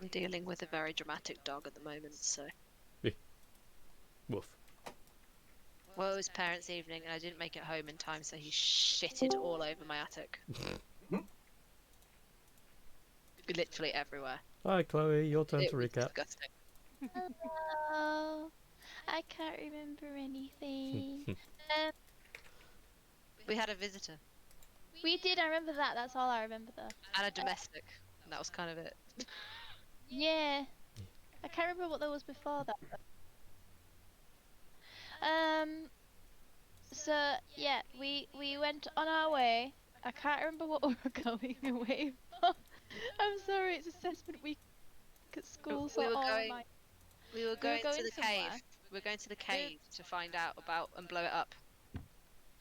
I'm dealing with a very dramatic dog at the moment, so. Woof. Well, it was parents' evening and I didn't make it home in time, so he shitted all over my attic. Literally everywhere. Hi, Chloe. Your turn It to was recap. disgusting. Hello. I can't remember anything. um, We had a visitor we did. I remember that. That's all I remember, though. and a domestic, and that was kind of it. Yeah. I can't remember what there was before that. Um. So yeah, we went on our way. I can't remember what we were going away for. I'm sorry. It's assessment week at school, so We were all going. my We were going to the somewhere. cave. We were going to the cave to find out about and blow it up.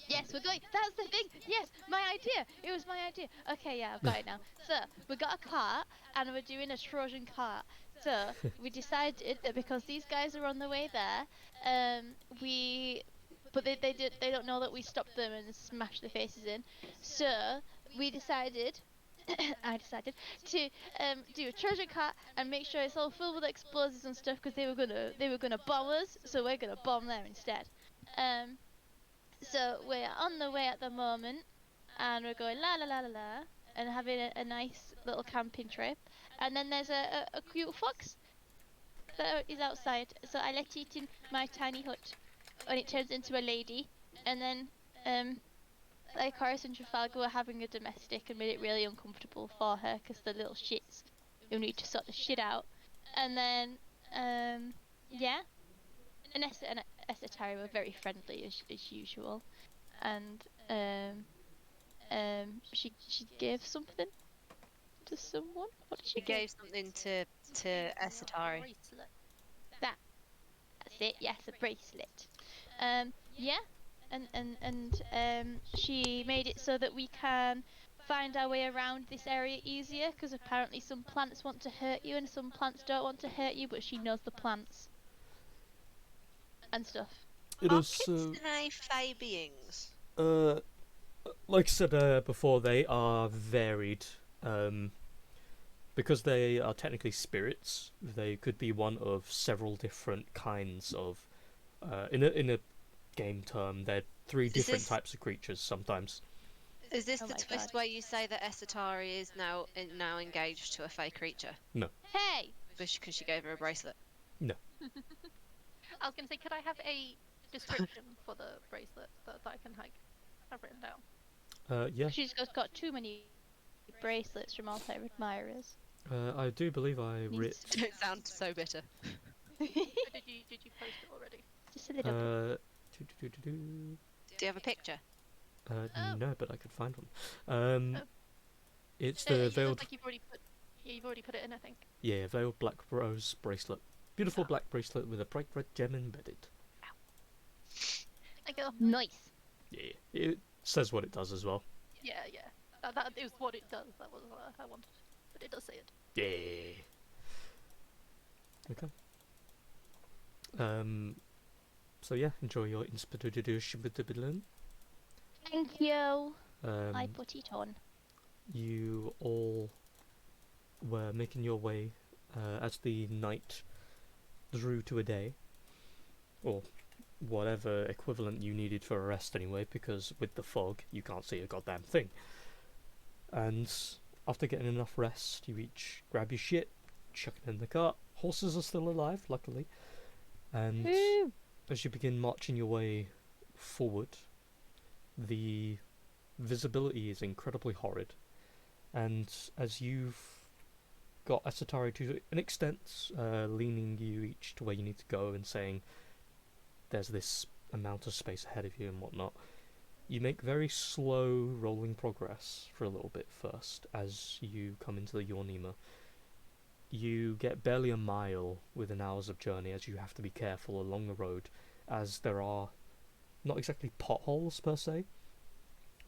Yes, we're going. That's the thing. Yes, my idea. It was my idea. Okay, yeah, I've got it now. So we got a cart, and we're doing a Trojan cart. So we decided that because these guys are on the way there, but they don't know that we stopped them and smashed their faces in. So we decided. I decided to do a Trojan cart and make sure it's all filled with explosives and stuff because they were gonna bomb us. So we're gonna bomb them instead. So we're on the way at the moment, and we're going la la la la la, and having a nice little camping trip. And then there's a cute fox that is outside. So I let it in my tiny hut, and it turns into a lady. And then like Horace and Trafalgar were having a domestic and made it really uncomfortable for her because the little shits who need to sort the shit out. And then yeah, and Tari were very friendly as usual, and she gave something to someone. What did she She gave something to Esatari. Bracelet. That's it. Yes, a bracelet. Yeah, and she made it so that we can find our way around this area easier because apparently some plants want to hurt you and some plants don't want to hurt you, but she knows the plants and stuff. It Are is. kids fae beings? Like I said before, they are varied. Because they are technically spirits, they could be one of several different kinds of. In a game term, they're three different types of creatures sometimes. Is this Oh the my twist God. where you say that Esatari is now engaged to a fae creature? Hey, Because she gave her a bracelet. I was gonna say, could I have a description for the bracelet that I can have written down? Yeah. she's just got too many bracelets from all her admirers. I do believe I Needs writ. Don't sound so bitter. Or did you post it already? Just a little bit. Do you have a picture? Oh. No, but I could find one. It's the It looks veiled. like you've already put it in, I think. Yeah, veiled black rose bracelet. Beautiful black bracelet with a bright red gem embedded. Thank you. Nice. Yeah, it says what it does as well. Yeah. That is what it does. That was what I wanted, but it does say it. Yeah. Okay. So yeah, enjoy your inspiration. Thank you. I put it on. You all were making your way as the night drew to a day, or whatever equivalent you needed for a rest anyway, because with the fog you can't see a goddamn thing. And after getting enough rest, you each grab your shit, chuck it in the cart. Horses are still alive, luckily. And Woo. as you begin marching your way forward, the visibility is incredibly horrid. And as you've got Esatari to an extent, leaning you each to where you need to go and saying there's this amount of space ahead of you and whatnot, you make very slow rolling progress for a little bit first as you come into the Yawnima. You get barely a mile within hours of journey as you have to be careful along the road, as there are not exactly potholes per se,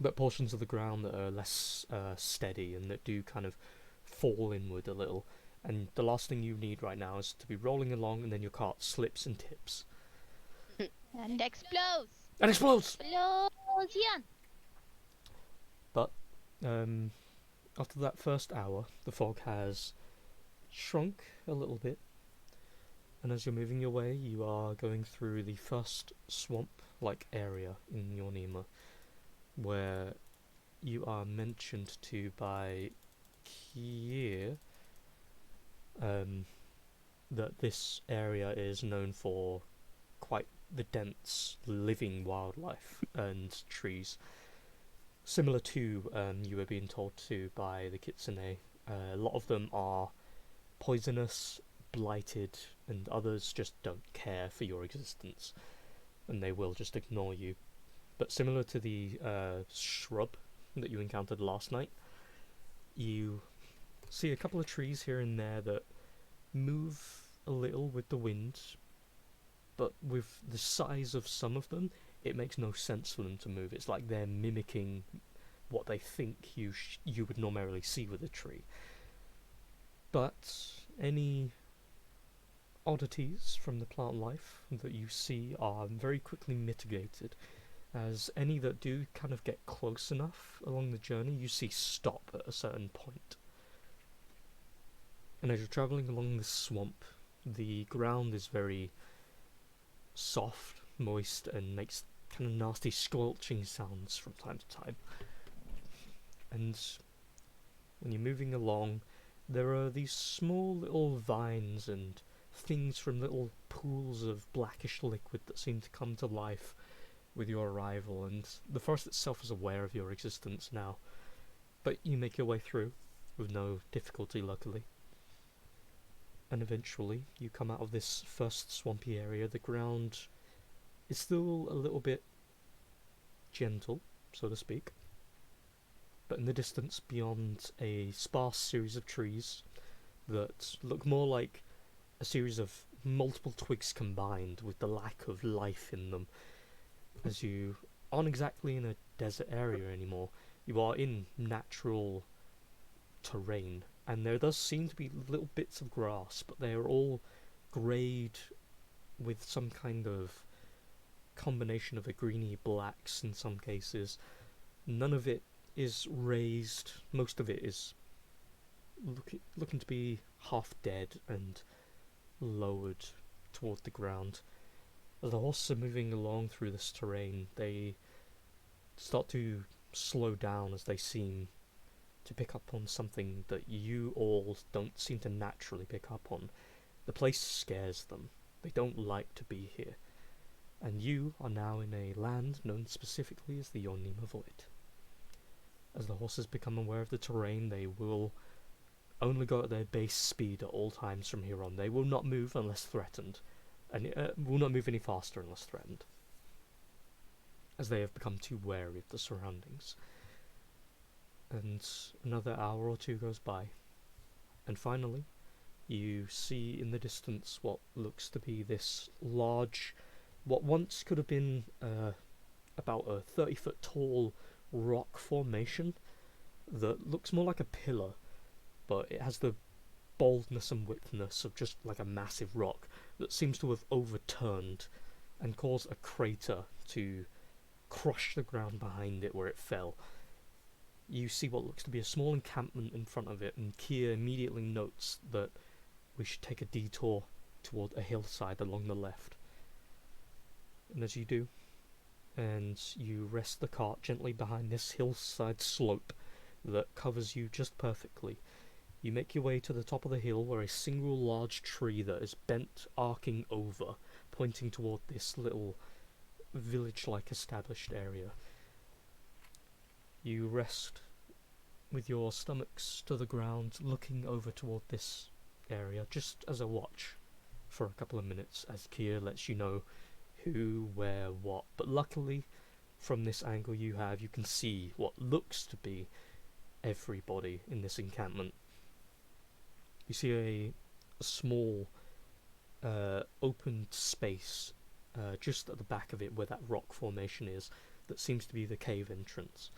but portions of the ground that are less steady and that do kind of fall inward a little. And the last thing you need right now is to be rolling along and then your cart slips and tips. And explodes. And explodes! Explosion. But after that first hour, the fog has shrunk a little bit, and as you're moving your way, you are going through the first swamp-like area in Yawnima, where you are mentioned to by Kier that this area is known for quite the dense living wildlife and trees. Similar to you were being told to by the kitsune, a lot of them are poisonous, blighted, and others just don't care for your existence, and they will just ignore you. But similar to the shrub that you encountered last night, you see a couple of trees here and there that move a little with the wind, but with the size of some of them, it makes no sense for them to move. It's like they're mimicking what they think you would normally see with a tree. But any oddities from the plant life that you see are very quickly mitigated, as any that do kind of get close enough along the journey, you see stop at a certain point. And as you're travelling along this swamp, the ground is very soft, moist, and makes kind of nasty squelching sounds from time to time. And when you're moving along, there are these small little vines and things from little pools of blackish liquid that seem to come to life with your arrival, and the forest itself is aware of your existence now. But you make your way through with no difficulty, luckily. And eventually you come out of this first swampy area. The ground is still a little bit gentle, so to speak, but in the distance, beyond a sparse series of trees that look more like a series of multiple twigs combined with the lack of life in them, as you aren't exactly in a desert area anymore. You are in natural terrain, and there does seem to be little bits of grass, but they are all greyed with some kind of combination of a greeny blacks in some cases. None of it is raised. Most of it is looking to be half dead and lowered toward the ground. As the horses are moving along through this terrain, they start to slow down as they seem to pick up on something that you all don't seem to naturally pick up on. The place scares them. They don't like to be here. And you are now in a land known specifically as the Yawnima Void. As the horses become aware of the terrain, they will only go at their base speed at all times from here on. They will not move unless threatened, and will not move any faster unless threatened, as they have become too wary of the surroundings. And another hour or two goes by, and finally you see in the distance what looks to be this large, what once could have been about a 30-foot tall rock formation that looks more like a pillar, but it has the boldness and widthness of just like a massive rock that seems to have overturned and caused a crater to crush the ground behind it where it fell. You see what looks to be a small encampment in front of it, and Kia immediately notes that we should take a detour toward a hillside along the left. And as you do, and you rest the cart gently behind this hillside slope that covers you just perfectly, you make your way to the top of the hill where a single large tree that is bent, arcing over, pointing toward this little village-like established area. You rest with your stomachs to the ground, looking over toward this area, just as a watch for a couple of minutes, as Kia lets you know who, where, what. But luckily, from this angle you can see what looks to be everybody in this encampment. You see a small open space just at the back of it where that rock formation is, that seems to be the cave entrance.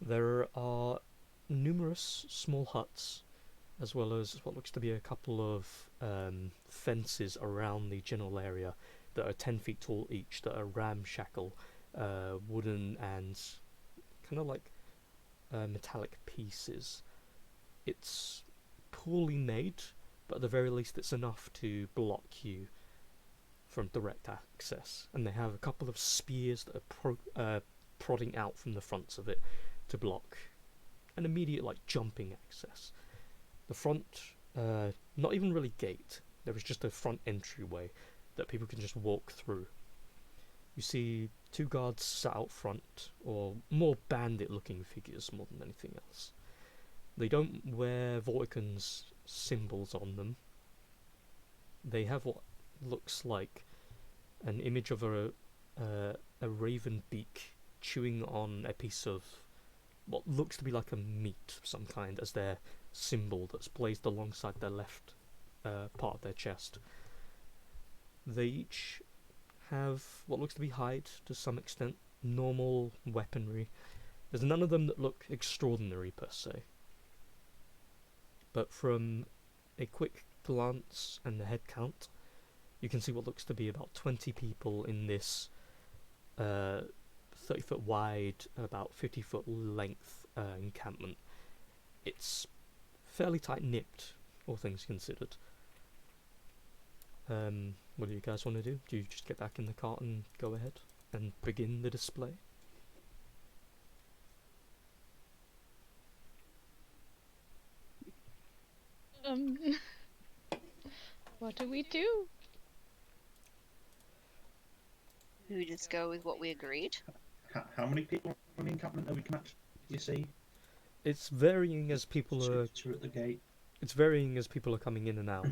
There are numerous small huts, as well as what looks to be a couple of fences around the general area that are 10 feet tall each, that are ramshackle, wooden and kind of like metallic pieces. It's poorly made, but at the very least it's enough to block you from direct access. And they have a couple of spears that are prodding out from the fronts of it to block an immediate jumping access. The front, not even really gate, there is just a front entryway that people can just walk through. You see 2 guards sat out front, or more bandit looking figures more than anything else. They don't wear Vortican's symbols on them. They have what looks like an image of a raven beak chewing on a piece of what looks to be like a meat of some kind as their symbol that's blazed alongside their left part of their chest. They each have what looks to be hide to some extent, normal weaponry. There's none of them that look extraordinary per se. But from a quick glance and the head count, you can see what looks to be about 20 people in this 30-foot wide, about 50-foot length encampment. It's fairly tight-nipped, all things considered. What do you guys want to do? Do you just get back in the cart and go ahead and begin the display? What do we do? We just go with what we agreed. How many people on the encampment that we can actually see? It's varying as people are. Two at the gate. It's varying as people are coming in and out.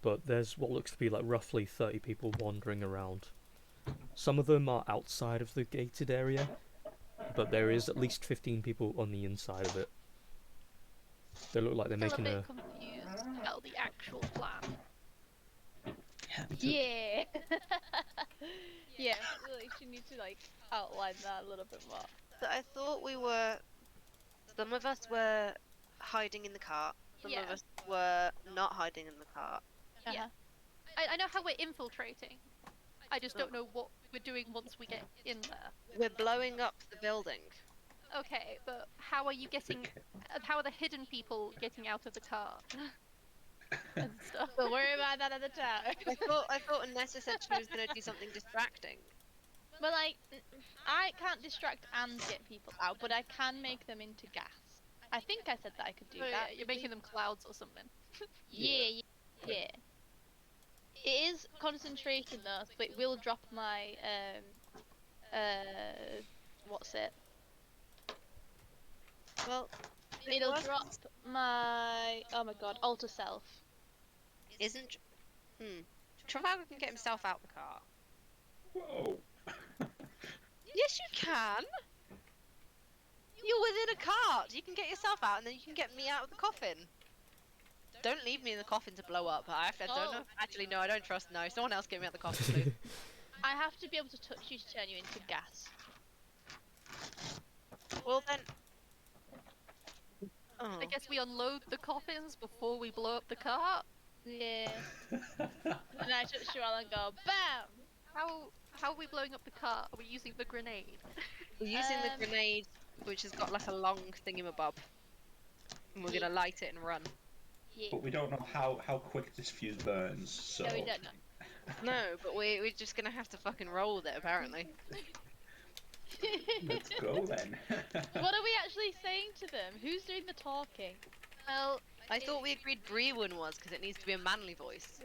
But there's what looks to be roughly 30 people wandering around. Some of them are outside of the gated area, but there is at least 15 people on the inside of it. They look like they're making a a. bit confused about the actual plan. Yeah. Yeah, really, she needs to outline that a little bit more. So I thought we were. Some of us were hiding in the cart. Some of us were not hiding in the cart. Uh-huh. I know how we're infiltrating. I just don't know what we're doing once we get in there. We're blowing up the building. Okay, but how are you getting? How are the hidden people getting out of the car? And stuff. We'll worry about that at the time. I thought Nessa said she was going to do something distracting. But I can't distract and get people out, but I can make them into gas. I think I said that I could do Oh, that. yeah, you're making them clouds or something. Yeah. It is concentration though, but it will drop my what's it? Well, It'll drop my alter self. Isn't. Trafalgar can get himself out the car. Whoa! Yes, you can. You're within a cart. You can get yourself out, and then you can get me out of the coffin. Don't leave me in the coffin to blow up. I don't know. Actually, no, I don't trust. No, someone else get me out of the coffin, please. I have to be able to touch you to turn you into gas. Well then. I guess we unload the coffins before we blow up the cart. Yeah. And I touch you all and go BAM! How are we blowing up the cart? Are we using the grenade? We're using the grenade, which has got a long thingamabob. And we're gonna light it and run. Yeah. But we don't know how quick this fuse burns, so... No, we don't know. No, but we're just gonna have to fucking roll with it, apparently. Let's go then. What are we actually saying to them? Who's doing the talking? Well, I thought we agreed Brewin was, because it needs to be a manly voice.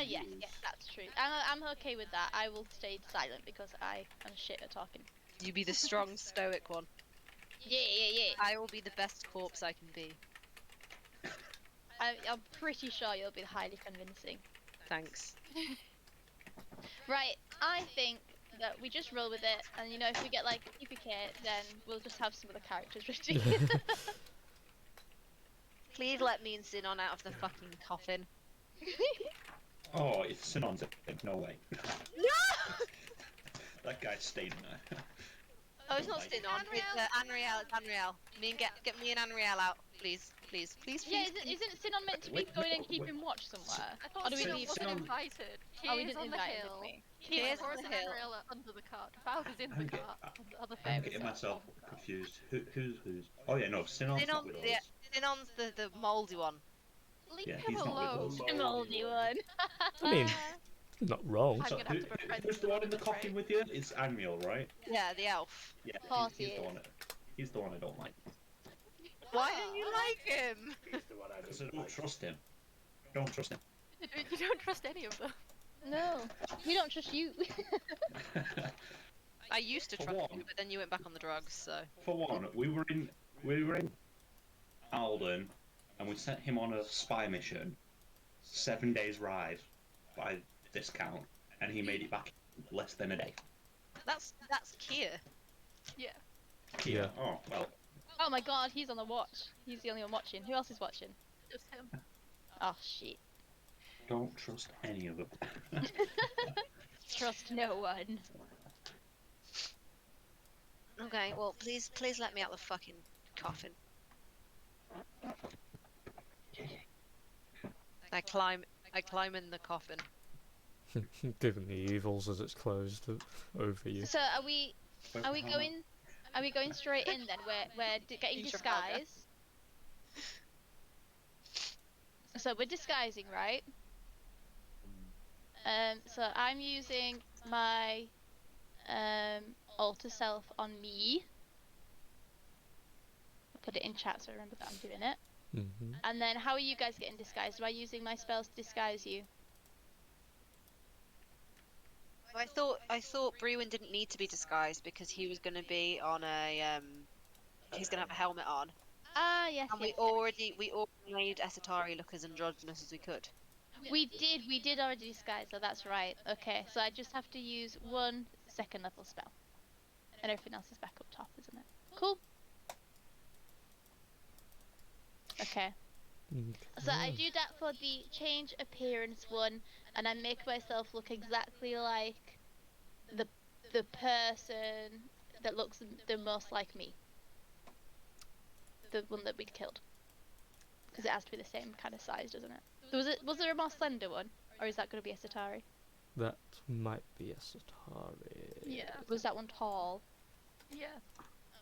Yes, that's true. I'm okay with that. I will stay silent because I am shit at talking. You be the strong, stoic one. Yeah. I will be the best corpse I can be. I'm pretty sure you'll be highly convincing. Thanks. Right, I think that we just roll with it, and if we get PPK, then we'll just have some of the characters ready. Please let me and Sinon out of the fucking coffin. Oh, it's Sinon's it. No way. No! That guy's staying there. Oh, it's not Sinon. It's Anriel. It's Anriel. Get me and Anriel out, please. Yeah, isn't Sinon meant to be going and keeping watch somewhere? I thought do we Sinon leave wasn't Sinon? invited. Oh, we Here's didn't on the invite him, hill. didn't we? Here's on Horace the and hill. Ariel are under the cart. Trafalgar's in the Okay. cart. On the other I'm side. getting myself confused. Who's? Oh yeah, no, Sinon's not with us. Sinon's the mouldy one. Leave Yeah, him he's not with alone. us. The moldy one. I mean, not wrong. I'm So, gonna have to prevent who's the one in the betrayal. coffin with you? It's Amiel, right? Yeah, the elf. Yeah, Course he's he the is. one. He's the one I don't like. Why don't you like him? Because I don't trust him. Don't trust him. You don't trust any of them. No, we don't trust you. I used to For trust one. you, but then you went back on the drugs, so. For one, we were in Alden, and we sent him on a spy mission. 7 days ride, by this count, and he made it back in less than a day. That's Kier. Yeah. Yeah. Oh well. Oh my god, he's on the watch. He's the only one watching. Who else is watching? Just him. Oh shit. Don't trust any of them. Trust no one. Okay, well, please let me out the fucking coffin. I climb in the coffin. Given the evils as it's closed over you. So are we going straight in then? We're getting Each of Helga. disguise. So we're disguising, right? So I'm using my alter self on me. I'll put it in chat so I remember that I'm doing it. Mm-hmm. And then how are you guys getting disguised? Am I using my spells to disguise you? I thought Brewin didn't need to be disguised because he was going to be on a he's going to have a helmet on. Ah, yes, And yes, we already made Esatari look as androgynous as we could. We did already disguise, so that's right. Okay, so I just have to use one second level spell. And everything else is back up top, isn't it? Cool. Okay. So I do that for the change appearance one, and I make myself look exactly like the person that looks the most like me. The one that we'd killed. Because it has to be the same kind of size, doesn't it? Was there a more slender one? Or is that going to be a Satari? That might be a Satari. Yeah. Was that one tall? Yeah.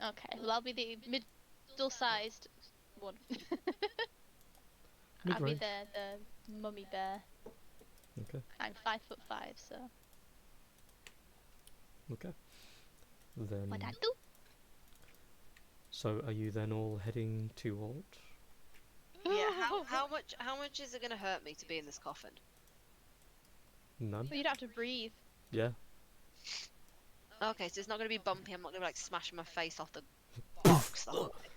Okay, well I'll be the middle-sized one. I'll be Mid-range. the mummy bear. Okay. I'm 5'5", so Okay. Then. what I do? So are you then all heading to Alt? Yeah, how much is it going to hurt me to be in this coffin? None. Well, you'd have to breathe. Yeah. Okay, so it's not going to be bumpy. I'm not going to like smash my face off the box the whole way.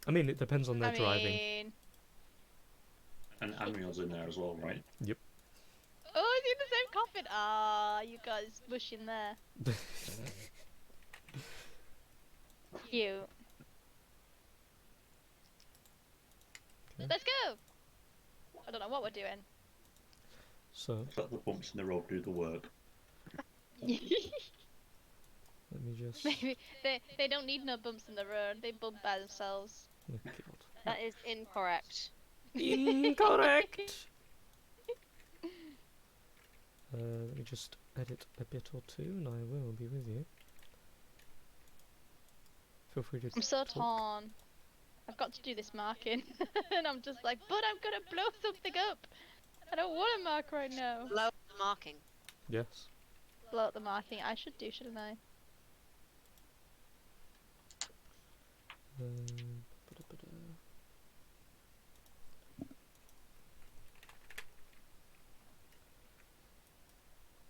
I mean, it depends on their driving. mean... And Amiel's in there as well, right? Oh, it's in the same coffin! Ah, you guys mushing there. Cute. Okay. Let's go! I don't know what we're doing. So Let the bumps in the road do the work. let me just. Maybe they don't need no bumps in the road. They bump by themselves. Oh, God. That is incorrect. Incorrect. Let me just edit a bit or two, and I will be with you. Feel free to. I'm so talk. torn. I've got to do this marking, and I'm just like, but I'm gonna blow something up. I don't want to mark right now. Low marking. Yes. Blow up the marking. I should do, shouldn't I? Ba-da-ba-da.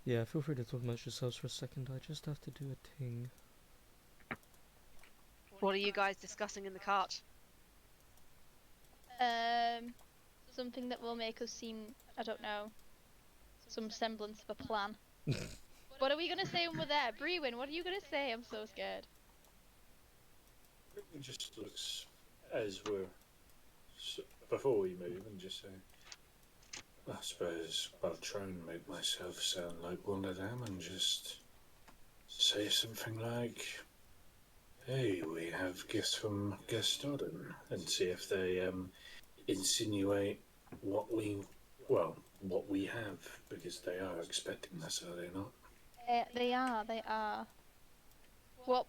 Yeah, feel free to talk amongst yourselves for a second. I just have to do a ting. What are you guys discussing in the cart? Something that will make us seem, I don't know, some semblance of a plan. What are we gonna say when we're there? Brewin, what are you gonna say? I'm so scared. It just looks as we're before we move and just say, I suppose I'll try and make myself sound like one of them and just say something like, hey, we have gifts from Gastodon, and see if they insinuate what we have, because they are expecting us, are they not? They are. What,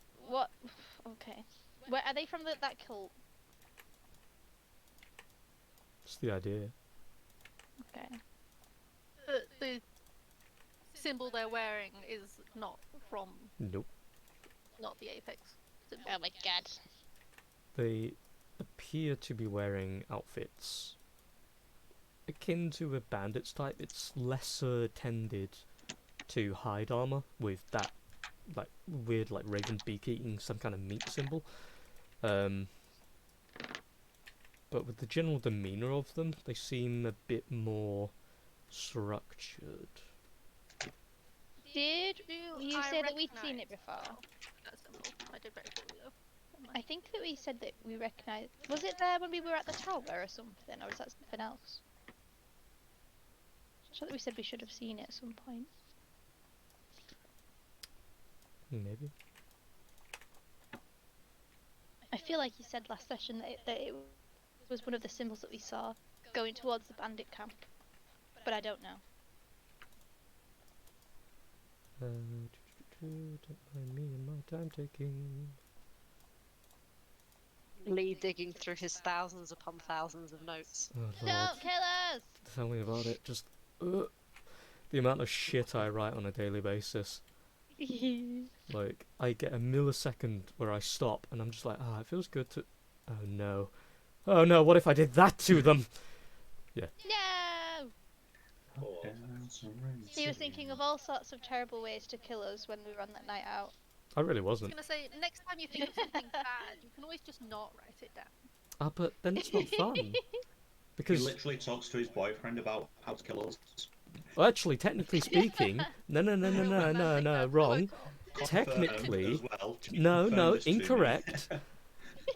okay. Where are they from that cult? That's the idea. Okay. The symbol they're wearing is not from Nope. not the Apex symbol. Oh my god. They appear to be wearing outfits akin to a bandit's type. It's lesser tended to hide armor with that like weird like raven beak eating some kind of meat symbol. But with the general demeanor of them, they seem a bit more structured. Did you I say that we'd seen it recognise before? that symbol. I did very poorly though. Never I mind. think that we said that we recognised. Was it there when we were at the tower or something, or is that something else? I thought that we said we should have seen it at some point. Maybe. I feel like you said last session that it was one of the symbols that we saw going towards the bandit camp, but I don't know. Don't mind me and my time taking. Lee digging through his thousands upon thousands of notes. Oh Lord, Don't kill us! tell me about it. Just the amount of shit I write on a daily basis. Like, I get a millisecond where I stop and I'm just like, it feels good to... Oh no. Oh no, what if I did that to them? No! Or He was thinking of all sorts of terrible ways to kill us when we were on that night out. I really I was wasn't. gonna say, next time you think of something bad, you can always just not write it down. But then it's not fun. He Because, literally talks to his boyfriend about how to kill us. well, actually, technically speaking... No, wrong. Technically... Confirmed as well, to be No, confirmed as to me. incorrect.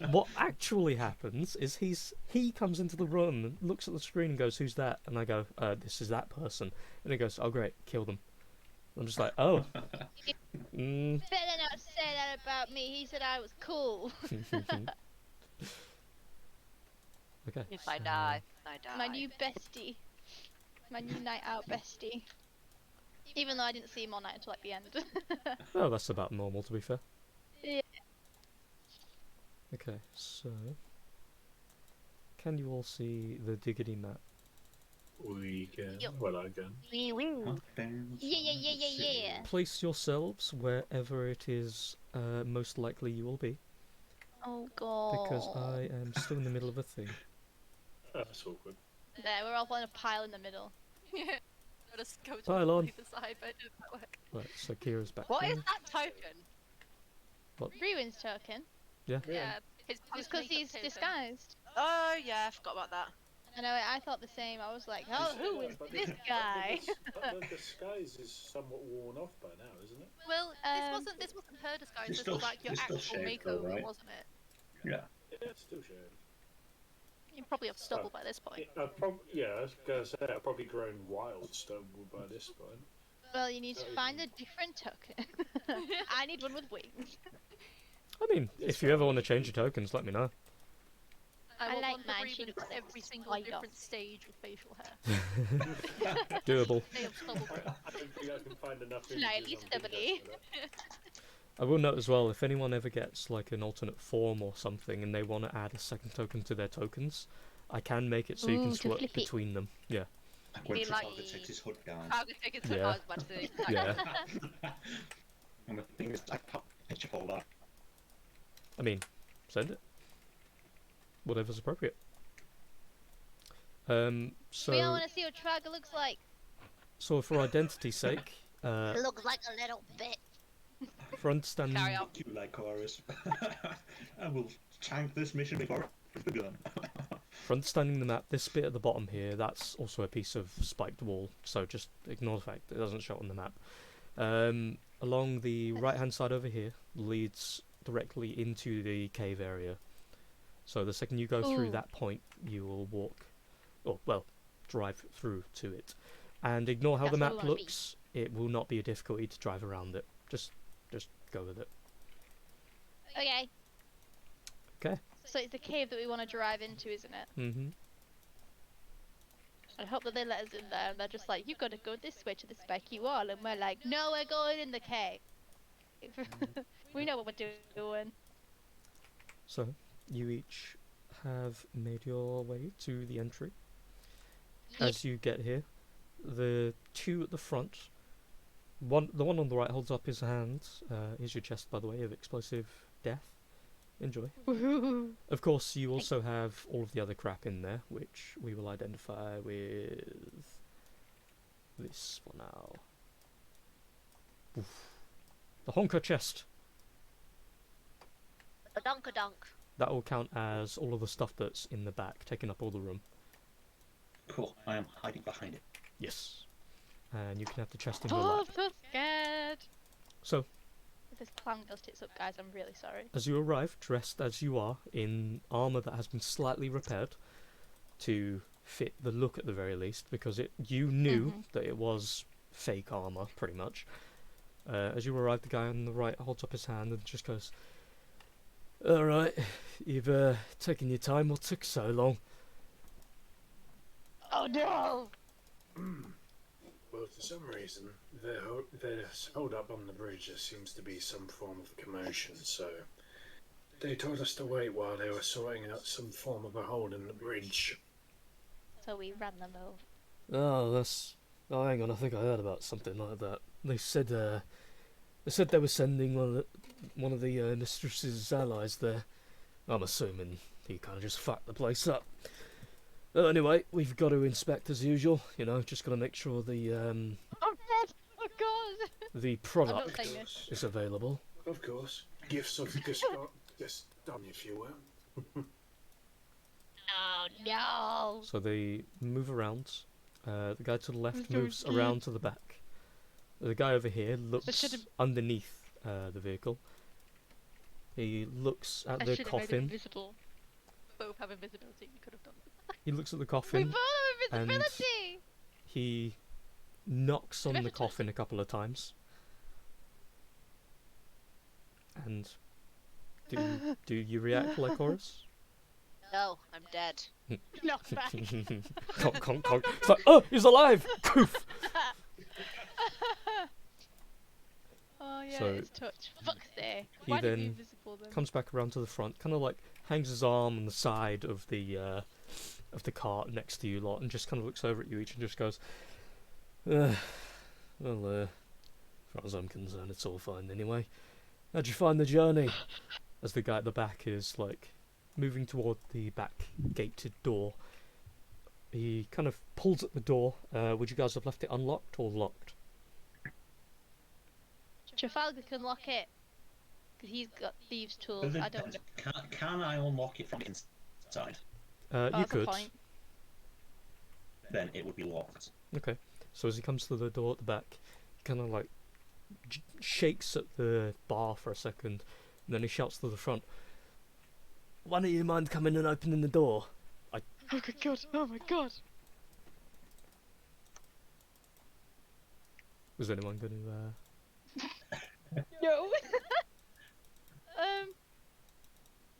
What actually happens is he comes into the room and looks at the screen and goes, "Who's that?" And I go, "This is that person." And he goes, "Oh great, kill them." I'm just like, "Oh." Better not say that about me. He said I was cool. Okay. If I so- die, I die. My new bestie. My new night out bestie. Even though I didn't see him all night until like the end. Well, that's about normal, to be fair. Yeah. Okay, so can you all see the diggity map? we can. Yep. Well, I can. Yeah. Place yourselves wherever it is most likely you will be, Oh god. because I am still in the middle of a thing. That's awkward. There, we're all on a pile in the middle. Yeah. Just go to Pile on. either side, but it doesn't work. Right, so Kira's back. What is there. that token? Ruin's token. Yeah. His Just because he's disguised. Oh yeah, I forgot about that. I know, I thought the same. I was like, oh, who is But this the- guy? But the disguise is somewhat worn off by now, isn't it? Well, Um, this wasn't her disguise. It's This still- was like your it's still actual shaved though, makeover, right? wasn't it? Yeah. Yeah, it's still shaved. You probably have stubble by this point. I was gonna say I've probably grown wild stubble by this point. Well, you need to find a different token. I need one with wings. I mean, if you ever want to change your tokens, let me know. I want like one for mine, Ruben she looks for like every a single spider. different stage of facial hair. Doable. Day of stubble growth. I don't think I can find enough Slightly images on stubbly. Pinterest for that. I will note as well, if anyone ever gets like an alternate form or something and they want to add a second token to their tokens, I can make it so you Ooh, can to swap flip it. between them. Yeah. When mean like- Trafalgar takes his hood down. How good take it Yeah. I was about to say. Yeah. And the thing is, I can't picture all that. I mean, send it. Whatever's appropriate. We all So want to see what Trafalgar looks like. for identity's sake, Looks like a little bit. for understanding, Carry on. You like chorus. I will tank this mission before it's begun. for understanding the map, this bit at the bottom here, that's also a piece of spiked wall. So just ignore the fact it doesn't show on the map. Along the right-hand side over here leads directly into the cave area. So the second you go through Ooh. that point, you will walk, or well, drive through to it. And ignore how the That's where map we wanna be. looks. It will not be a difficulty to drive around it. Just go with it. Okay. Okay. So it's the cave that we want to drive into, isn't it? Mm-hmm. I hope that they let us in there and they're just like, you've got to go this way to the spiky wall. And we're like, no, we're going in the cave. We know what we're doing. So you each have made your way to the entry. as you get here, the two at the front, the one on the right holds up his hand. Here's your chest, by the way, of explosive death. Enjoy. Of course, you also have all of the other crap in there, which we will identify with this for now. Oof. The honker chest. A donk. That will count as all of the stuff that's in the back, taking up all the room. Cool. I am hiding behind it. Yes. And you can have the chest in your Oh, lap. I'm so scared. So, If this clown goes tits up, guys, I'm really sorry. as you arrive, dressed as you are, in armour that has been slightly repaired to fit the look at the very least, because you knew that it was fake armour, pretty much. As you arrive, the guy on the right holds up his hand and just goes, "Alright, you've taken your time. What took so long?" Oh no! Well, for some reason, there's hold up on the bridge. There seems to be some form of commotion, so they told us to wait while they were sorting out some form of a hole in the bridge. So we ran them over. Oh, hang on, I think I heard about something like that. They said they were sending one of the mistress's allies there. I'm assuming he kind of just fucked the place up. Anyway, we've got to inspect as usual. You know, just got to make sure the Oh god! Oh god! the I'm product not saying this. is available. Of course, gifts of just done, if you will. Oh no! So they move around. The guy to the left So moves around to the back. The guy over here looks should've- underneath the vehicle. He looks at I the should have made it coffin. invisible. Both have invisibility. We could have done that. He looks at the We coffin. both have and- invisibility! He knocks on the Remember to- coffin a couple of times. And do you react like Horus? No, I'm dead. Knock back. Conk, conk, conk. It's like, oh, he's alive! Poof! Oh yeah, So, it's touch. Fuck's sake. he Why did we then invisible then? Comes back around to the front, kind of like hangs his arm on the side of the cart next to you lot, and just kind of looks over at you each and just goes, well, as far as I'm concerned, it's all fine anyway. How'd you find the journey? As the guy at the back is like moving toward the back gated door, he kind of pulls at the door. Would you guys have left it unlocked or locked? Trafalgar can lock it. Because he's got thieves' tools. But then- I don't know. Can I unlock it from inside? You That's a could. point. Then it would be locked. Okay. So as he comes to the door at the back, he kind of like shakes at the bar for a second, and then he shouts to the front, "One of you mind coming and opening the door?" Oh my god! Oh my god! Was anyone going to? No!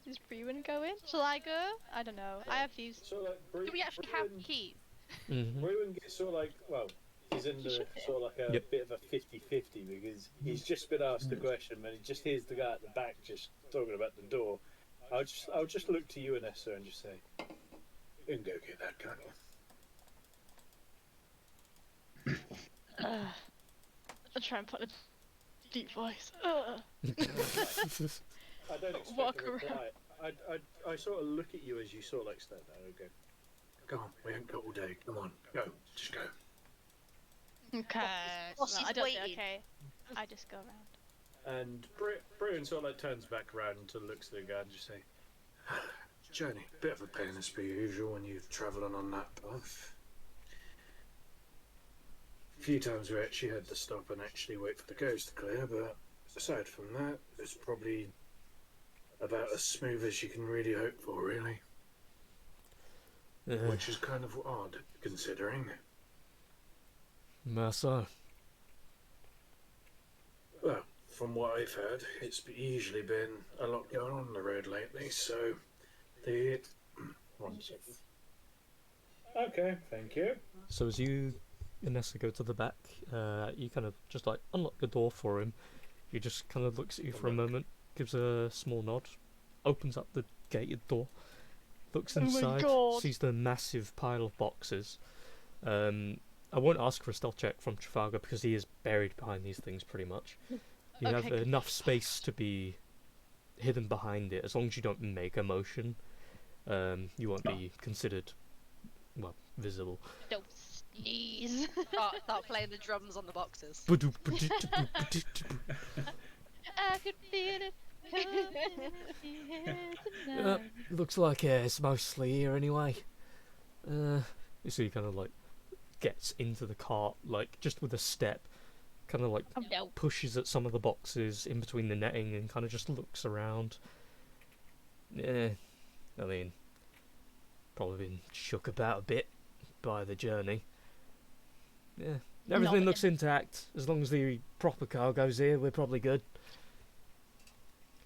Does Freeman go in? Shall I go? I don't know. I have thieves. So like, Do we actually have keys? Bruin gets sort of like, well, he's in the sort of like a Yep. bit of a 50-50 because he's just been asked a question and he just hears the guy at the back just talking about the door. I'll just look to you, Anessa, and just say, "You can go get that, can't you?" I'll try and put a deep voice. I don't expect Walk a reply. I sort of look at you as you sort of like stand there and go, "Go on, we ain't got all day. Come on, go, just go." Okay. Boss is I don't waiting. okay. I just go around. And Bruin sort of like turns back around to look at the guy and just say, "Journey, bit of a pain as per usual when you're travelling on that path. A few times we actually had to stop and actually wait for the coast to clear, but aside from that, it's probably about as smooth as you can really hope for, really. Which is kind of odd, considering. So, Well, from what I've heard, it's usually been a lot going on the road lately, so the... One second. Okay, thank you. so as you and Nessa go to the back, you kind of just like unlock the door for him. He just kind of looks at you for a moment, gives a small nod, opens up the gated door, looks Oh my inside, God. sees the massive pile of boxes, I won't ask for a stealth check from Trafalgar because he is buried behind these things pretty much. You have Okay. enough space to be hidden behind it. As long as you don't make a motion, you won't be considered, well, visible. Don't sneeze. Start playing the drums on the boxes. I could feel it coming in the air tonight. Looks like it's mostly here anyway. You see, he kind of like gets into the cart, like just with a step, kind of like Oh no. pushes at some of the boxes in between the netting and kind of just looks around. Yeah, I mean, probably been shook about a bit by the journey. Yeah, everything Not looks intact. As long as the proper cargo's here, we're probably good.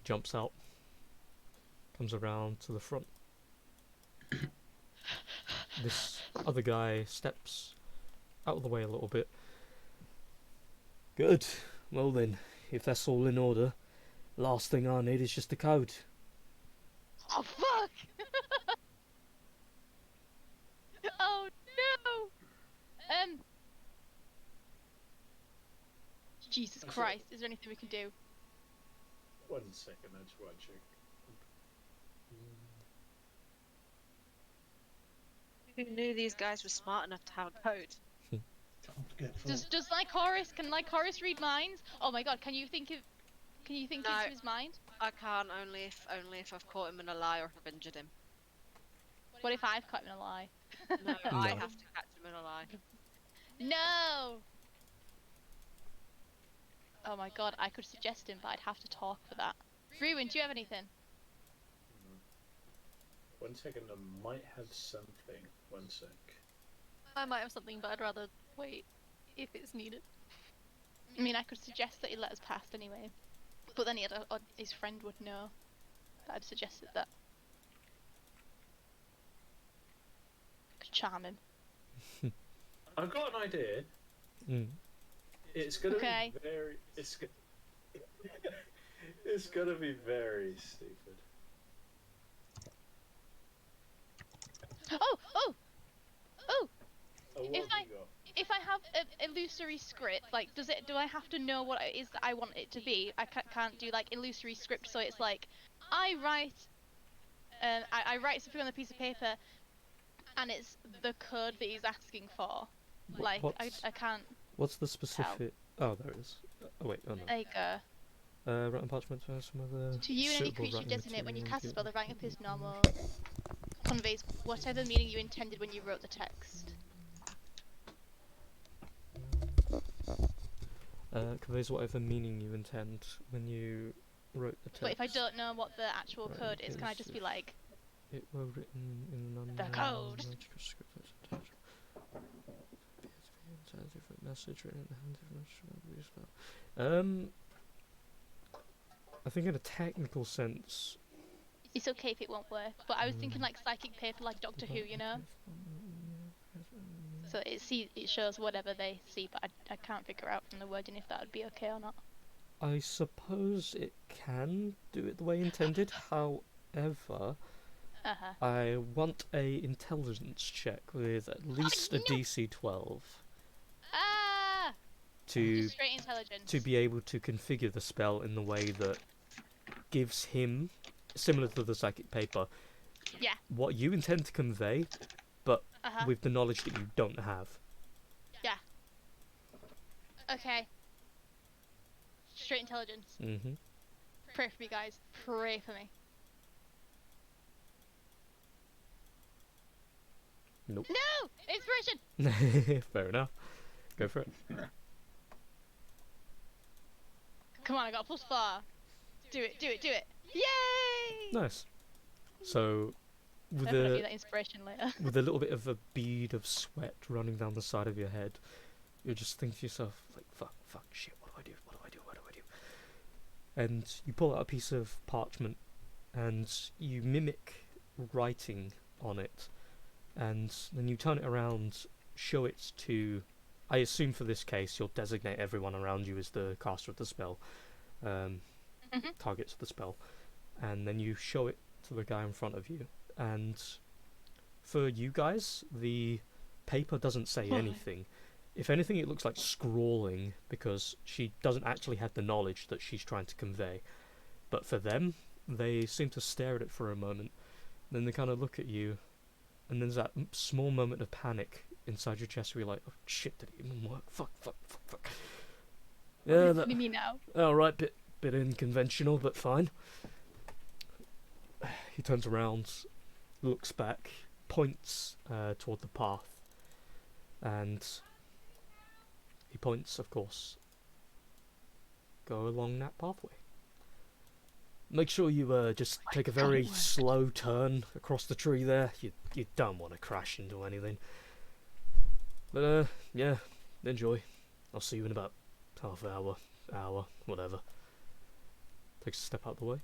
Jumps out, comes around to the front. This other guy steps out of the way a little bit. Good. Well then, if that's all in order, last thing I need is just the code. Oh fuck! Oh no! Jesus Christ, is there anything we can do? 1 second, I just want to check. Who knew these guys were smart enough to have a code? Don't get Does Lycoris, can Lycoris read minds? Oh my god, can you think No. into his mind? I can't, only if I've caught him in a lie or if I've injured him. What if I've caught him in a lie? No, I No. have to catch him in a lie. No! Oh my god, I could suggest him, but I'd have to talk for that. Ruin, do you have anything? 1 second, I might have something. 1 sec. I might have something, but I'd rather wait if it's needed. I mean, I could suggest that he let us pass anyway. But then his friend would know that I'd suggested that. Could charm him. I've got an idea. Mm. It's gonna Okay. be very. It's gonna be very stupid. Oh! Oh! Oh! Oh, what If have I- you got? If I have an illusory script, like, do I have to know what it is that I want it to be? I can't do, like, illusory script, so it's like, I write something on a piece of paper, and it's the code that he's asking for. Like, What's- I can't. What's the specific? Oh, there it is. Oh wait, oh no. There you go. Written parchment has some other. To you and any suitable creature you writing designate when you materials, cast a you- spell, the writing appears normal. Conveys whatever meaning you intended when you wrote the text. Conveys whatever meaning you intend when you wrote the text. But if I don't know what the actual Right, code is, can I yes, just be if- like, It were written in an unknown The code. magical script that's attached. Appears to be inside a different message written in the hand of a spell. I think in a technical sense. it's okay if it won't work? But I was thinking like psychic paper, like Doctor Who, you know? So it shows whatever they see, but I can't figure out from the wording if that would be okay or not. I suppose it can do it the way intended. However, Uh-huh. I want a intelligence check with at least a no. DC 12 Ah! to Just straight intelligence. be able to configure the spell in the way that gives him, similar to the psychic paper, Yeah. what you intend to convey, but Uh-huh. with the knowledge that you don't have. Okay. Straight intelligence. Mm-hmm. Pray for me, guys. Pray for me. Nope. No! Inspiration! Fair enough. Go for it. Come on, I got a +4. Do it, do it, do it. Yay! Nice. So, with I'm gonna do a that inspiration later. with a little bit of a bead of sweat running down the side of your head, you're just thinking to yourself, like, fuck, shit, what do I do? What do I do? What do I do? And you pull out a piece of parchment and you mimic writing on it, and then you turn it around, show it to, I assume for this case, you'll designate everyone around you as the caster of the spell, targets of the spell, and then you show it to the guy in front of you. And for you guys, the paper doesn't say Why? anything. If anything, it looks like scrawling, because she doesn't actually have the knowledge that she's trying to convey. But for them, they seem to stare at it for a moment, then they kind of look at you, and there's that small moment of panic inside your chest where you're like, oh shit, did it even work? Fuck. Yeah, that... me now. Alright, bit unconventional, but fine. He turns around, looks back, points toward the path, and he points, of course, go along that pathway. Make sure you just take a very slow turn across the tree there. You don't want to crash into anything. But yeah, enjoy. I'll see you in about half hour, whatever. Takes a step out the way.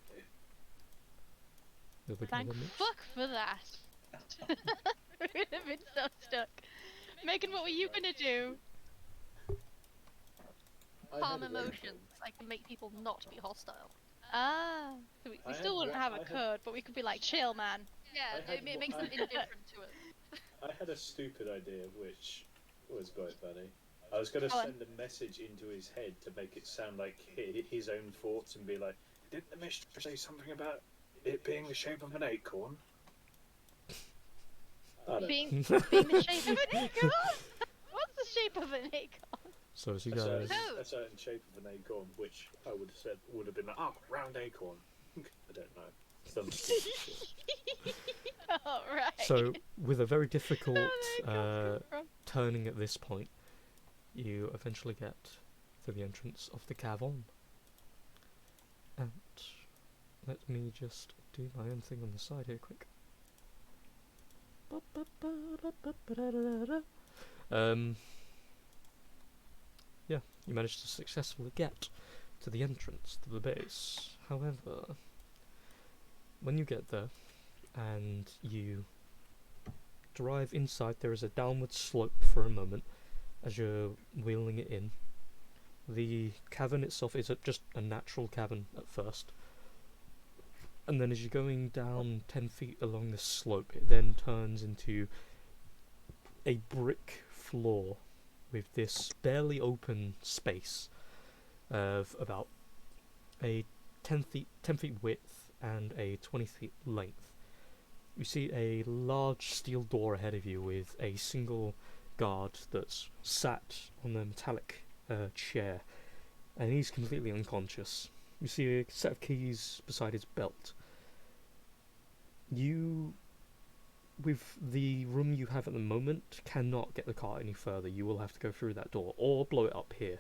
Thank fuck for that. We'd have been so stuck. Megan, what were you gonna do? Calm emotions. I can make people not be hostile. Ah, so we still wouldn't have a code, but we could be like, chill, man. Yeah, it makes them indifferent to it. I had a stupid idea, which was quite funny. I was going to Go on. send a message into his head to make it sound like his own thoughts and be like, didn't the mistress say something about it being the shape of an acorn? I don't Being the shape of an acorn? What's the shape of an acorn? So as you a guys... certain, No. a certain shape of an acorn, which I would have said would have been like, oh, round acorn. I don't know. Some stupid shit. Oh, right. So, with a very difficult Where did that come from? turning at this point, you eventually get to the entrance of the cavern. And let me just do my own thing on the side here quick. Yeah, you managed to successfully get to the entrance to the base. However, when you get there and you drive inside, there is a downward slope for a moment as you're wheeling it in. The cavern itself is just a natural cavern at first, and then as you're going down 10 feet along this slope, it then turns into a brick floor with this barely open space of about a 10 feet width and a 20 feet length. You see a large steel door ahead of you with a single guard that's sat on a metallic chair, and he's completely unconscious. You see a set of keys beside his belt. You, with the room you have at the moment, cannot get the car any further. You will have to go through that door or blow it up here.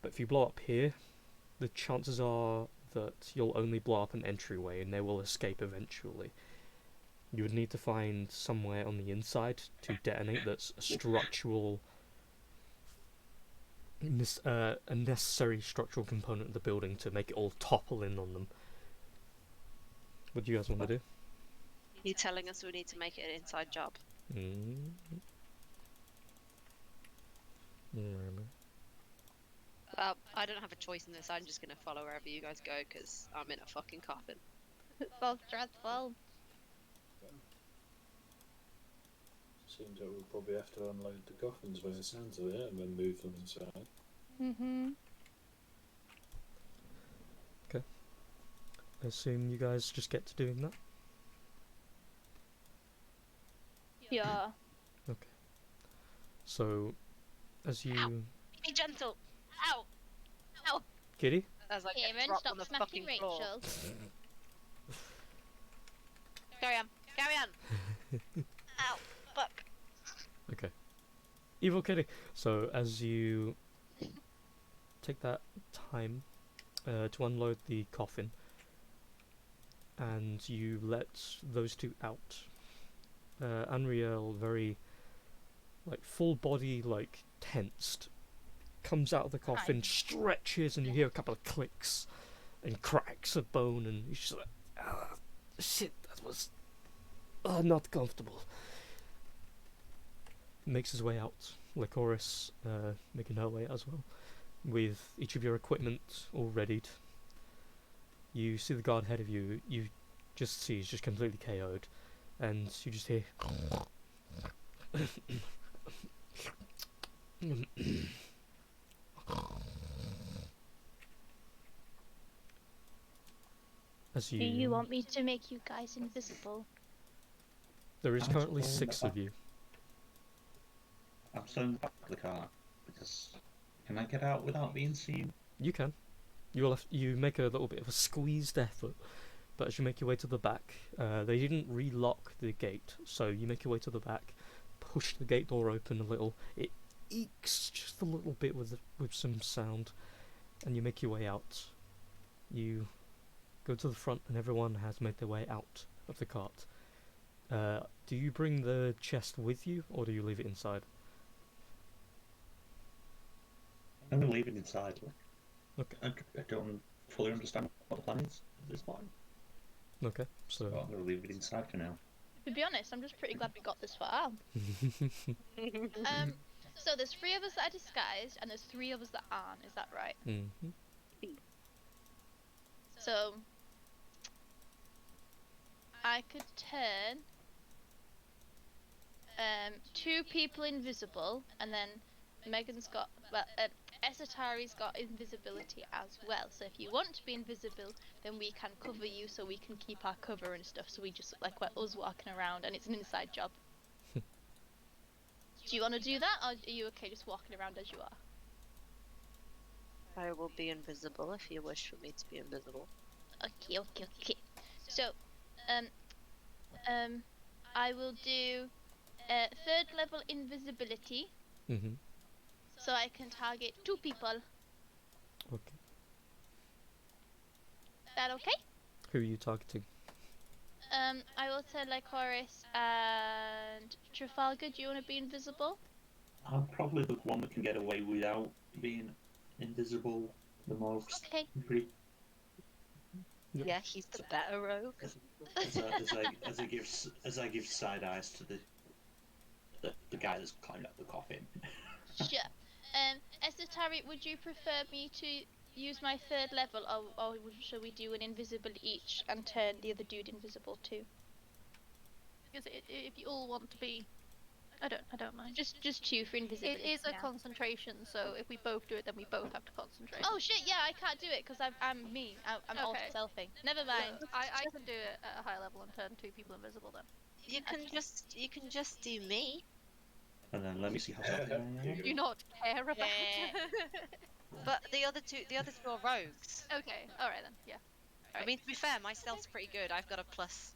But if you blow up here, the chances are that you'll only blow up an entryway and they will escape eventually. You would need to find somewhere on the inside to detonate that's a structural, a necessary structural component of the building to make it all topple in on them. What do you guys want to do? You telling us we need to make it an inside job? I don't have a choice in this. I'm just gonna follow wherever you guys go because I'm in a fucking coffin. So stressful. Seems like we'll probably have to unload the coffins by the sounds of it and then move them inside. Mm-hmm. I assume you guys just get to doing that? Yeah. Okay. So, as you... Ow. Be gentle! Ow! Ow! Kitty? As I get Kieran, dropped stop on the smacking fucking floor. Rachel. Carry on! Carry on! Ow! Fuck! Okay. Evil Kitty. So, as you take that time to unload the coffin, and you let those two out, Unreal, very, like, full body, like, tensed, comes out of the coffin, stretches, and you hear a couple of clicks and cracks of bone, and he's just like, ah, shit, that was not comfortable. Makes his way out. Lycoris making her way out as well, with each of your equipment all readied. You see the guard ahead of you. You just see he's just completely KO'd, and you just hear As Do you, you want me to make you guys invisible? there is I'm currently still in the 6 of back. you. I'm still in the back of the car because can I get out without being seen? You can. You make a little bit of a squeezed effort, but as you make your way to the back, they didn't relock the gate, so you make your way to the back, push the gate door open a little. It eeks just a little bit with some sound, and you make your way out. You go to the front, and everyone has made their way out of the cart. Do you bring the chest with you, or do you leave it inside? I'm gonna leave it inside. Okay. I don't fully understand what the plan is at this point. Okay, so So I'm gonna leave it inside for now. To be honest, I'm just pretty glad we got this far. So there's 3 of us that are disguised, and there's 3 of us that aren't. Is that right? So I could turn 2 people invisible, and then Megan's got Esatari's got invisibility as well. So if you want to be invisible, then we can cover you, so we can keep our cover and stuff. So we just look like we're us walking around, and it's an inside job. Do you want to do that, or are you okay just walking around as you are? I will be invisible if you wish for me to be invisible. Okay. So, I will do 3rd level invisibility, so I can target 2 people. Okay. That okay? Who are you targeting? I will tell Lycoris and Trafalgar, do you want to be invisible? I'm probably the one that can get away without being invisible the most. Okay. Pretty, Yep. Yeah, he's the better rogue. as I give side eyes to the guy that's climbed up the coffin. Sure. Esatari, would you prefer me to use my 3rd level, or shall we do an invisible each and turn the other dude invisible too? Because if you all want to be, I don't mind. Just 2 for invisibility. It is a now. concentration, so if we both do it, then we both have to concentrate. Oh shit! Yeah, I can't do it because I'm me. I'm Okay. auto-selfing. Never mind. I can do it at a high level and turn 2 people invisible then. You can just do me. And then let me see how something I am. Do not care about But the other two are rogues. Okay, alright then, yeah. I mean, to be fair, my stealth's pretty good. I got a plus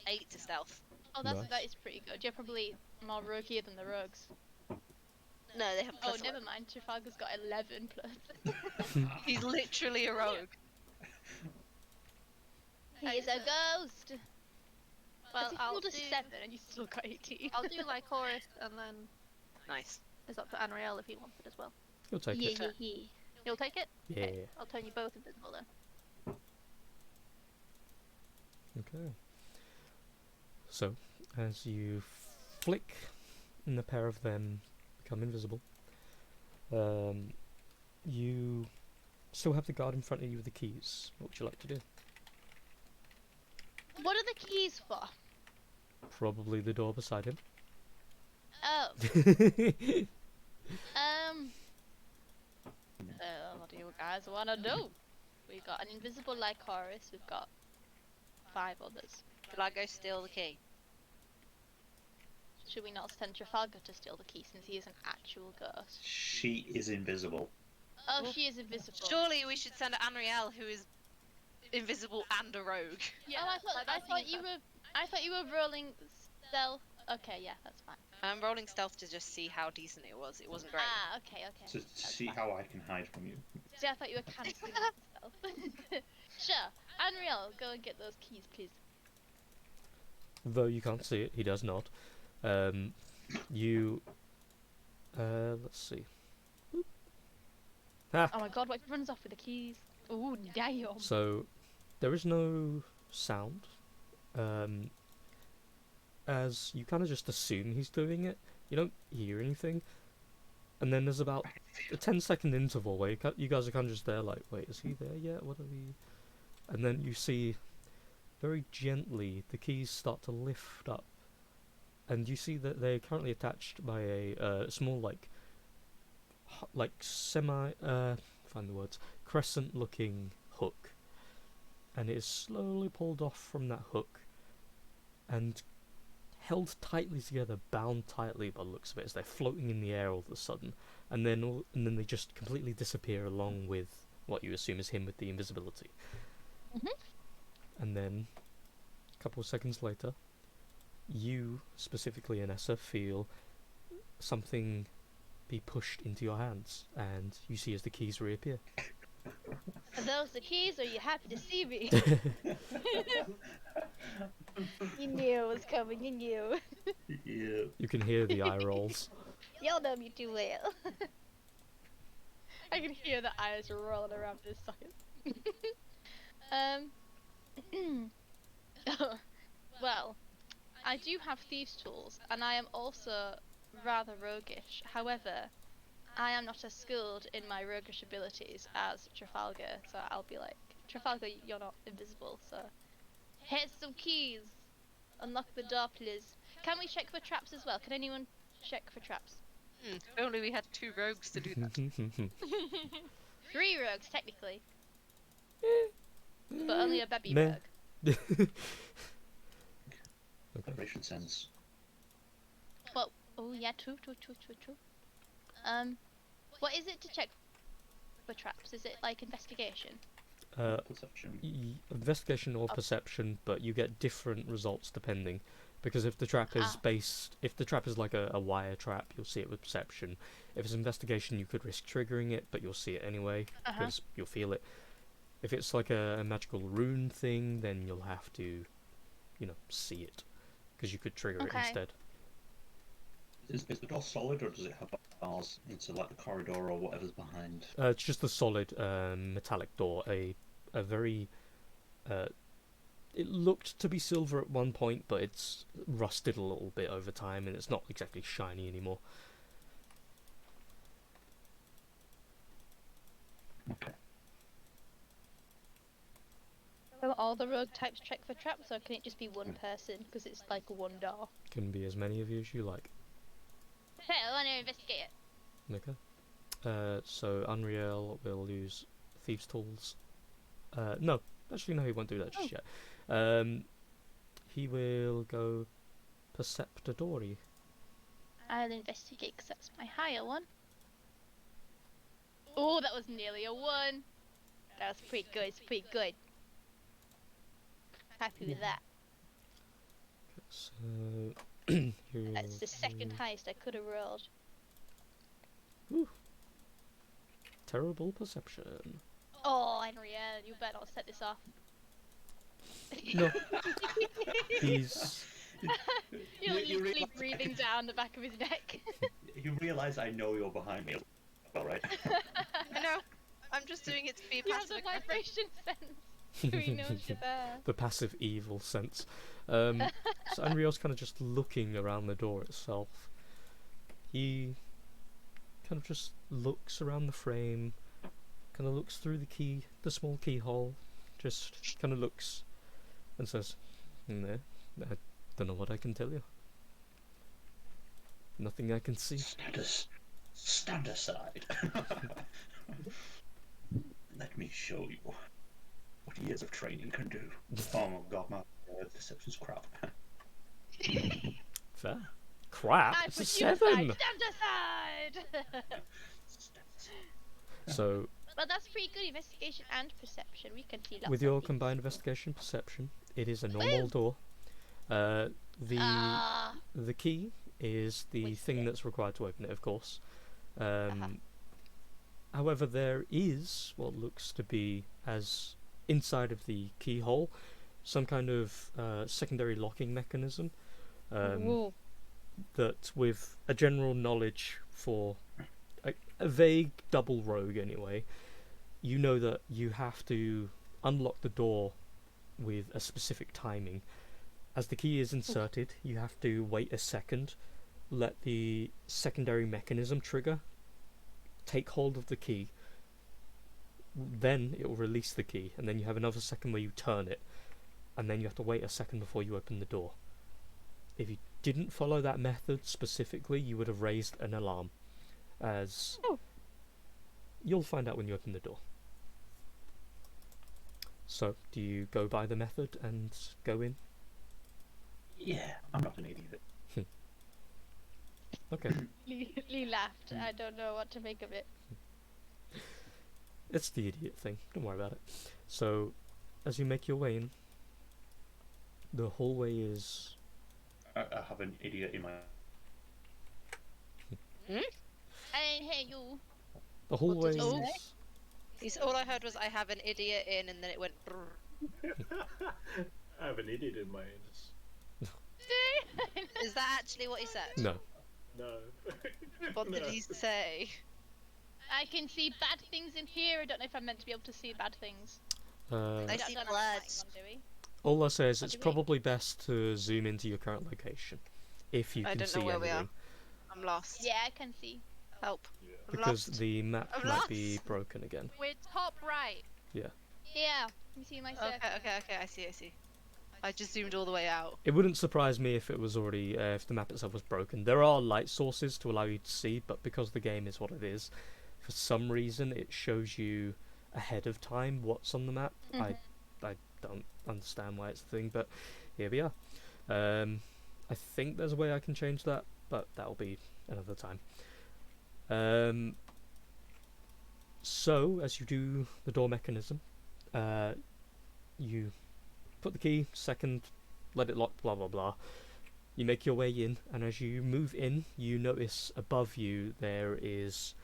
8 to stealth. Oh, Nice. that is pretty good. You're probably more roguier than the rogues. No, they have Oh, plus. never mind. Trafalgar's got 11 plus. He's literally a rogue. He is a ghost. Well, If I'll you rolled a do 7 and you still got 18. I'll do Lycoris, and then Nice. it's up to Anriel if he wants it as well. You'll take it. Yeah. You'll take it? Yeah. Okay, I'll turn you both invisible then. Okay. So, as you flick, and the pair of them become invisible, you still have the guard in front of you with the keys. What would you like to do? What are the keys for? Probably the door beside him. Oh. What do you guys want to do? We've got an invisible Lycoris. We've got 5 others. Shall I go steal the key? Should we not send Trafalgar to steal the key since he is an actual ghost? She is invisible. Oh, Well, she is invisible. Surely we should send Anriel, who is invisible and a rogue. Yeah, Oh, I thought you were rolling stealth. Okay, yeah, that's fine. I'm rolling stealth to just see how decent it was. It wasn't great. Ah, okay. To That's see fine. how I can hide from you. See, I thought you were cancelling stealth. Sure, Unreal, go and get those keys, please. Though you can't see it, he does not. You. Let's see. Ah. Oh my god, what if he runs off with the keys? Ooh, damn. So, there is no sound. As you kind of just assume he's doing it. You don't hear anything. And then there's about a 10-second interval where you guys are kind of just there like, wait, is he there yet? What are we... And then you see, very gently, the keys start to lift up and you see that they're currently attached by a small, like semi, find the words, crescent-looking hook, and it is slowly pulled off from that hook, and held tightly together, bound tightly by the looks of it, as they're floating in the air all of a sudden, and then they just completely disappear along with what you assume is him with the invisibility. And then, a couple of seconds later, you, specifically Anessa, feel something be pushed into your hands, and you see as the keys reappear. Are those the keys, or are you happy to see me? You knew it was coming, you knew. Yeah. You can hear the eye rolls. Y'all know me too well. I can hear the eyes rolling around this socket. Well, I do have thieves' tools, and I am also rather roguish. However, I am not as skilled in my roguish abilities as Trafalgar, so I'll be like, Trafalgar, you're not invisible, so here's some keys. Unlock the door, please. Can we check for traps as well? Can anyone check for traps? If only we had 2 rogues to do that. 3 rogues, technically. But only a baby Meh. rogue. Operation sense. Well, oh yeah, true. What is it to check for traps? Is it like investigation? Perception. Investigation or perception, but you get different results depending. Because if the trap is if the trap is like a wire trap, you'll see it with perception. If it's investigation, you could risk triggering it, but you'll see it anyway, because you'll feel it. If it's like a magical rune thing, then you'll have to, see it, because you could trigger it instead. Is the door solid, or does it have bars into like the corridor or whatever's behind? It's just a solid metallic door, a very... it looked to be silver at one point, but it's rusted a little bit over time, and it's not exactly shiny anymore. Okay. So all the rogue types check for traps, or can it just be one person, because it's like one door? Can be as many of you as you like. Hey, I want to investigate it. Okay. So Unreal will use Thieves' Tools. No, actually no, he won't do that just yet. He will go Perceptadori. I'll investigate, because that's my higher one. Oh, that was nearly a 1. That was pretty good, it's pretty good. Happy with that. So That's the second highest I could have rolled. terrible perception. Oh, Henriette, you better not set this off. No. He's... You're You literally realise- breathing down the back of his neck. You realise I know you're behind me, well, right? I know. I'm just doing it to be You have passive the aggressive. vibration sense. So he knows you're there. the passive evil sense. So Unreal's kind of just looking around the door itself. He kind of just looks around the frame, kind of looks through the small keyhole, just kind of looks and says, "No, I don't know what I can tell you. Nothing I can see." Stand aside. Let me show you what years of training can do. Oh my god, my perception's crap. Fair. Crap. I It's a put you aside. 7. Stand aside. So Well, that's pretty good investigation and perception. We can see lots with of your things. combined investigation perception, it is a normal door. The the key is the thing that's required to open it, of course. However, there is what looks to be, as inside of the keyhole, some kind of secondary locking mechanism that, with a general knowledge for a vague double rogue anyway, you know that you have to unlock the door with a specific timing. As the key is inserted, you have to wait a second, let the secondary mechanism trigger, take hold of the key, then it will release the key, and then you have another second where you turn it, and then you have to wait a second before you open the door. If you didn't follow that method specifically, you would have raised an alarm. As you'll find out when you open the door. So, do you go by the method and go in? Yeah, I'm not an idiot. Okay. Lee laughed. I don't know what to make of it. It's the idiot thing. Don't worry about it. So, as you make your way in, the hallway is... I have an idiot in my. I didn't hear you. The hallway did you is... All I heard was I have an idiot in, and then it went. Brrr. I have an idiot in my anus. Is that actually what he said? No. No. What did No. he say? I can see bad things in here. I don't know if I'm meant to be able to see bad things. Uh, I Don't- see don't have blood. lighting on, do we? all I say is What it's do you mean? probably best to zoom into your current location. If you I can don't see know where we anything. are. I'm lost. Yeah, I can see. Help. Yeah. I'm Because lost. the map I'm might be lost. broken again. We're top right. Yeah, you see my circle. Okay. I see. I just zoomed all the way out. It wouldn't surprise me if it was already, if the map itself was broken. There are light sources to allow you to see, but because the game is what it is, for some reason it shows you ahead of time what's on the map. I don't understand why it's a thing, but here we are. I think there's a way I can change that, but that'll be another time. So, as you do the door mechanism, you put the key, second, let it lock, blah blah blah. You make your way in, and as you move in, you notice above you there is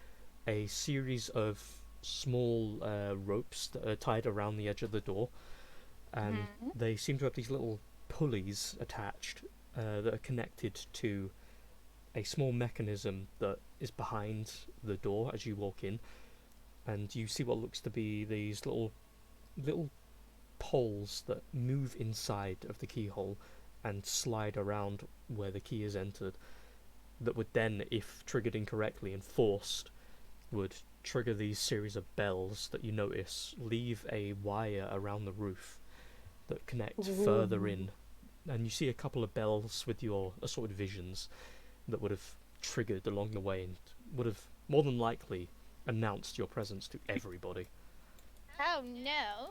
a series of small ropes that are tied around the edge of the door, and they seem to have these little pulleys attached that are connected to a small mechanism that is behind the door as you walk in, and you see what looks to be these little poles that move inside of the keyhole and slide around where the key is entered, that would then, if triggered incorrectly and forced, would trigger these series of bells that you notice leave a wire around the roof that connect further in, and you see a couple of bells with your assorted visions that would have triggered along the way and would have more than likely announced your presence to everybody. Oh no.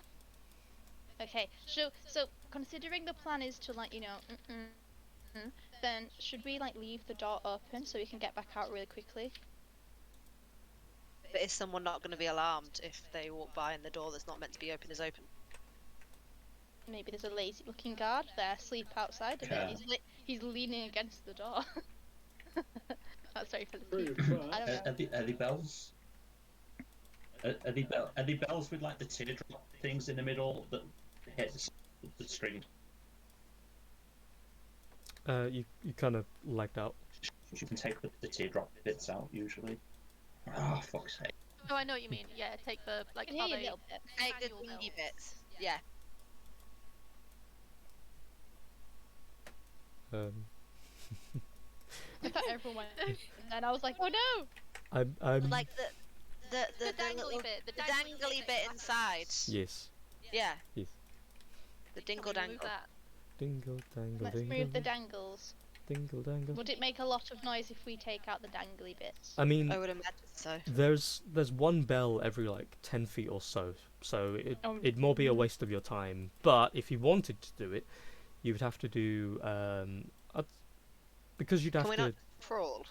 Okay, so considering the plan is to then should we leave the door open so we can get back out really quickly? But is someone not going to be alarmed if they walk by and the door that's not meant to be open is open? Maybe there's a lazy-looking guard there asleep outside, and then he's leaning against the door. That's very funny. I don't know. Are the bells? Are the bells with the teardrop things in the middle that hit the string? You kind of lagged out. You can take the teardrop bits out usually. Oh, fuck's sake. Oh, I know what you mean. Yeah, take the I can hear you a little bit. Take the manual thingy bells. bits. Yeah. I thought everyone went, and I was like, oh no! I'm Like the dangly little, bit, the the dangly dangly bit bit that inside. Yes. Yeah. Yes. The Can dingle we remove dangle. that? Dingle dangle Let's dingle. remove the dangles. Dingle dangle. Would it make a lot of noise if we take out the dangly bits? I mean, I would imagine so. there's one bell every 10 feet or so, so it'd more be a waste of your time. But if you wanted to do it, you would have to do because you'd have Can we to. not crawl?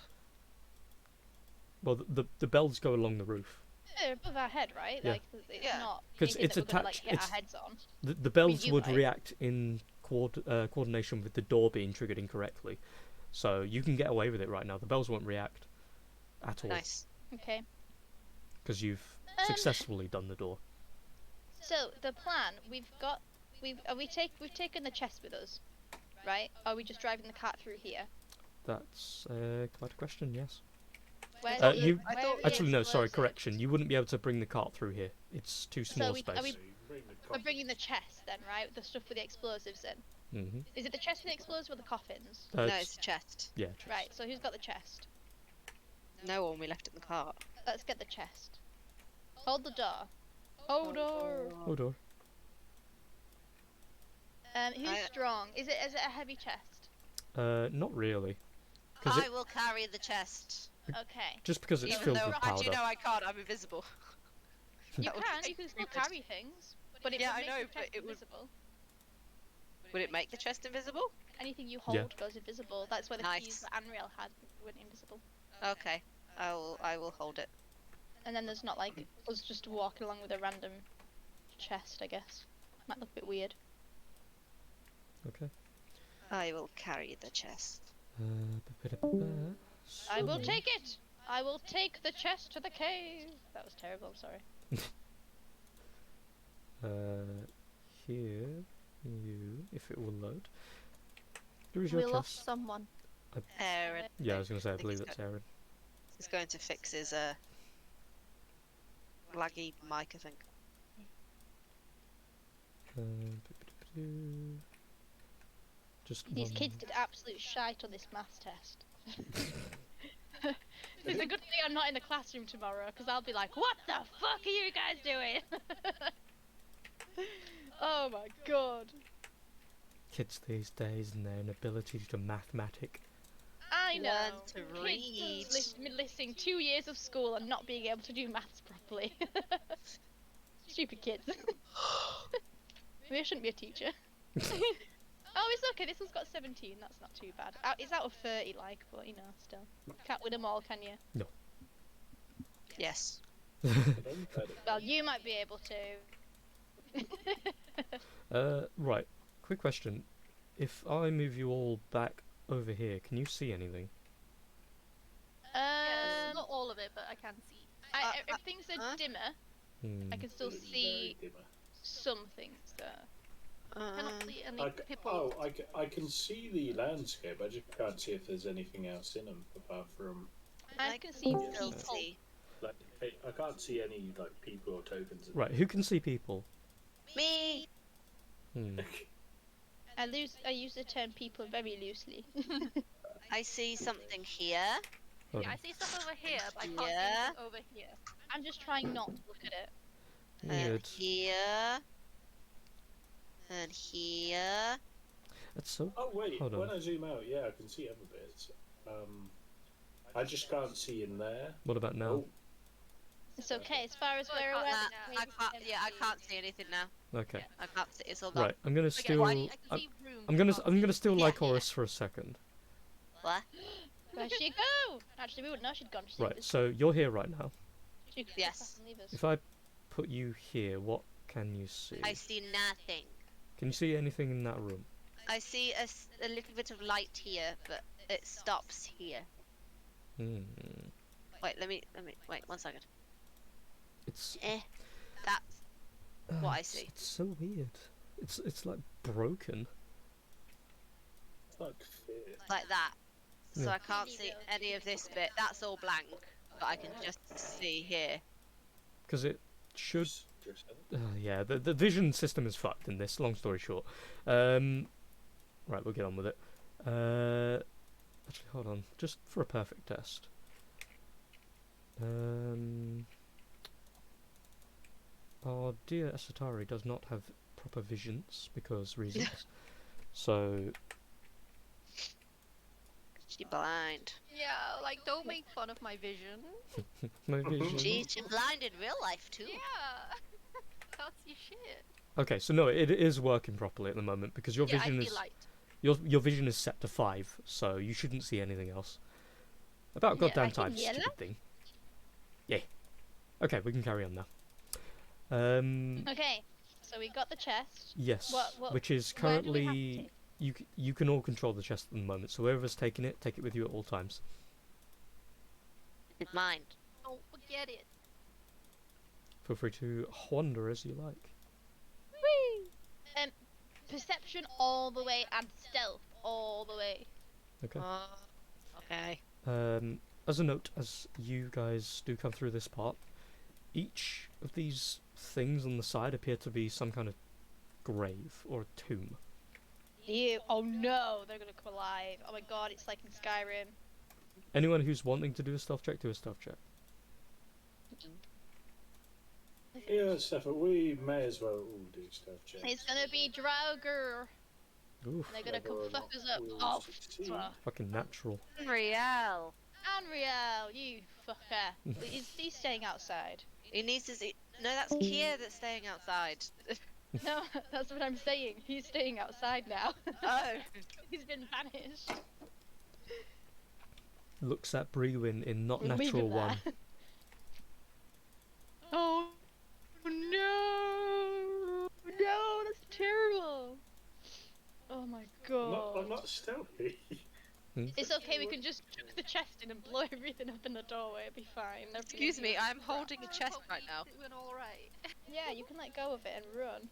Well, the bells go along the roof. They're above our head, right? Yeah. It's Yeah. not 'Cause anything it's that we're gonna, attached- hit it's- our heads on. The bells you would might. react in coordination with the door being triggered incorrectly, so you can get away with it right now. The bells won't react at all Nice. Okay. because you've successfully done the door. So the plan we've taken the chest with us, right? Are we just driving the cart through here? That's quite a question. Yes. Where's Uh, the- you- where are the Actually, no. Sorry. explosives? Correction. You wouldn't be able to bring the cart through here. It's too small we- space. are we- So you can bring the We're coffin. bringing the chest then, right? The stuff with the explosives in. Mm-hmm. Is it the chest with the explosives or the coffins? No, it's a chest. Yeah. Chest. Right. So who's got the chest? No one. We left it in the cart. Let's get the chest. Hold the door. Hold door. Oh, door. Who's I- strong? Is it a heavy chest? Not really. 'Cause I will carry the chest. Okay. just because it's Even filled though with actually powder. no, I can't. I'm invisible. You That would can make still me weird. carry things, but it Yeah, would I make know, the but chest it would- invisible. Would it make the chest invisible? Anything you Yeah. hold goes invisible. That's why the keys Nice. that Anriel had went invisible. Okay, I will hold it. And then there's not like us just walking along with a random chest, I guess. Might look a bit weird. Okay. I will carry the chest. Ba-ba-da-ba-ba. I will So- take it! I will take the chest to the cave! That was terrible, I'm sorry. Here, you, if it will load. Here is We your lost chest. someone. Aaron. Yeah, I was gonna say, I think believe he's that's Aaron. He's going to fix his laggy mic, I think. Ba-ba-da-ba-doo. Just These one. kids did absolute shite on this maths test. It's a good thing I'm not in the classroom tomorrow, because I'll be like, what the fuck are you guys doing? Oh my god. Kids these days and their inability to mathematic. I know. Learn to Kids read. missing 2 years of school and not being able to do maths properly. Stupid kids. Maybe I shouldn't be a teacher. Oh, it's okay. This one's got 17. That's not too bad. It's out of 30, like, but you know, still. Can't win them all, can you? Yes. Well, you might be able to. Right. Quick question. If I move you all back over here, can you see anything? Yes, not all of it, but I can see. If things are dimmer, Hmm. I can still see some things. I cannot see any people. I can see the landscape. I just can't see if there's anything else in them apart from I can see Still people. see. like I can't see any like people or tokens. in Right. Who can see people? Me. Hmm. them. I use the term people very loosely. I see something here. Hold Yeah, on. I see stuff over here, but I can't see Yeah. anything over here. I'm just trying not to look at it. Weird. Here. And here. That's so. Oh wait, Hold on. when I zoom out, yeah, I can see other bits. I just can't see in there. What about now? Oh, It's okay, as far as Well, I we're can't- aware. I can't. Yeah, I can't see anything now. Okay. I can't see. It's all gone. Right. I'm gonna Okay, steal. I can I'm, see rooms. I'm I gonna. can't I'm see- gonna steal Yeah, Lycoris for a second. What? Where'd she go? Actually, we wouldn't know she'd gone. She's Right. invisible. So you're here right now. She could Yes. just leave us. If I put you here, what can you see? I see nothing. Can you see anything in that room? I see a little bit of light here, but it stops here. Hmm. Wait, let me wait 1 second. It's. That's what I see. It's so weird. It's like broken. it's like fear. Like that. So Yeah. I can't see any of this bit. That's all blank, but I can just see here. Because it should. Just- Yeah, the vision system is fucked in this. Long story short. Right, we'll get on with it. Actually, hold on, just for a perfect test. Our dear Asatari does not have proper visions because reasons. So She blind. Yeah, like don't make fun of my vision. no vision. She blind in real life too. Yeah. Can't see shit. Okay, so no, it is working properly at the moment because your Yeah, vision I see is light. your vision is set to 5, so you shouldn't see anything else. About Yeah, goddamn I can time, hear stupid that. thing. Yeah. Okay, we can carry on now. Okay, so we got the chest. Yes, What- which is where do we have to currently take? you can all control the chest at the moment. So whoever's taking it, take it with you at all times. It's mine. Don't forget it. Feel free to wander as you like. Whee! Perception all the way and stealth all the way. Okay. Okay. As a note, as you guys do come through this part, each of these things on the side appear to be some kind of grave or a tomb. Ew. Oh no, they're gonna come alive. Oh my god, it's like in Skyrim. Anyone who's wanting to do a stealth check, do a stealth check. Yeah, Stefan, we may as well all do stuff checks. It's gonna be Draugr. Oof, And they're gonna come Whether or fuck not us up. we'll Oh, succeed. fuck. fucking natural. Unreal. Unreal, you fucker. He's staying outside. He needs to see. No, that's Kia that's staying outside. No, that's what I'm saying. He's staying outside now. Oh. He's been banished. Looks at Brewin in not Leave natural him there. one. Oh no! No, that's terrible. Oh my god. I'm not stealthy. It's okay, we can just chuck the chest in and blow everything up in the doorway, it'll be fine. Excuse me, I'm holding a chest right now. Doing all right. Yeah, you can let go of it and run.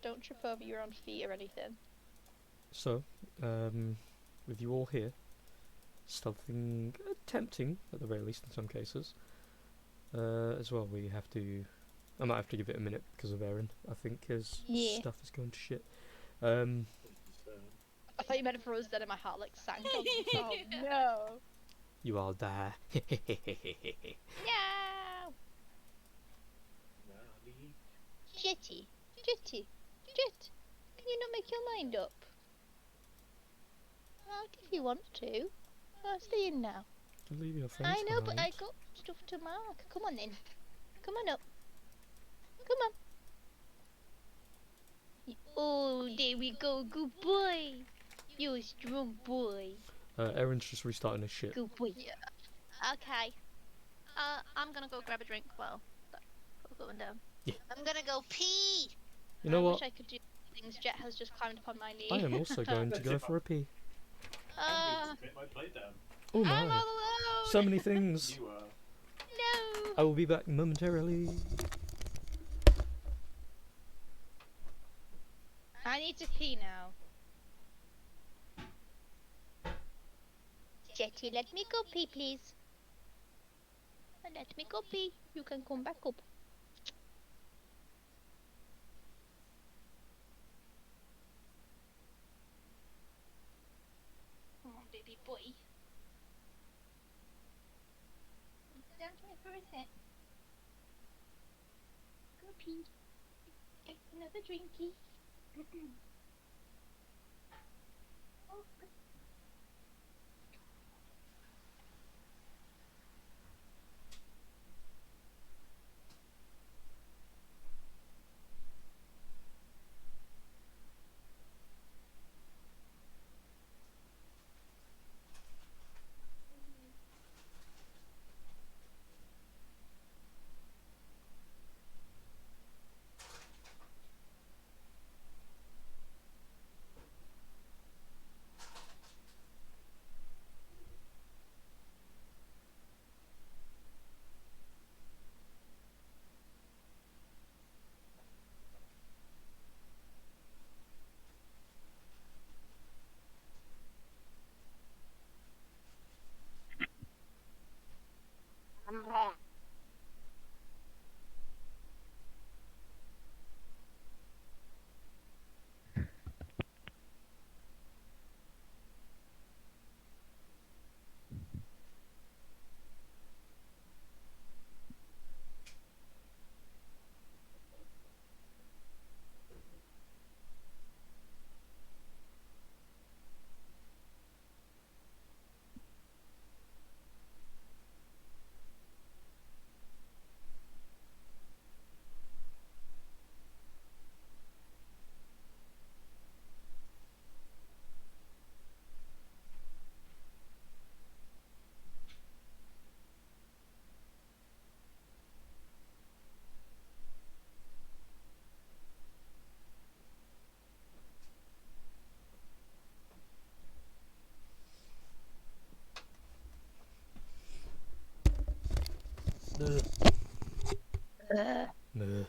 Don't trip over your own feet or anything. So, with you all here, stealthing, tempting at the very least in some cases. As well, we have to. I might have to give it a minute because of Erin. I think his Yeah. stuff is going to shit. I thought you meant for us, then in my heart like sank. Oh no! You all die. No! Jetty, Jetty, Jet, can you not make your mind up? If you want to. I'll stay in now. To leave your friends I know, but I behind. got stuff to mark. Come on then. Come on up. Come on. Oh, there we go. Good boy. You're a strong boy. Erin's just restarting his shit. Good boy. Yeah. Okay. I'm gonna go grab a drink while that's going down. I'm gonna go pee. You know I what? wish I could do things. Jet has just climbed upon my knee. I am also going to go for a pee. Put my plate down. Oh I'm all my! alone. So many things. You are. No. I will be back momentarily. I need to pee now. Jetty, let me go pee, please. Let me go pee. You can come back up. Oh, baby boy. Down to me for a sec. Go pee. Get another drinky. Oh, good. I'm wrong. Meh.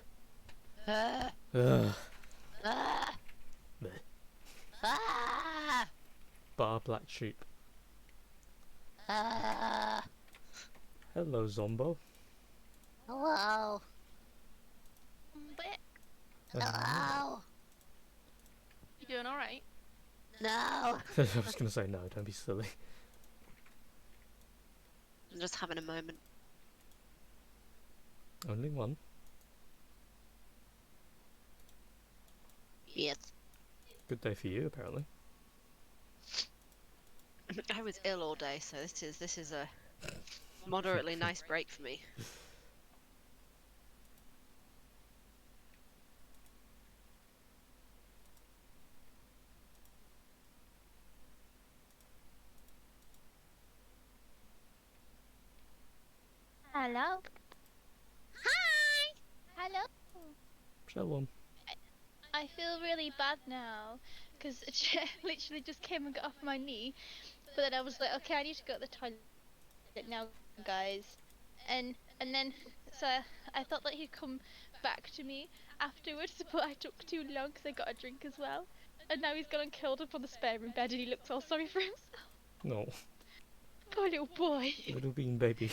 Ah. Ugh. Ah. Meh. Ah. Bar black sheep. Ah. Hello, Zombo. Hello. But Hello. you doing all right? No. I was gonna say no. Don't be silly. I'm just having a moment. Only one. Yes. Good day for you, apparently. I was ill all day, so this is a moderately nice break for me. Hello. Hi. Hello. Shalom. I feel really bad now because a chair literally just came and got off my knee. But then I was like, okay, I need to go to the toilet now, guys. And then so I thought that he'd come back to me afterwards, but I took too long because I got a drink as well. And now he's gone and curled up on the spare room bed, and he looks all sorry for himself. No. Poor little boy. Little bean baby.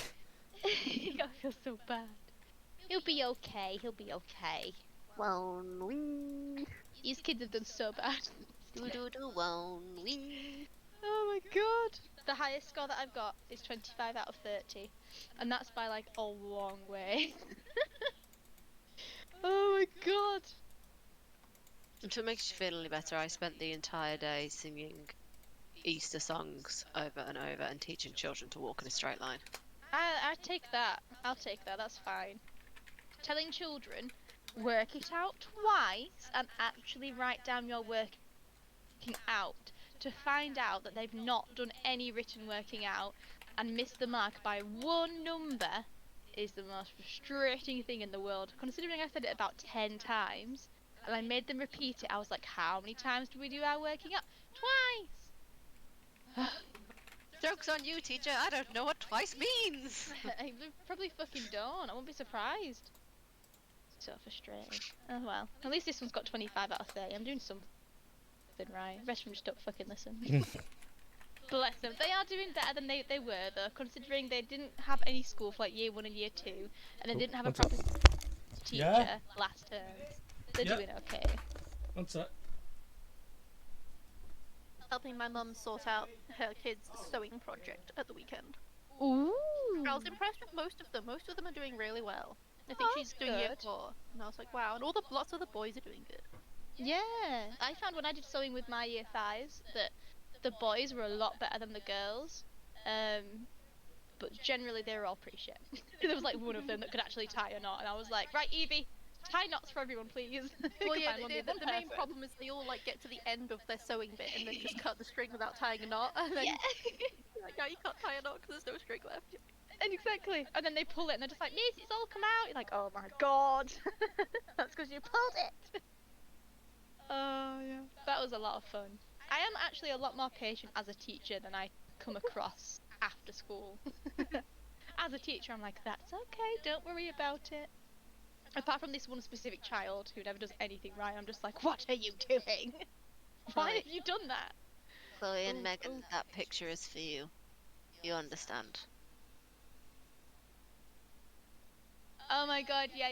I feel so bad. He'll be okay. He'll be okay. Won't we? These kids have done so bad. Won't we? Oh my god. The highest score that I've got is 25 out of 30. And that's by like a long way. Oh my god. If it makes you feel any better, I spent the entire day singing Easter songs over and over and teaching children to walk in a straight line. I take that. I'll take that. That's fine. Telling children, work it out twice and actually write down your working out to find out that they've not done any written working out and missed the mark by one number is the most frustrating thing in the world. Considering I said it about 10 times and I made them repeat it, I was like, how many times do we do our working out? Twice! Joke's on you, teacher. I don't know what twice means. I probably fucking don't. I won't be surprised. So frustrating. Oh well. At least this one's got 25 out of 30. I'm doing something right. The rest of them just don't fucking listen. Bless them. They are doing better than they were though, considering they didn't have any school for like year 1 and year 2, and they didn't have a what's up? proper teacher Yeah? last term. They're Yeah. doing okay. What's that? Helping my mum sort out her kids' sewing project at the weekend. Ooh. I was impressed with most of them. Most of them are doing really well. I think Oh, she's that's doing year good. 4, and I was like, wow. And lots of the boys are doing good. Yeah. I found when I did sewing with my year 5s that the boys were a lot better than the girls. But generally they were all pretty shit. There was like one of them that could actually tie a knot, and I was like, right, Evie, tie knots for everyone, please. Well, 'Cause yeah, I'm only the one main person. problem is they all like get to the end of their sewing bit and then just cut the string without tying a knot. And then Yeah. like, now you can't tie a knot because there's no string left. And exactly. And then they pull it and they're just like, Miss, it's all come out. You're like, oh my god. That's because you pulled it. Oh, yeah. That was a lot of fun. I am actually a lot more patient as a teacher than I come across after school. As a teacher, I'm like, that's okay. Don't worry about it. Apart from this one specific child who never does anything right, I'm just like, what are you doing? Why Right. have you done that? Chloe and Ooh, Megan, ooh. that picture is for you. You understand. Oh my god, yeah.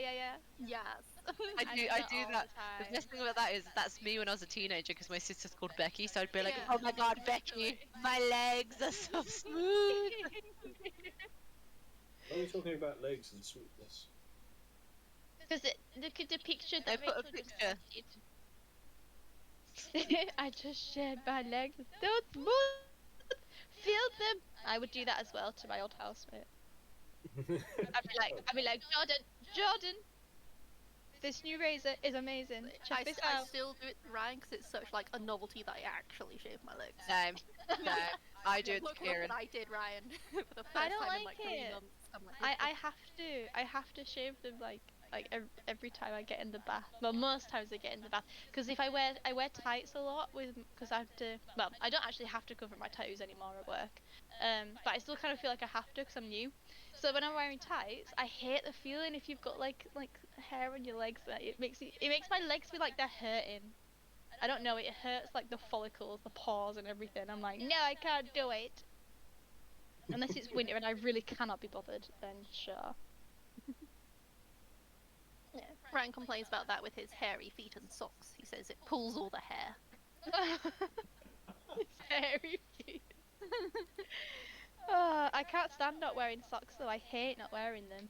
Yes. I I do do I that do all that. the The time. best thing about that is that's me when I was a teenager because my sister's called Becky, so I'd be like, Yeah. oh my god, Becky, my legs are so smooth. Why are we talking about legs and sweetness? Because look at the picture They that put a Rachel just picture. posted. I just shared my legs. So smooth. Feel them. I would do that as well to my old housemate. I'd be like, Jordan, this new razor is amazing. Check this I out. still do it to Ryan because it's such like a novelty that I actually shave my legs. Same. No, I do it Look to Kieran. what I did, Ryan, for the first I don't time in like like 3 it. months. I'm like, I have to shave them like every time I get in the bath. Well, most times I get in the bath because if I wear tights a lot because I have to. Well, I don't actually have to cover my tattoos anymore at work. But I still kind of feel like I have to because I'm new. So when I'm wearing tights, I hate the feeling if you've got like hair on your legs. It makes my legs feel like they're hurting. I don't know. It hurts like the follicles, the pores, and everything. I'm like, no, I can't do it. Unless it's winter and I really cannot be bothered, then sure. Yeah. Ryan complains about that with his hairy feet and socks. He says it pulls all the hair. It's hairy feet. I can't stand not wearing socks though. I hate not wearing them.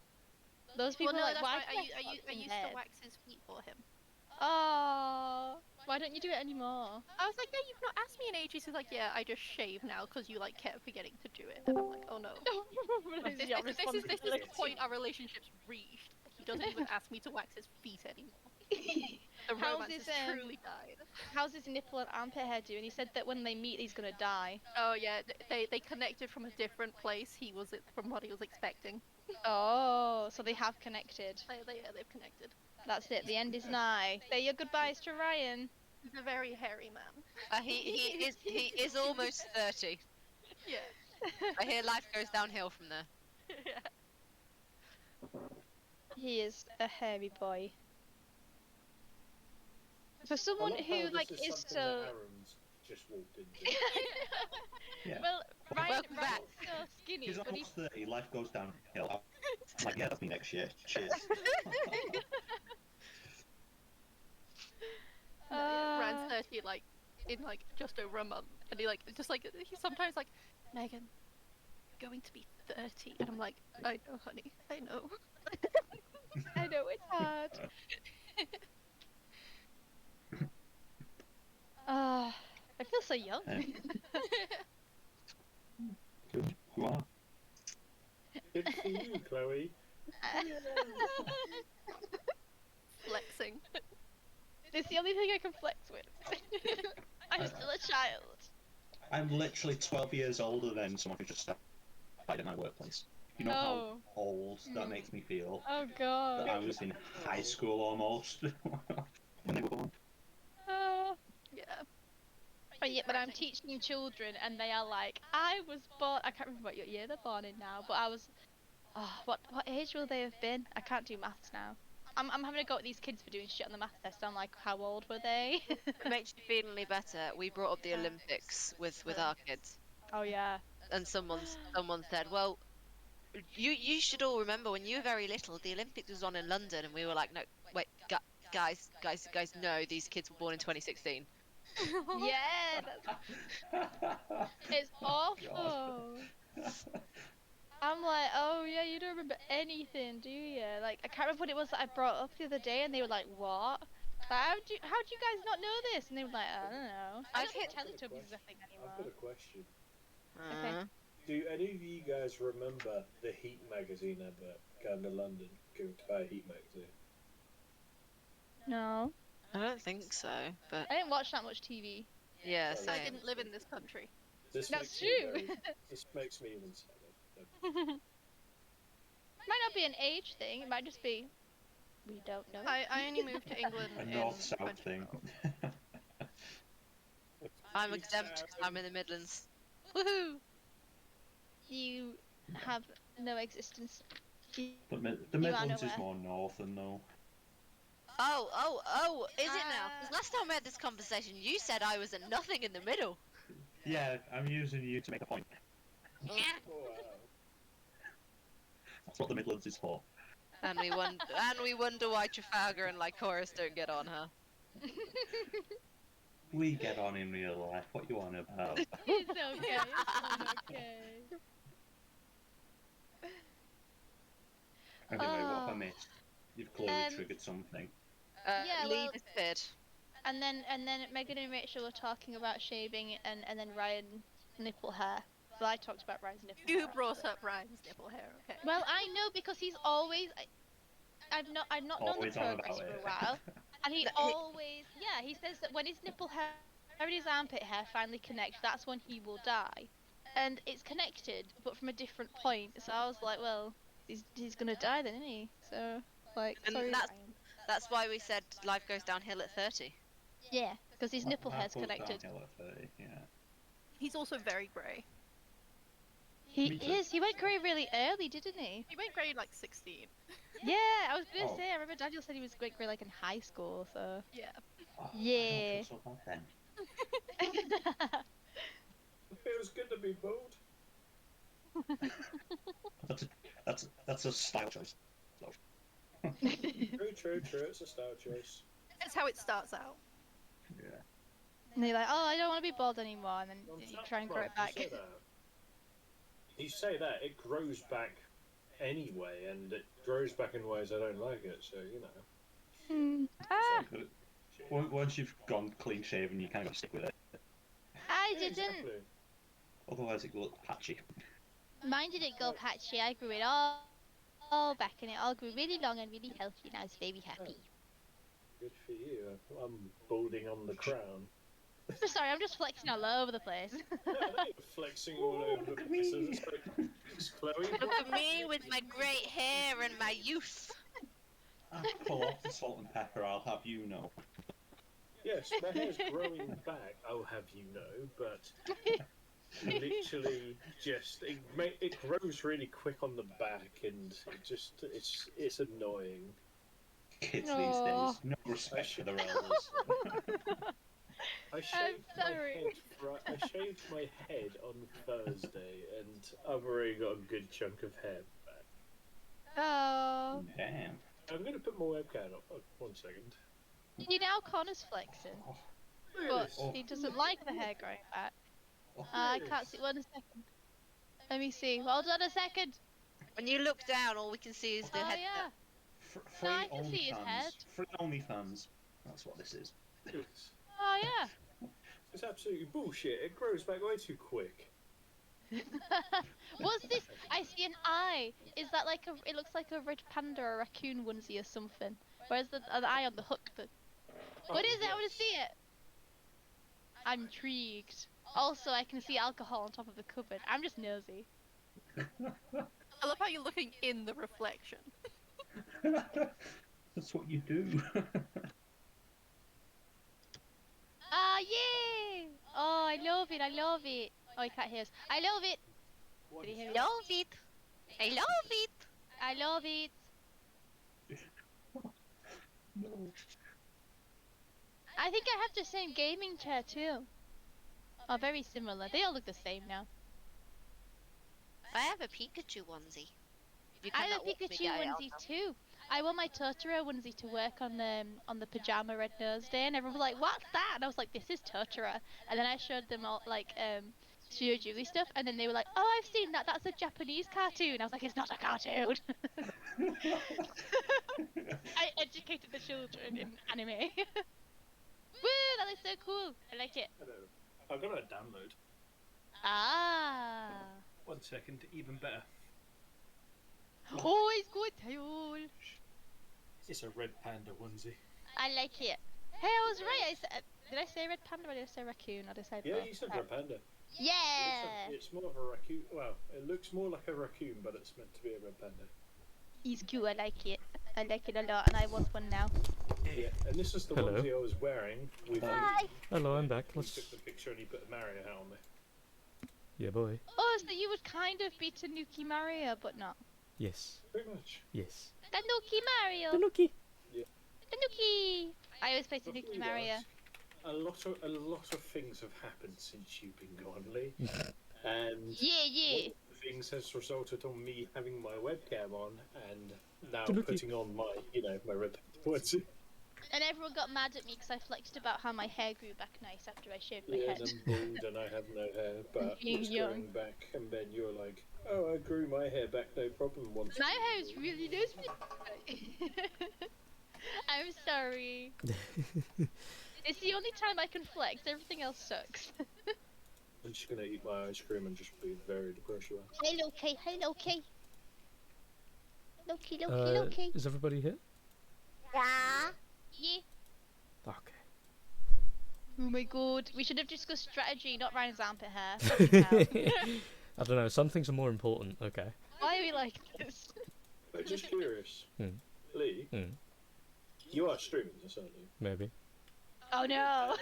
Those people Well, no, are like, that's why right. do I you wear used socks in to bed?" wax his feet for him. Oh, Why don't you do it anymore? I was like, yeah, you've not asked me in ages. He's like, yeah, I just shave now because you like kept forgetting to do it. And I'm like, oh no. This This is the point our relationship's reached. He doesn't even ask me to wax his feet anymore. The How's romance his, has truly died. How's his nipple and armpit hair doing? He said that when they meet, he's gonna die. Oh yeah, they connected from a different place. He was from what he was expecting. Oh, so they have connected. They've connected. That's it. The end is nigh. Say your goodbyes to Ryan. He's a very hairy man. He is almost 30. Yeah. I hear life goes downhill from there. Yeah. He is a hairy boy. For I someone love who how like this is is something so. that Aaron's just walked into. Yeah. Well, Ryan, Welcome back. Ryan's so skinny, He's but he's. almost 30, life goes downhill. I'm like, yeah, that's me next year. Cheers. Ryan's 30 like in like just over a month, and he's sometimes like, Megan, going to be 30, and I'm like, I know, honey, I know. I know it's hard. I feel so young. Good. You are. Good for you, Chloe. Flexing. It's the only thing I can flex with. I'm still a child. I'm literally 12 years older than someone who just started in my workplace. You know how old that makes me feel? Oh god. That I was in high school almost when they were born. Yeah. But I'm teaching children, and they are like, I was born. I can't remember what year they're born in now, but I was. Oh, what age will they have been? I can't do maths now. I'm having a go at these kids for doing shit on the math test. I'm like, how old were they? It makes you feel any better. We brought up the Olympics with our kids, Oh yeah. and someone said, well, you should all remember when you were very little, the Olympics was on in London, and we were like, no, wait, guys, no, these kids were born in 2016. Yeah, it's awful. I'm like, oh yeah, you don't remember anything, do you? Like, I can't remember what it was that I brought up the other day, and they were like, what? Like, how do you guys not know this? And they were like, I don't know. I don't think Teletubbies is a thing I've got anymore. a question. Okay. Do any of you guys remember the Heat magazine advert going to London, going to buy a Heat magazine? No. I don't think so, but I didn't watch that much TV. yeah, I same. I didn't live in this country. This That's makes me true. this makes me even sadder. Might not be an age thing. It might just be. We don't know. I only moved to England A in north-south thing. 2012. I'm exempt 'cause I'm in the Midlands. Woohoo! You have no existence. But the are Midlands is nowhere. more northern though. Oh, is it now? Because last time we had this conversation, you said I was a nothing in the middle. Yeah, I'm using you to make a point. Oh, wow. That's what the Midlands is for. And we wonder why Trafalgar and Lycoris don't get on, huh? We get on in real life. What you on about? It's okay. It's okay. Anyway, what have I missed? You've clearly triggered something. Yeah, Lee well- disappeared. And then Megan and Rachel were talking about shaving, and then Ryan's nipple hair. Well, I talked about Ryan's nipple hair. You brought up Ryan's nipple hair, okay? Well, I know because he's always. I've not known the Always on progress about for a it. while, and he always he says that when his nipple hair and his armpit hair finally connect, that's when he will die, and it's connected but from a different point. So I was like, well, he's gonna die then, isn't he? So like, And sorry, that's- Ryan. That's why we said life goes downhill at 30. Yeah, because his nipple Life hair's goes connected. downhill at 30, yeah. He's also very grey. He Me too. is. He went grey really early, didn't he? He went grey like 16. Yeah, I was gonna Oh. say. I remember Daniel said he was grey like in high school. So. Yeah. Oh, Yeah. I don't feel so bad then. It feels good to be bald. That's a style choice. True. It's a style choice. That's how it starts out. Yeah. And you're like, oh, I don't want to be bald anymore, and then Well, you it's try and not grow right, it back. You say that, it grows back anyway, and it grows back in ways I don't like it, so, you know. Ah, Once you've gone clean shaven, you kind of got to stick with it. I Yeah, didn't. exactly. Otherwise, it will look patchy. Mine didn't go patchy. I grew it all back, and it all grew really long and really healthy, and I was very happy. Good for you. I'm balding on the crown. Sorry, I'm just flexing all over the place. Flexing all over the Look at place. me. It's Chloe. Look at me with my great hair and my youth. I pull off the salt and pepper, I'll have you know. Yes, my hair's growing back. I'll have you know, but literally just it grows really quick on the back, and it's annoying. Kids Aw. these days, no respect for their elders. I shaved my sorry. head. I shaved my head on Thursday, and I've already got a good chunk of hair back. Oh. Damn. I'm gonna put my webcam up. Oh, 1 second. You know, Connor's flexing, Look at but this. he doesn't like the hair growing back. Oh, I can't see 1 second. Let me see. Hold on a second. When you look down, all we can see is the Oh head. yeah. Free I can see his head. OnlyFans. Free OnlyFans. That's what this is. Look at this. Oh yeah. It's absolutely bullshit. It grows back way too quick. What's this? I see an eye. Is that like a? It looks like a red panda or a raccoon onesie or something. Where's the eye on the hook? What is it? I want to see it. I'm intrigued. Also, I can see alcohol on top of the cupboard. I'm just nosy. I love how you're looking in the reflection. That's what you do. Ah, yay! Oh, I love it. I love it. Oh, he can't hear us. I love it. Did he hear me? Love it. I love it. I love it. No. I think I have the same gaming chair too. Oh, very similar. They all look the same now. I have a Pikachu onesie. You I have cannot a watch me Pikachu get it out onesie now. too. I wore my Totoro onesie to work on the pajama red nose day, and everyone was like, "What's that?" And I was like, "This is Totoro." And then I showed them all like Studio Ghibli stuff, and then they were like, "Oh, I've seen that. That's a Japanese cartoon." I was like, "It's not a cartoon." I educated the children in anime. Woo! That looks so cool. I like it. I don't know. I've got a download. Ah. 1 second, even better. Oh, it's good, tail. It's a red panda onesie. I like it. Hey, I was right. Did I say red panda or did I say raccoon? Or did I say Yeah, both? you said red panda. Yeah. It's more of a raccoon. Well, it looks more like a raccoon, but it's meant to be a red panda. He's cool. I like it. I like it a lot, and I want one now. Yeah, and this is the Hello. onesie I was wearing. With Hi. Hello, I'm back. He Let's. took the picture and he put a Mario hat on there. Yeah, boy. Oh, so you would kind of be Tanuki Mario, but not. Yes. Pretty much. Yes. Tanuki Mario. Tanuki. Tanuki. I always play Before Tanuki you Mario. ask, a lot of things have happened since you've been gone, Lee. And Yeah. one of the things has resulted on me having my webcam on and now Tanuki. putting on my, my red onesie. And everyone got mad at me because I flexed about how my hair grew back nice after I shaved my Yeah, head. and I'm bald and I have no hair, but Being it's young. growing back. And then you're like, oh, I grew my hair back, no problem. Once. My hair is really nice. I'm sorry. It's the only time I can flex. Everything else sucks. I'm just gonna eat my ice cream and just be very depressed. Hello, Kay. Hello, Kay. Loki. Is everybody here? Yeah. Okay. Oh my god. We should have discussed strategy, not Ryan's armpit hair. Fucking hell. I don't know. Some things are more important. Okay. Why are we like this? But just curious, Lee, Hmm. you are streaming this, aren't you? Maybe. Oh no.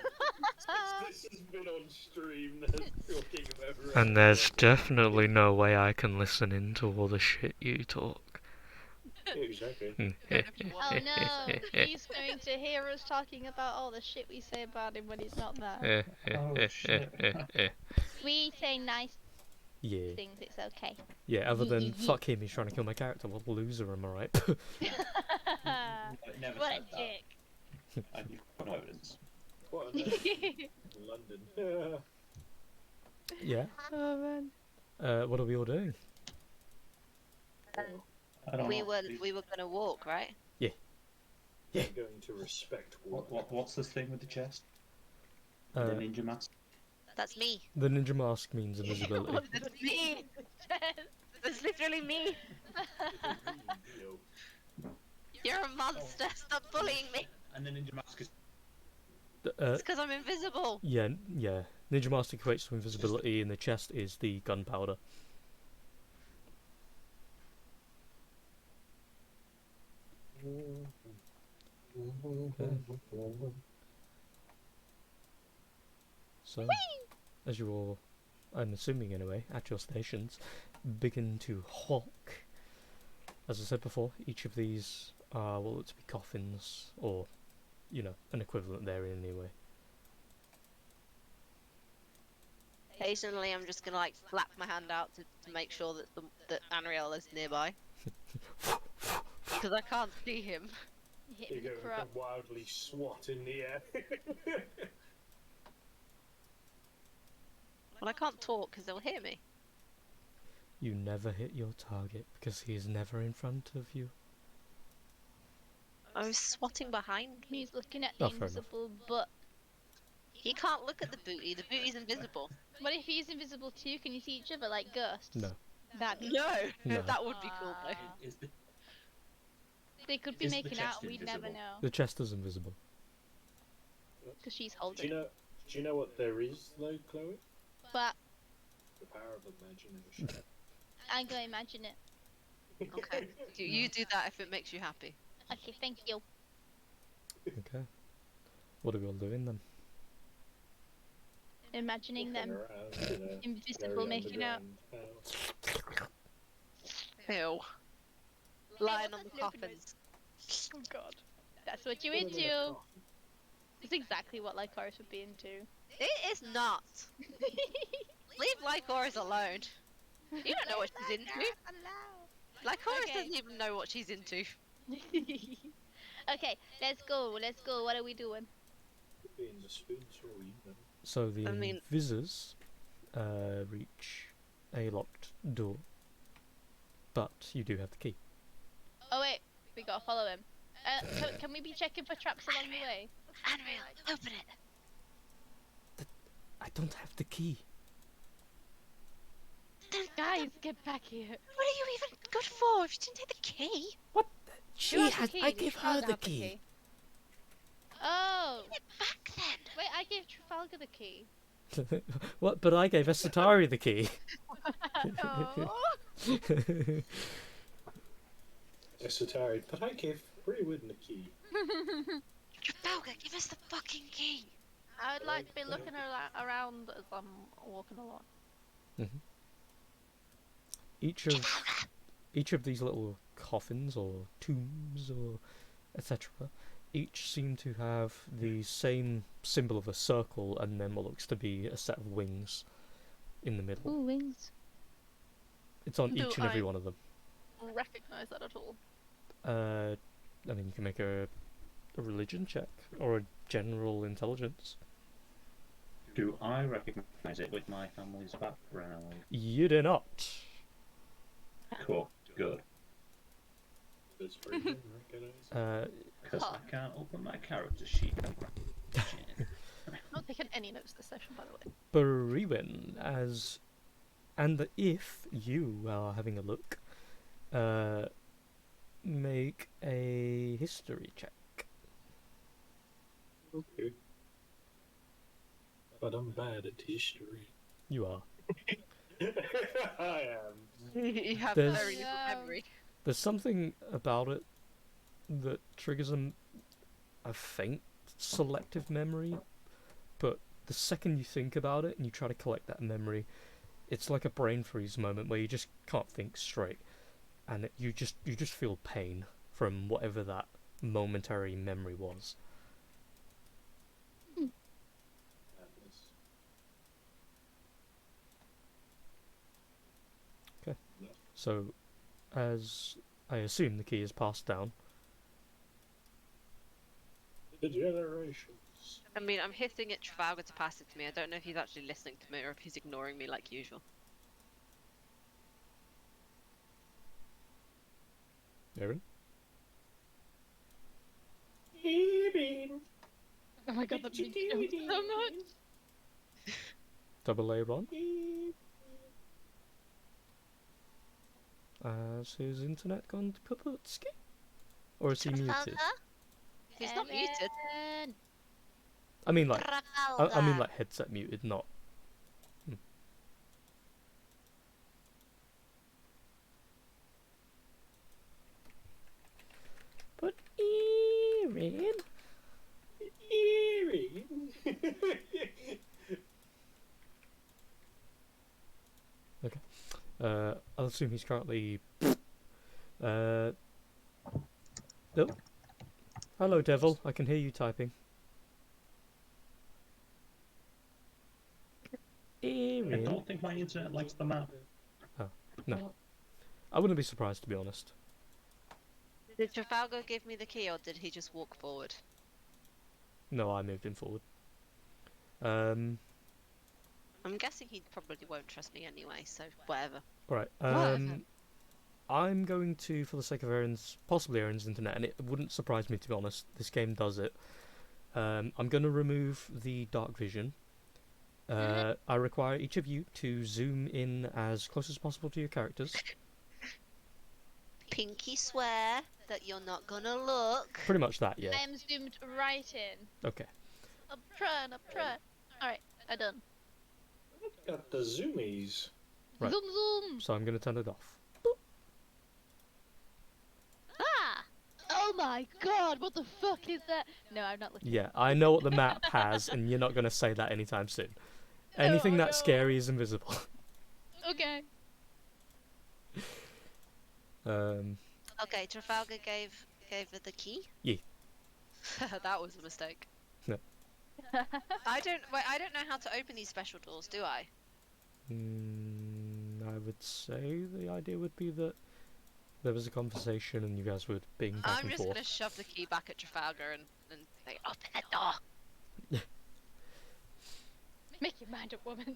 This has been on stream. Talking about And there's definitely no way I can listen into all the shit you talk. Exactly. Oh no. He's going to hear us talking about all the shit we say about him when he's not there. Oh, shit. We say nice Yeah. things, it's okay. Yeah, other than fuck him, he's trying to kill my character. What a loser, am I right? I never What said a that. dick. And you've got no evidence. What a nice London. Yeah. Oh man. What are we all doing? I don't We know. were gonna walk, right? I'm going to respect work. What's this thing with the chest? Uh, The ninja mask? That's me. the ninja mask means invisibility. That's me. That's literally me. You're a monster. Stop bullying me. And the ninja mask is. It's because I'm invisible. Yeah, yeah. Ninja mask equates to invisibility, and the chest is the gunpowder. So, as you all, I'm assuming anyway, at your stations, begin to hulk. As I said before, each of these are well, to be coffins, or, you know, an equivalent there anyway. Occasionally, I'm just gonna like flap my hand out to make sure that that Anriel is nearby. Because I can't see him. Hit You me go the crap. wildly swat in the air. Well, I can't talk because they'll hear me. You never hit your target because he is never in front of you. I was swatting behind me. He's looking at the Oh, fair enough. invisible butt. He can't look at the booty. The booty's invisible. What if he's invisible too? Can you see each other like ghosts? No. That'd be No, No. that would be cool though. Is the They could be Is the making chest out and we'd never invisible? know. The chest is invisible. Because she's do holding you it. know? Do you know what there is though, Chloe? But The power of imagination. I'm going to imagine it. Okay. You do that if it makes you happy. Okay, thank you. Okay. What are we all doing then? Imagining Walking them around in a invisible very making out. underground house. Ew. Lying on what's the that looping coffins. Oh god. That's what you Put 'em in a into. coffin. It's exactly what Lycoris would be into. It is not. Leave Lycoris alone. You don't know what she's into. Lycoris Okay. doesn't even know what she's into. Okay, let's go. Let's go. What are we doing? Could be in the spoons or you know. So the I mean- invisors reach a locked door, but you do have the key. Oh wait, we gotta follow him. Can we be checking for traps along the way? Anriel, open it. I don't have the key. Guys, get back here. What are you even good for if you didn't take the key? What? Who has the key? I Does gave her Trafalgar the have key. Oh, Get back then. wait, I gave Trafalgar the key. What? But I gave Esatari the key. Esoteric, but I gave Brewin the key. Trafalgar, give us the fucking key. I would like to be looking around as I'm walking along. Each of these little coffins or tombs or etc. each seem to have the same symbol of a circle and then what looks to be a set of wings in the middle. Ooh, wings. It's on Do each and every I- one of them. Recognize that at all? I mean, you can make a religion check or a general intelligence. Do I recognise it with my family's background? You do not. Cool. Good. Does Brewin recognize? Because Huh. I can't open my character sheet. Shit. I'm not taking any notes this session, by the way. Brewin, if you are having a look, make a history check. Okay. But I'm bad at history. You are. I am. You have There's- very little memory. There's something about it that triggers a faint selective memory, but the second you think about it and you try to collect that memory, it's like a brain freeze moment where you just can't think straight, and you just feel pain from whatever that momentary memory was. Madness. So, as I assume the key is passed down, The generations. I mean, I'm hissing at Trafalgar to pass it to me. I don't know if he's actually listening to me or if he's ignoring me like usual. Aaron? my god, that means so much. Double A Ron. Has his internet gone kaputski? Or is he muted? He's not muted. Ellen. I mean like I mean Trafalgar. like headset muted, not. But Erin. Eerie. I'll assume he's currently. Oh. Hello, Devil. I can hear you typing. I Erin. don't think my internet likes the map. No. I wouldn't be surprised, to be honest. Did Trafalgar give me the key, or did he just walk forward? No, I moved him forward. I'm guessing he probably won't trust me anyway, so whatever. Alright, Whatever. I'm going to, for the sake of possibly Aaron's internet, and it wouldn't surprise me, to be honest, this game does it. I'm going to remove the dark vision. I require each of you to zoom in as close as possible to your characters. Pinky swear that you're not gonna look. Pretty much that, yeah. I am zoomed right in. Okay. I'm trying. Alright, I done. Got the zoomies. Right. Zoom zoom. So I'm going to turn it off. Ah! Oh my god, what the fuck is that? No, I'm not looking. Yeah, I know what the map has, and you're not going to say that anytime soon. Anything No, that's no. scary is invisible. Okay. Okay, Trafalgar gave her the key. Yeah. That was a mistake. No. I don't know how to open these special doors, do I? I would say the idea would be that there was a conversation and you guys were being back I'm and just forth. gonna shove the key back at Trafalgar and say, open the door. Make your mind up, woman.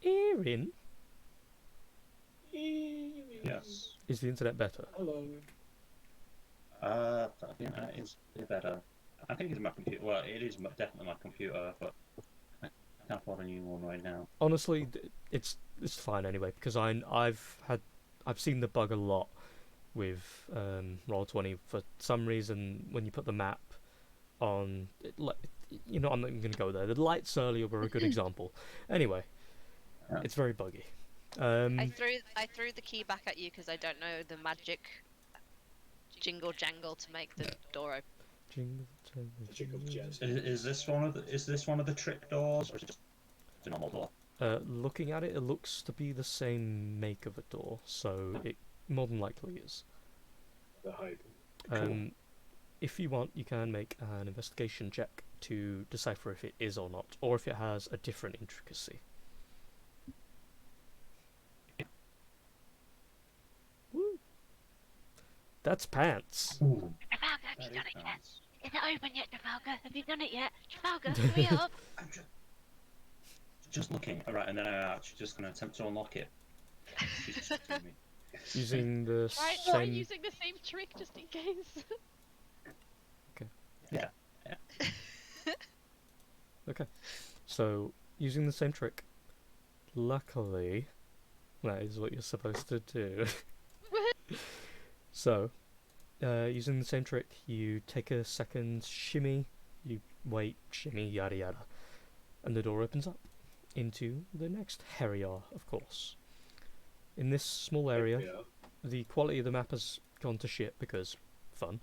Erin, Yes. is the internet better? Hello. I think that is better. I think it's my computer. Well, it is definitely my computer, but I can't afford a new one right now. Honestly, it's fine anyway because I've seen the bug a lot with Roll20. For some reason, when you put the map on, I'm not even going to go there. The lights earlier were a good example. Anyway, Yeah. it's very buggy. I threw the key back at you because I don't know the magic jingle jangle to make the door open. Jingle, Magic of jazz. Is this one of the trick doors, or is it just a normal door? Looking at it, it looks to be the same make of a door, so it more than likely is. The hide. If you want, you can make an investigation check to decipher if it is or not, or if it has a different intricacy. Woo! That's pants. Ooh, Trafalgar, have that you done is it yet? nice. Is it open yet, Trafalgar? Have you done it yet? Trafalgar, hurry up! I'm just looking. All right, and then I'm actually just going to attempt to unlock it. She's just to me. Using the Right, so same. using the same trick just in case. Yeah. Okay, so using the same trick. Luckily, that is what you're supposed to do. So, using the same trick, you take a second shimmy, you wait, shimmy, yada yada, and the door opens up into the next area, of course. In this small area, the quality of the map has gone to shit because fun.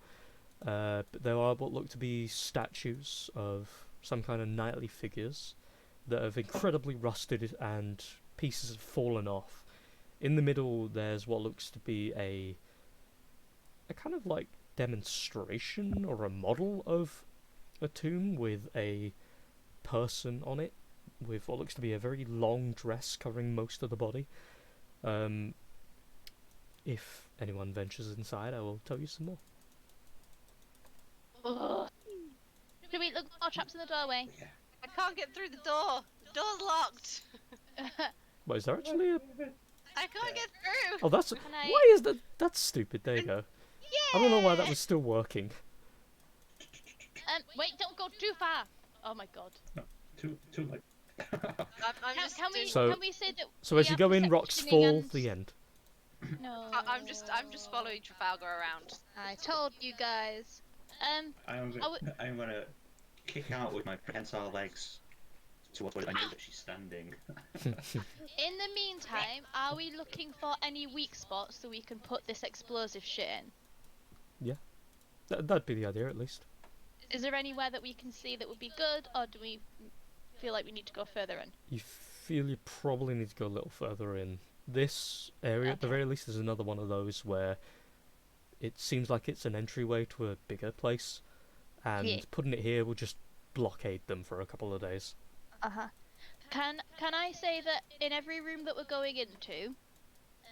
But there are what look to be statues of some kind of knightly figures that have incredibly rusted and pieces have fallen off. In the middle, there's what looks to be a kind of like demonstration or a model of a tomb with a person on it with what looks to be a very long dress covering most of the body. If anyone ventures inside, I will tell you some more. Do we look more traps in the doorway? I can't get through the door. The door's locked. But is there actually a... I can't get through. Oh, that's... Can I- Why is that... That's stupid. There you go. I don't know why that was still working. Wait, don't go too far. Oh my god. Too late. I'm just Can we So- can we say that? So we as you have go in, rocks perceptioning fall. and- The end. No. I'm just following Trafalgar around. I told you guys. I'm gonna kick out with my prehensile legs towards where I know that she's standing. In the meantime, are we looking for any weak spots so we can put this explosive shit in? That'd be the idea, at least. Is there anywhere that we can see that would be good, or do we feel like we need to go further in? You feel you probably need to go a little further in. This area, at the Okay. very least, is another one of those where it seems like it's an entryway to a bigger place, and Yeah. putting it here will just blockade them for a couple of days. Uh-huh. Can I say that in every room that we're going into,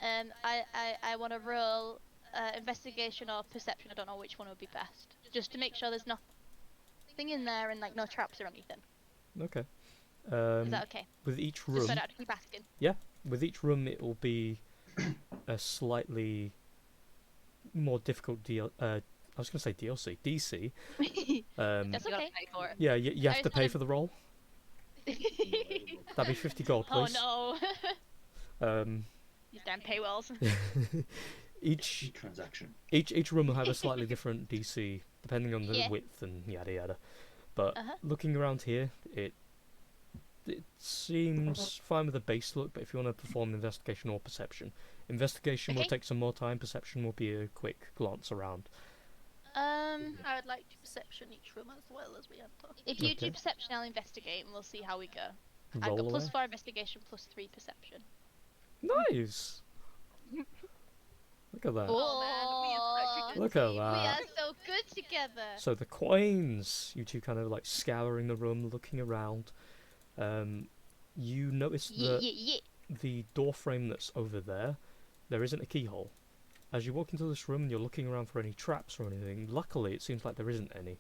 I want to roll investigation or perception. I don't know which one would be best, just to make sure there's nothing in there and like no traps or anything. Okay. Is that okay? With each Just room, so I don't have to keep asking. it will be a slightly more difficult deal. I was going to say DLC, DC. That's You gotta okay. pay for it. Yeah, you have I to was pay gonna- for the roll. That'd be 50 gold, Oh please. no. These damn paywalls. Each Transaction. each room will have a slightly different DC depending on the Yeah. width and yada yada. But Uh-huh. looking around here, it seems fine with the base look. But if you want to perform investigation or perception, investigation will Okay. take some more time. Perception will be a quick glance around. I would like to perception each room as well as we enter. If you Okay. do perception, I'll investigate, and we'll see how we go. I've Roll got away. +4 investigation, +3 perception. Nice. Look at that. Oh, man, we are such a good Look at team. We that. are so good together. So the coins, you two kind of like scouring the room, looking around. You notice Yeah, that yeah, yeah. the door frame that's over there, there isn't a keyhole. As you walk into this room and you're looking around for any traps or anything, luckily it seems like there isn't any.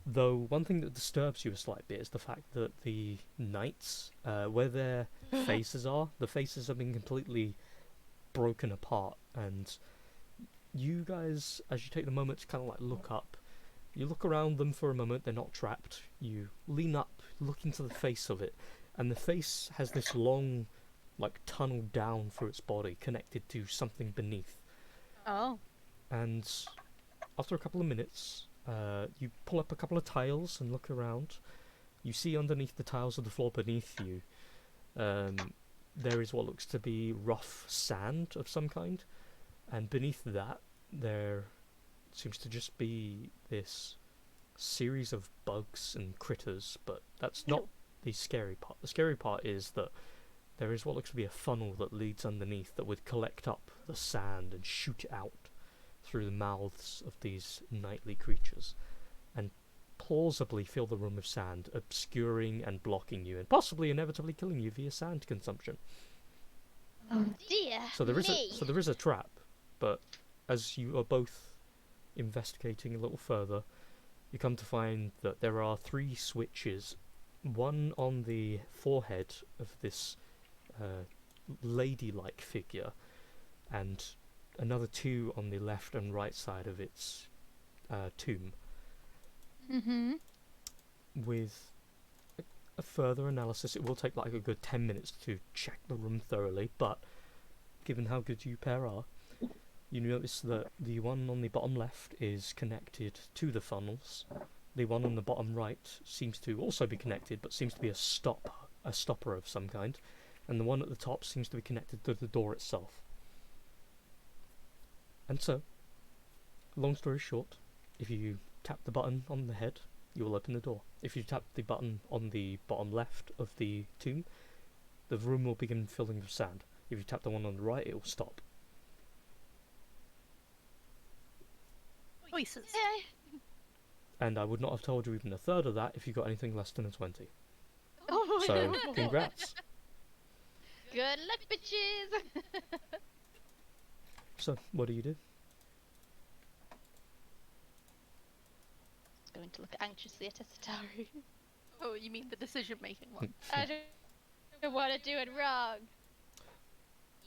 Though one thing that disturbs you a slight bit is the fact that the knights, where their faces are, the faces have been completely broken apart, and you guys, as you take the moment to kind of like look up, you look around them for a moment, they're not trapped, you lean up, look into the face of it, and the face has this long like tunnel down through its body connected to something beneath. Oh. And after a couple of minutes, you pull up a couple of tiles and look around. You see underneath the tiles of the floor beneath you, there is what looks to be rough sand of some kind, and beneath that there seems to just be this series of bugs and critters, but that's not the scary part. The scary part is that there is what looks to be a funnel that leads underneath that would collect up the sand and shoot it out through the mouths of these nightly creatures, and plausibly fill the room with sand, obscuring and blocking you, and possibly inevitably killing you via sand consumption. Oh dear. So there me. is a trap, but as you are both investigating a little further, you come to find that there are 3 switches, one on the forehead of this lady-like figure, and another 2 on the left and right side of its tomb. Mm-hmm. With a further analysis, it will take like a good 10 minutes to check the room thoroughly, but given how good you pair are, you notice that the one on the bottom left is connected to the funnels. The one on the bottom right seems to also be connected, but seems to be a stopper of some kind, and the one at the top seems to be connected to the door itself. And so, long story short, if you tap the button on the head, you will open the door. If you tap the button on the bottom left of the tomb, the room will begin filling with sand. If you tap the one on the right, it will stop. Voices. Yeah. And I would not have told you even a third of that if you got anything less than a 20. Oh, So, congrats. good luck, bitches. So, what do you do? Going to look anxiously at Asatari. Oh, you mean the decision-making one? I don't want to do it wrong.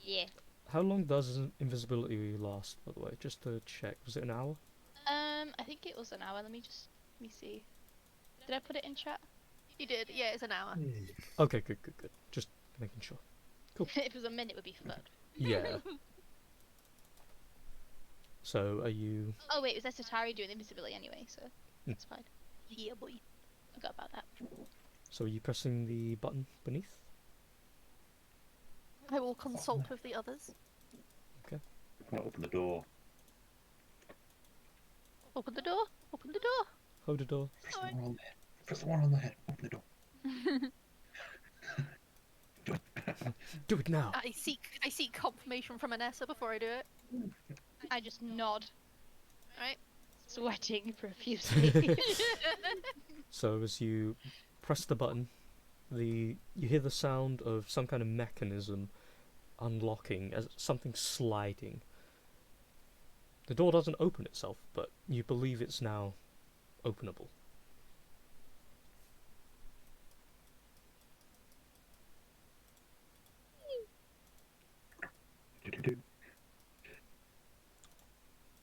Yeah. How long does invisibility last, by the way? Just to check. Was it an hour? I think it was an hour. Let me see. Did I put it in chat? You did, yeah, it's an hour. Okay, good. Just making sure. If it was a minute, it would be fun. Yeah. So, are you... Oh wait, it was Esatari doing the invisibility anyway, so that's fine. Yeah, boy. Forgot about that. So, are you pressing the button beneath? I will consult with the others. I'm gonna open the door. Open the door. Open the door. Hold the door. Press the one on the head. Press the one on the head. Open the door. Do it. Do it now! I seek confirmation from Anessa before I do it. I just nod, Right. sweating profusely. So, as you press the button, you hear the sound of some kind of mechanism unlocking, as something sliding. The door doesn't open itself, but you believe it's now openable.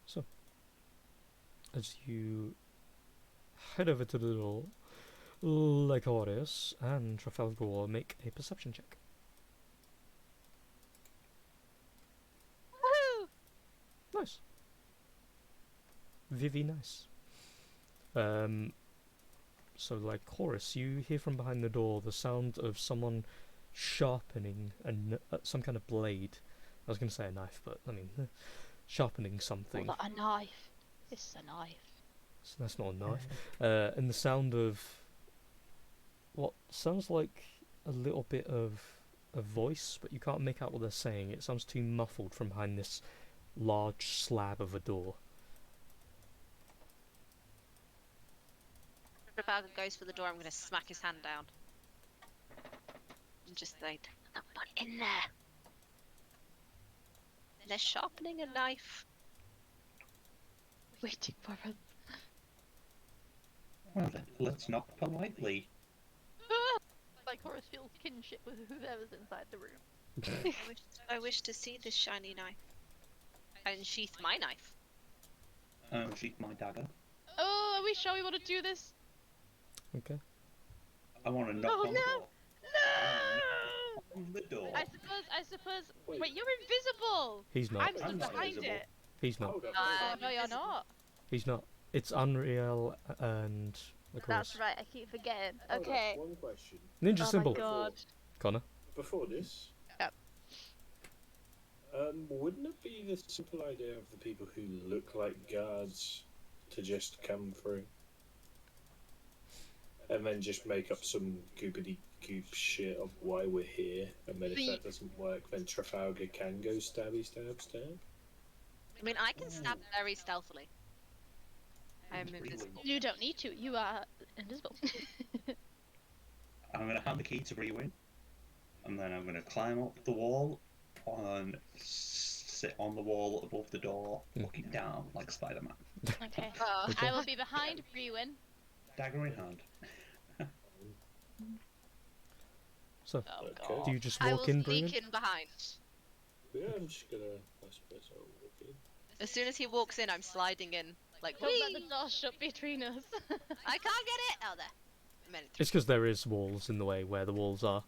So, as you head over to the door, Lycorius and Trafalgar make a perception check. Woohoo! Nice. Vivi, nice. So like Chorus, you hear from behind the door the sound of someone sharpening some kind of blade. I was going to say a knife, but I mean, sharpening something. What, a knife? This is a knife. So that's not a knife. And the sound of what sounds like a little bit of a voice, but you can't make out what they're saying. It sounds too muffled from behind this large slab of a door. If Trafalgar goes for the door, I'm going to smack his hand down. And just say, "Put that one in there." They're sharpening a knife. Waiting for us. Well, then, let's knock politely. Like Horace feels kinship with whoever's inside the room. I wish to see this shiny knife. I unsheath my knife. Sheath my dagger. Oh, are we sure we want to do this? Okay. I want to knock Oh, on the no! door. No! On the door. I suppose. Wait. Wait, you're invisible. He's not. I'm still I'm not behind invisible. it. He's not. Hold up. Oh, no, you're invisible. not. He's not. It's Unreal and Lycorius. That's right. I keep forgetting. Hold up, Okay. one question. Ninja Oh symbol. my god. Connor. Before this. Yep. Wouldn't it be the simple idea of the people who look like guards to just come through? And then just make up some goopity goop shit of why we're here, and then if that doesn't work, then Trafalgar can go stabby stabs down? I mean, I can stab very stealthily. I am invisible. You don't need to. You are invisible. I'm going to hand the key to Brewin, and then I'm going to climb up the wall and sit on the wall above the door, looking down like Spider-Man. Okay. Okay. I will be behind Brewin. Dagger in hand. So, Oh Okay. god. do you just I will walk in, sneak Bruin? in behind. Yeah, I'm just gonna. I suppose I'll walk in. As soon as he walks in, I'm sliding in. Like, Don't let whee! the door shut between us. I can't get it! Oh, there. I made it through. It's because there is walls in the way where the walls are.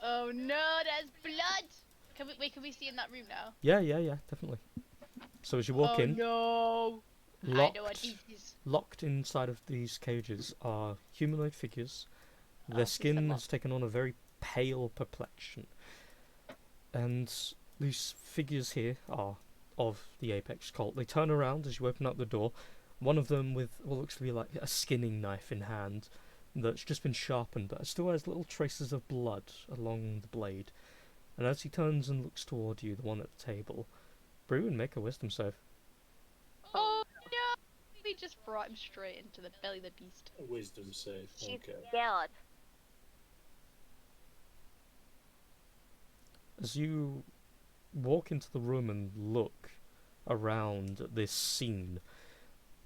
Oh no, there's blood. Can we see in that room now? Yeah, definitely. So as you walk in, no. locked, I know what it is. locked inside of these cages are humanoid figures. Oh, Their please skin don't has taken on a very pale perplexion. And these figures here are of the Apex cult. They turn around as you open up the door. One of them with what looks to be like a skinning knife in hand that's just been sharpened, but it still has little traces of blood along the blade. And as he turns and looks toward you, the one at the table, Bruin, make a wisdom save. Oh no! We just brought him straight into the belly of the beast. A wisdom save. Okay. scared. As you walk into the room and look around at this scene,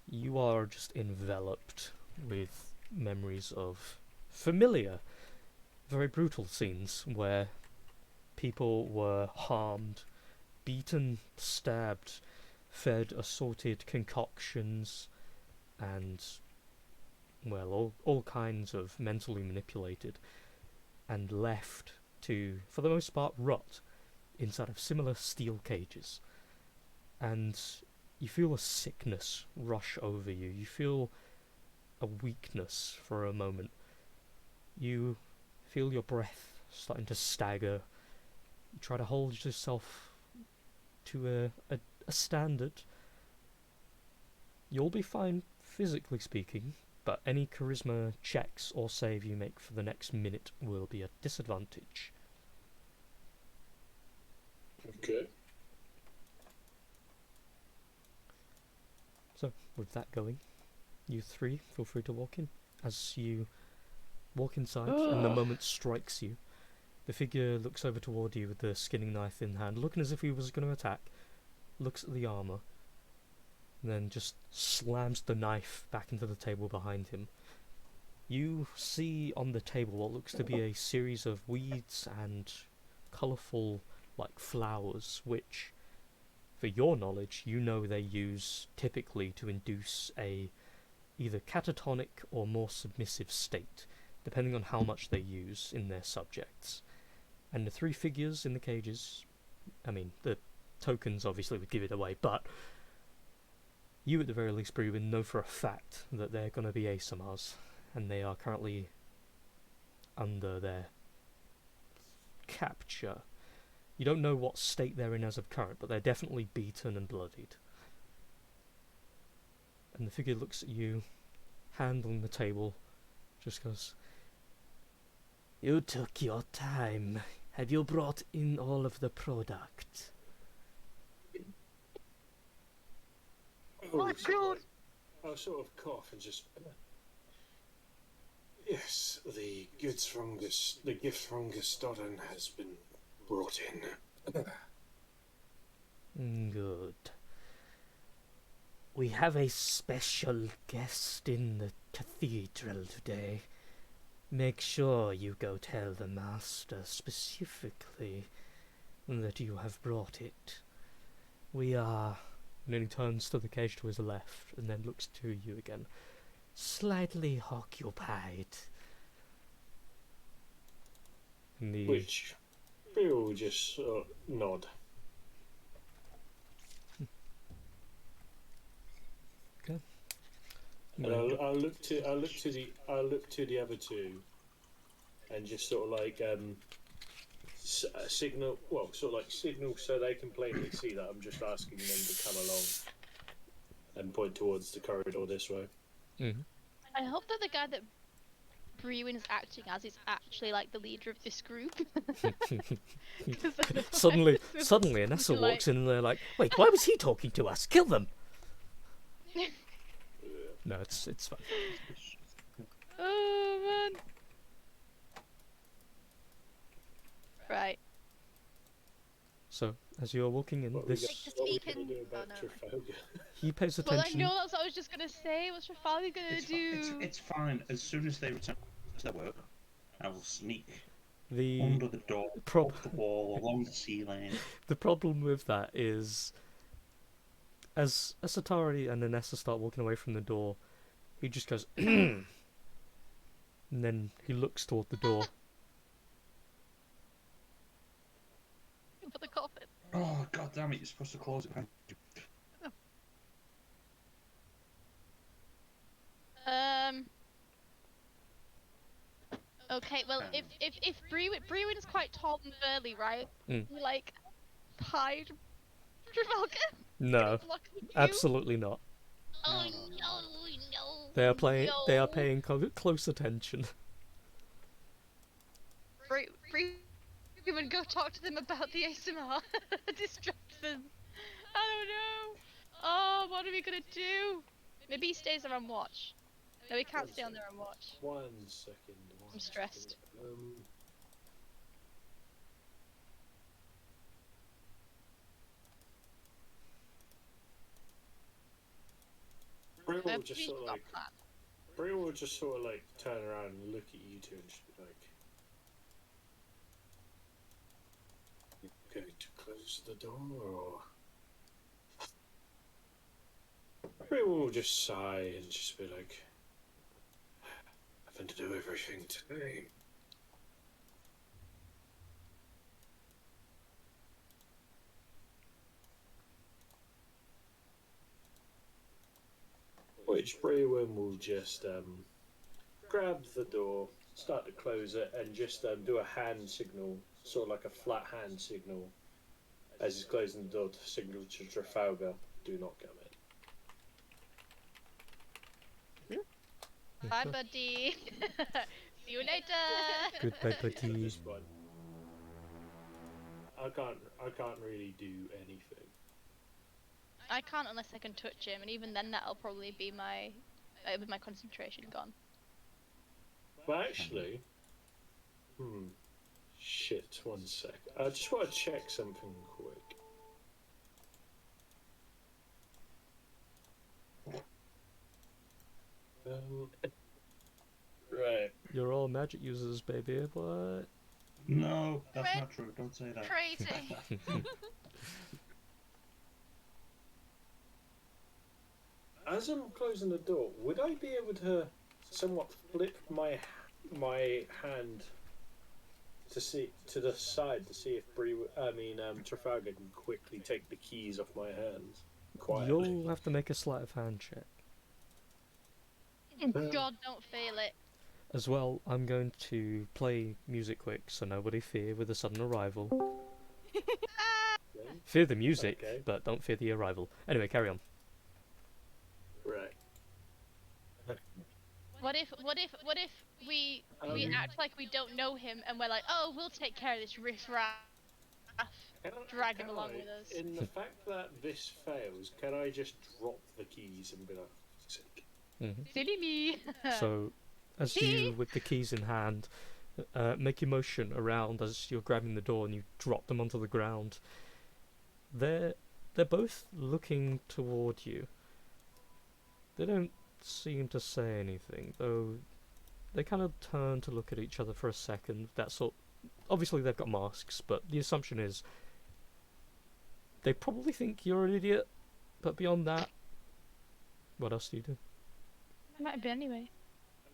you are just enveloped with memories of familiar, very brutal scenes where people were harmed, beaten, stabbed, fed assorted concoctions, and well, all kinds of mentally manipulated and left to, for the most part, rot inside of similar steel cages. And you feel a sickness rush over you. You feel a weakness for a moment. You feel your breath starting to stagger. You try to hold yourself to a standard. You'll be fine physically speaking, but any charisma checks or save you make for the next minute will be a disadvantage. Okay. So, with that going, you three feel free to walk in. As you walk inside and the moment strikes you, the figure looks over toward you with the skinning knife in hand, looking as if he was going to attack, looks at the armour, and then just slams the knife back into the table behind him. You see on the table what looks to be a series of weeds and colourful, like, flowers, which, for your knowledge, you know they use typically to induce a either catatonic or more submissive state, depending on how much they use in their subjects. And the three figures in the cages, I mean, the tokens obviously would give it away, but you at the very least, Brewin, know for a fact that they're going to be ASMRs, and they are currently under their capture. You don't know what state they're in as of current, but they're definitely beaten and bloodied. And the figure looks at you, hand on the table, just goes, "You took your time. Have you brought in all of the product?" Oh, God! I'll sort of cough and just. Yes, the gift from Gustodon has been brought in. Good. We have a special guest in the cathedral today. Make sure you go tell the master specifically that you have brought it. We are... And then he turns to the cage to his left and then looks to you again. Slightly occupied. And the... Which we will just nod. Okay. And I'll look to the other two, and just sort of like signal. Well, sort of like signal so they can plainly see that I'm just asking them to come along, and point towards the corridor this way. Mm-hmm. I hope that the guy that Brewin is acting as is actually like the leader of this group. Suddenly, Anessa walks in and they're like, "Wait, why was he talking to us? Kill them!" No, it's fine. Oh man. Right. So, as you're walking in, What Like to are speak we gonna in- do about oh, no. Trafalgar? he pays Well, I attention. know that's what I was just gonna say. What's Trafalgar gonna do? It's fine. As soon as they return to their work, I will sneak The under the door, up the wall, along the ceiling. the problem with that is, as Asatari and Anessa start walking away from the door, he just goes, and then he looks toward the door. For the coffin. Oh, god damn it, you're supposed to close it behind you. Okay, well, if Brewin's quite tall and burly, right? Mm. You, like, hide Trafalgar? No, Block you? absolutely not. Oh no. They are playing. They are no. paying close attention. Brewin, go talk to them about the ASMR. Distract them. I don't know. Oh, what are we gonna do? Maybe he stays there and watch. No, he can't stay on there and watch. 1 second. I'm stressed. Brie I've will just sort of got like a plan. Brie will just sort of like turn around and look at you two and just be like, "You going to close the door or?" Brie will just sigh and just be like, having to do everything today. Which Brewen will just grab the door, start to close it, and just do a hand signal, sort of like a flat hand signal, as he's closing the door to signal to Trafalgar, do not come in. Bye, Okay. buddy. See you later. Goodbye, At buddy. this point, I can't really do anything. I can't unless I can touch him, and even then, that'll probably be my with my concentration gone. But actually, shit. 1 sec. I just want to check something quick. Right. You're all magic users, baby. What? No, that's Red- not true. Don't say that. Crazy. As I'm closing the door, would I be able to somewhat flip my hand to see to the side to see if Trafalgar can quickly take the keys off my hands quietly? You'll have to make a sleight of hand check. God, don't fail it. As well, I'm going to play music quick, so nobody fear with the sudden arrival. Okay. Fear the music, Okay. but don't fear the arrival. Anyway, carry on. Right. What if we act like we don't know him and we're like, oh, we'll take care of this riff-raff. Drag him along with us. In the fact that this fails, can I just drop the keys and be like, sick? Silly me. So, as you, with the keys in hand, make your motion around as you're grabbing the door and you drop them onto the ground, they're both looking toward you. They don't seem to say anything, though they kind of turn to look at each other for a second. Obviously they've got masks, but the assumption is they probably think you're an idiot, but beyond that, what else do you do? Might be anyway.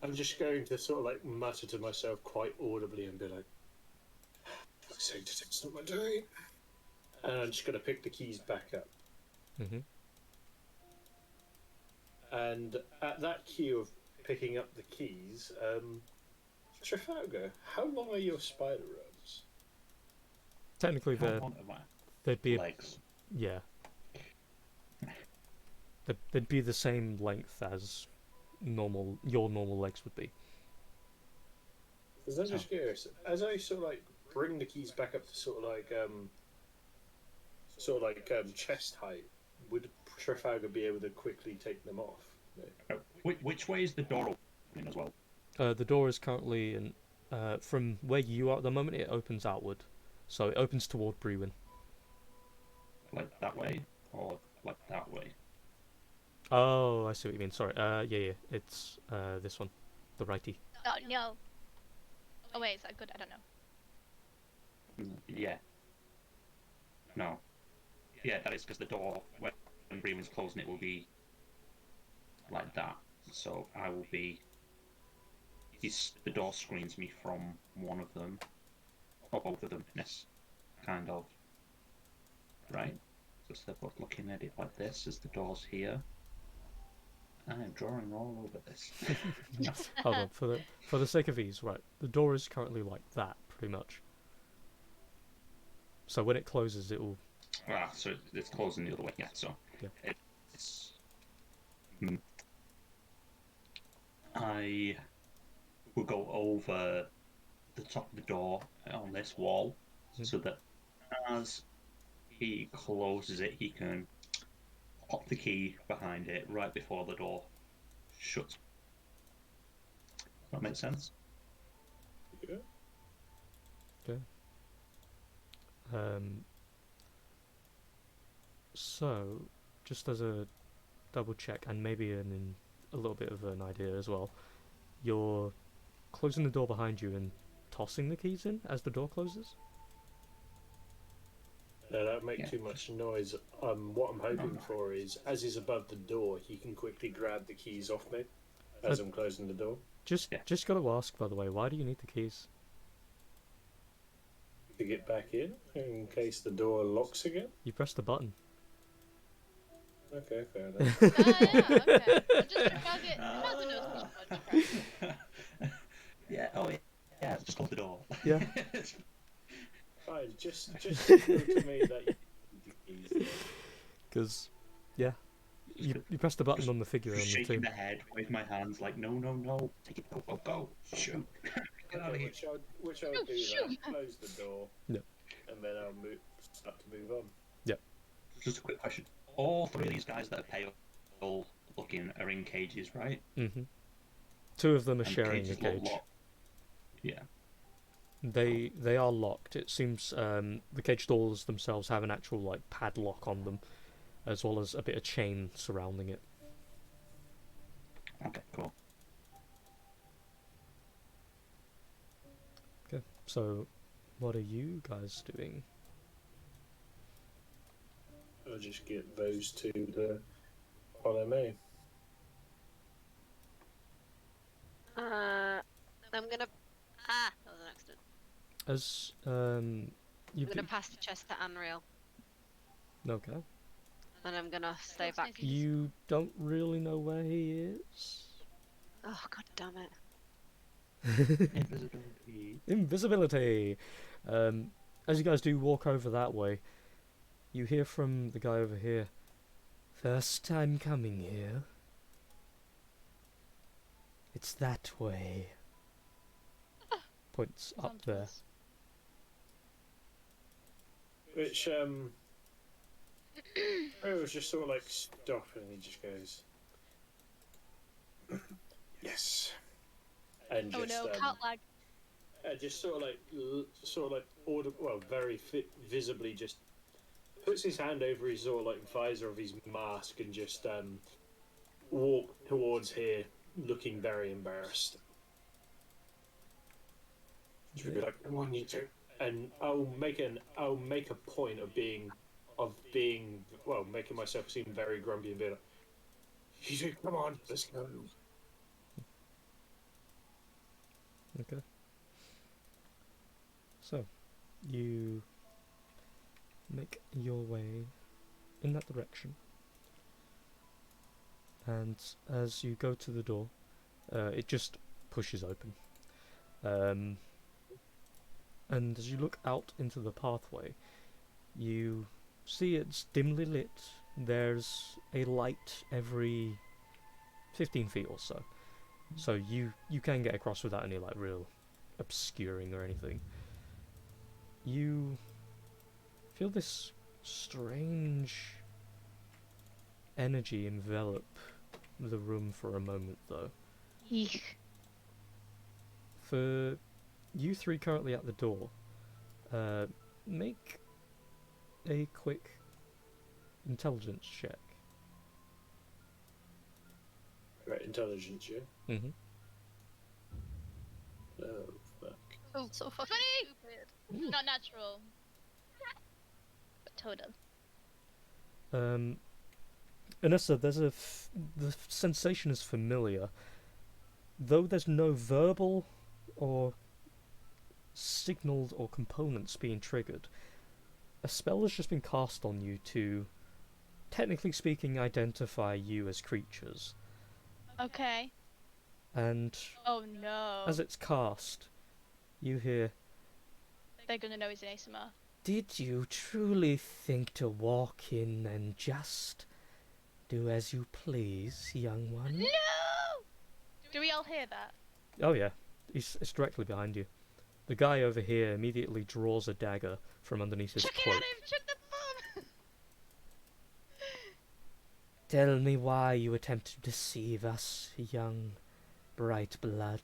I'm just going to sort of like mutter to myself quite audibly and be like, fuck's sake, that's not what I'm doing. And I'm just going to pick the keys back up. Mm-hmm. And at that cue of picking up the keys, Trafalgar, how long are your spider robes? Technically, How long am I? they'd be Legs. yeah. They'd be the same length as your normal legs would be. Because I'm just curious, as I sort of like bring the keys back up to sort of like chest height, would Trafalgar be able to quickly take them off? Which way is the door opening as well? The door is currently in. From where you are at the moment, it opens outward, so it opens toward Brewin. Like that way, or like that way? Oh, I see what you mean. Sorry. Yeah. It's this one, the righty. Oh no. Oh wait, is that good? I don't know. Yeah. No. Yeah, that is because the door, when Bremen's closing it, will be like that. So I will be. The door screens me from one of them, or both of them, yes, kind of. Right? So they're both looking at it like this as the door's here. I am drawing all over this. No. Hold on, for the sake of ease, right? The door is currently like that, pretty much. So when it closes, it will. Ah, so it's closing the other way. Yeah. So Yeah. it's. I will go over the top of the door on this wall, so that as he closes it, he can pop the key behind it right before the door shuts. That makes sense? Yeah. So, just as a double check, and maybe a little bit of an idea as well, you're closing the door behind you and tossing the keys in as the door closes? No, that would make Yeah. too much noise. What I'm hoping for is, as he's above the door, he can quickly grab the keys off me as I'm closing the door. Just got to ask, by the way, why do you need the keys? To get back in case the door locks again. You press the button. Okay, fair enough. Yeah, okay. I'm just imagine us which button you press. Yeah. Oh yeah. Just close the door. Yeah. Fine, just signal to me that you need the keys. Because, yeah, you press the button on the figure on the Shaking tomb. the head, wave my hands like no, take it, go, shoot, get out of here. Which I'll do that. Close the door. Yeah. And then I'll start to move on. Just a quick question: all three of these guys that are pale looking are in cages, right? Mm-hmm. Two of them are And the sharing a cages look cage. locked. Yeah. They are locked. It seems the cage doors themselves have an actual like padlock on them, as well as a bit of chain surrounding it. Okay, cool. Okay, so what are you guys doing? I'll just get those two to follow me. I'm gonna. That was an accident. As I'm you gonna pass the chest to Unreal, okay, and I'm gonna stay back. you don't really know where he is. Oh god damn it! Invisibility. Invisibility. As you guys do walk over that way, you hear from the guy over here. First time coming here. It's that way. Points up there. Which it was just sort of like stop, and he just goes, yes, and Oh just no, cat lag. just sort of like audible, well, very visibly just puts his hand over his sort of like visor of his mask and just walk towards here, looking very embarrassed. Just be like, come on, you two. And I'll make a point of being, well, making myself seem very grumpy and be like, you two, come on, let's go. Okay. So, you make your way in that direction. And as you go to the door, it just pushes open. And as you look out into the pathway, you see it's dimly lit. There's a light every 15 feet or so. So you can get across without any like real obscuring or anything. You feel this strange energy envelop the room for a moment, though. Eek. For you three currently at the door, make a quick intelligence check. Right, intelligence, yeah? Mm-hmm. Oh, fuck. Oh, so fucking 20! stupid. Not natural. But total. Anessa, the sensation is familiar, though there's no verbal or signaled or components being triggered. A spell has just been cast on you to, technically speaking, identify you as creatures. Okay. And Oh no. as it's cast, you hear, They're gonna know he's an ASMR. "Did you truly think to walk in and just do as you please, young one?" No! Do we all hear that? Oh yeah, it's directly behind you. The guy over here immediately draws a dagger from underneath his Chuck it cloak. at him! Chuck the bomb! "Tell me why you attempt to deceive us, young bright blood."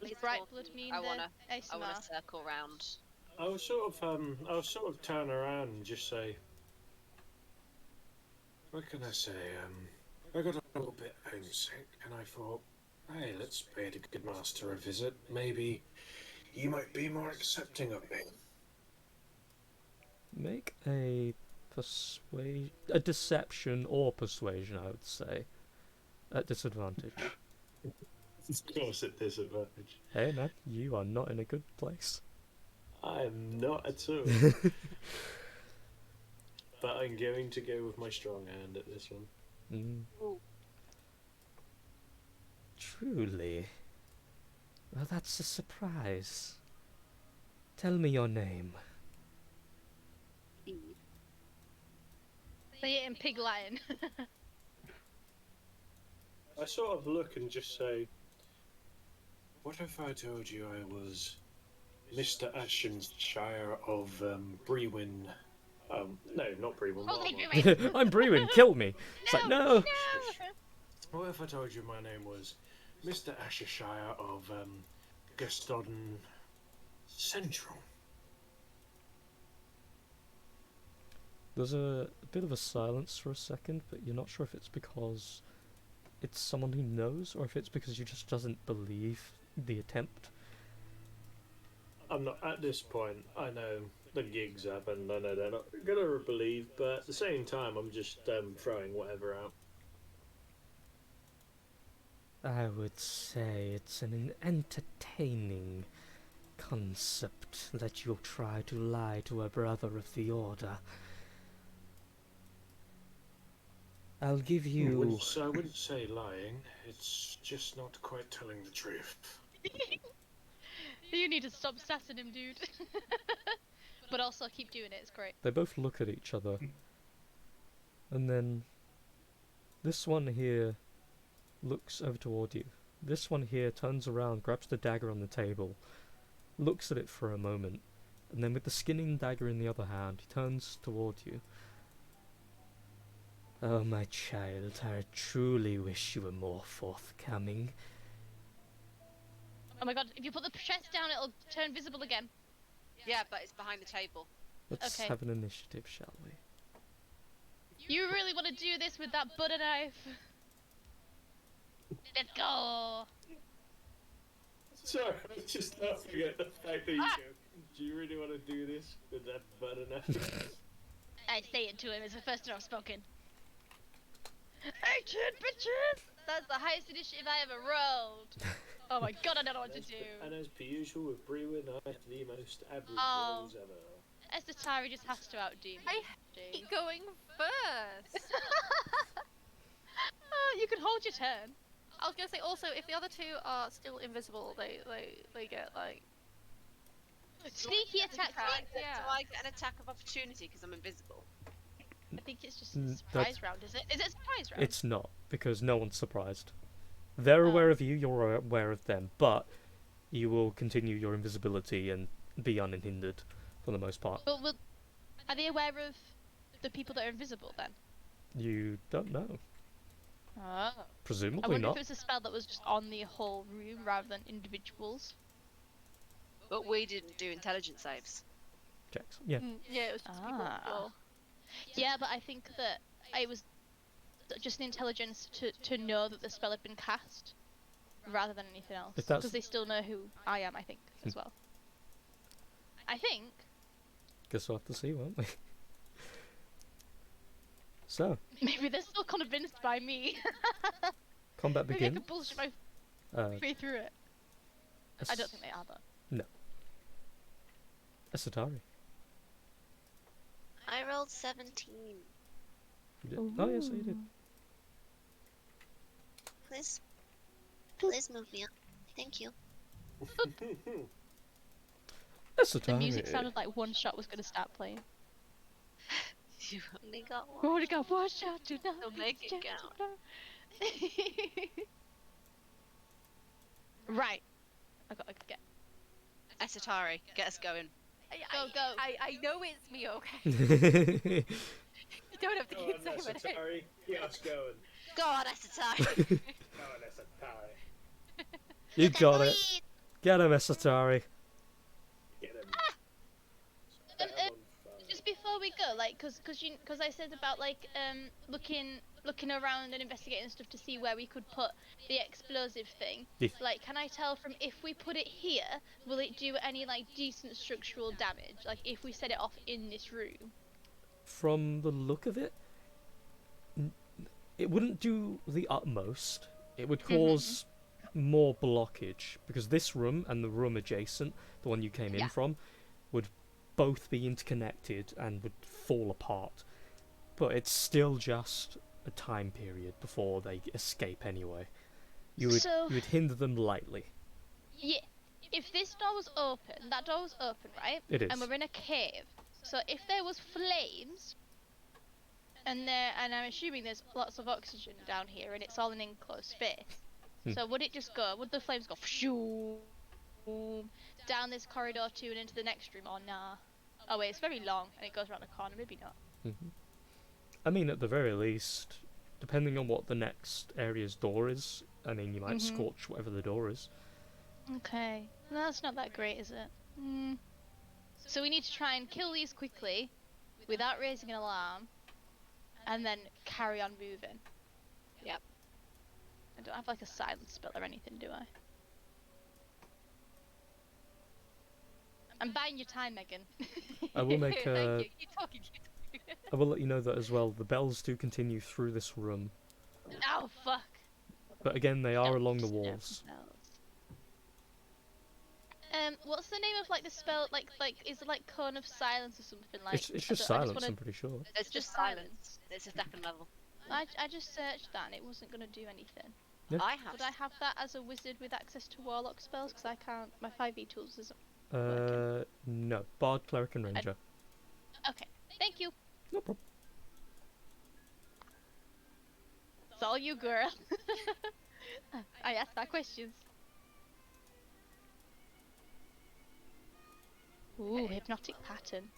Does bright blood mean I the wanna ASMR? circle round. I'll sort of turn around and just say, what can I say? I got a little bit homesick, and I thought, hey, let's pay the good master a visit. Maybe you might be more accepting of me. Make a deception or persuasion, I would say. At disadvantage. Of course, at disadvantage. Hey man, you are not in a good place. I am not at all. But I'm going to go with my strong hand at this one. Mm. Truly. Well, that's a surprise. Tell me your name. Say it in pig Latin. I sort of look and just say, what if I told you I was Mr. Ashenshire of Brewin? No, not Brewin. Oh, what am they I? do it. I'm Brewin, kill me! It's like, no! What if I told you my name was Mr. Ashenshire of Gaston Central? There's a bit of a silence for a second, but you're not sure if it's because it's someone who knows, or if it's because you just doesn't believe the attempt. I'm not at this point. I know the gig's happened. I know they're not gonna believe, but at the same time, I'm just throwing whatever out. I would say it's an entertaining concept that you'll try to lie to a brother of the Order. I'll give you... I wouldn't say lying. It's just not quite telling the truth. You need to stop sassing him, dude. But also keep doing it, it's great. They both look at each other. And then this one here looks over toward you. This one here turns around, grabs the dagger on the table, looks at it for a moment, and then with the skinning dagger in the other hand, he turns toward you. Oh, my child, I truly wish you were more forthcoming. Oh my god, if you put the chest down, it'll turn visible again. Yeah, but it's behind the table. Let's Okay. have an initiative, shall we? You really want to do this with that butter knife? Let's go! Sorry, I was just laughing at the fact that you go, do you really want to do this with that butter knife? I say it to him, it's the first time I've spoken. 18 bitches! That's the highest initiative I ever rolled. Oh my god, I don't know what to do. And as per usual with Brewin, I have the most average Oh. rolls ever. Estetari just has to outdo me. I hate going first. You can hold your turn. I was gonna say also, if the other two are still invisible, they get like. Sneaky attack. Do Yeah. I get an attack of opportunity because I'm invisible? I think it's just a Mm, surprise round, is it? Is it a surprise round? It's not, because no one's surprised. They're aware of you, you're aware of them, but you will continue your invisibility and be unhindered for the most part. Well, are they aware of the people that are invisible then? You don't know. Oh. I Presumably wonder not. if it was a spell that was just on the whole room rather than individuals. But we didn't do intelligence saves. Checks. Yeah. Yeah, it was just people. Ah. Well, Yeah, but I think that it was just an intelligence to know that the spell had been cast rather than anything else. If that's- Because they still know who I am, I think, as well. I think. Guess we'll have to see, won't we? So, Maybe they're still convinced by me. combat Maybe I begins. can bullshit my Uh, way through it. I don't think they are, though. Asatari. I rolled 17. You did. Oh, yes, you did. Please move me up. Thank you. Asatari. The music sounded like One Shot was going to start playing. You only got one. We only got one shot to know. So make it count. Right. I got to get. Esatari, get us going. Go. I know it's me, okay? You don't have to Go keep on, saying it. Asatari. Get us going. Go on, Esatari. Go on, Asatari. You got it. Get him, Asatari. Get him. Um, Set 'em on fire. Just before we go, like, cause I said about like looking around and investigating stuff to see where we could put the explosive thing. Yes. Like, can I tell from if we put it here, will it do any like decent structural damage? Like, if we set it off in this room. From the look of it, it wouldn't do the utmost. It would cause more blockage because this room and the room adjacent, the one you came in Yeah. from, would both be interconnected and would fall apart. But it's still just a time period before they escape anyway. You would hinder them lightly. Yeah. If this door was open, that door was open, right? It is. And we're in a cave. So if there was flames, and I'm assuming there's lots of oxygen down here, and it's all an enclosed space. So would it just go? Would the flames go shoo, down this corridor too and into the next room, or nah? Oh wait, it's very long and it goes around the corner. Maybe not. I mean, at the very least, depending on what the next area's door is, I mean, you might scorch whatever the door is. Okay. No, that's not that great, is it? So we need to try and kill these quickly, without raising an alarm, and then carry on moving. Yep. I don't have like a silence spell or anything, do I? I'm buying your time, Megan. I will make Thank you. Keep talking. I will let you know that as well. The bells do continue through this room, Oh fuck. but again, they are No, along the just no walls. spells. What's the name of like the spell? Like is it like cone of silence or something like? It's I just don't- I just silence, wanna- I'm pretty sure. It's just silence. It's a second level. I just searched that and it wasn't gonna do anything. Yeah. I have. Would I have that as a wizard with access to warlock spells? Because I can't. My 5e tools isn't. No. Bard, cleric, and ranger. Okay. Thank you. No problem. It's all you, girl. I asked that questions. Ooh, hypnotic pattern.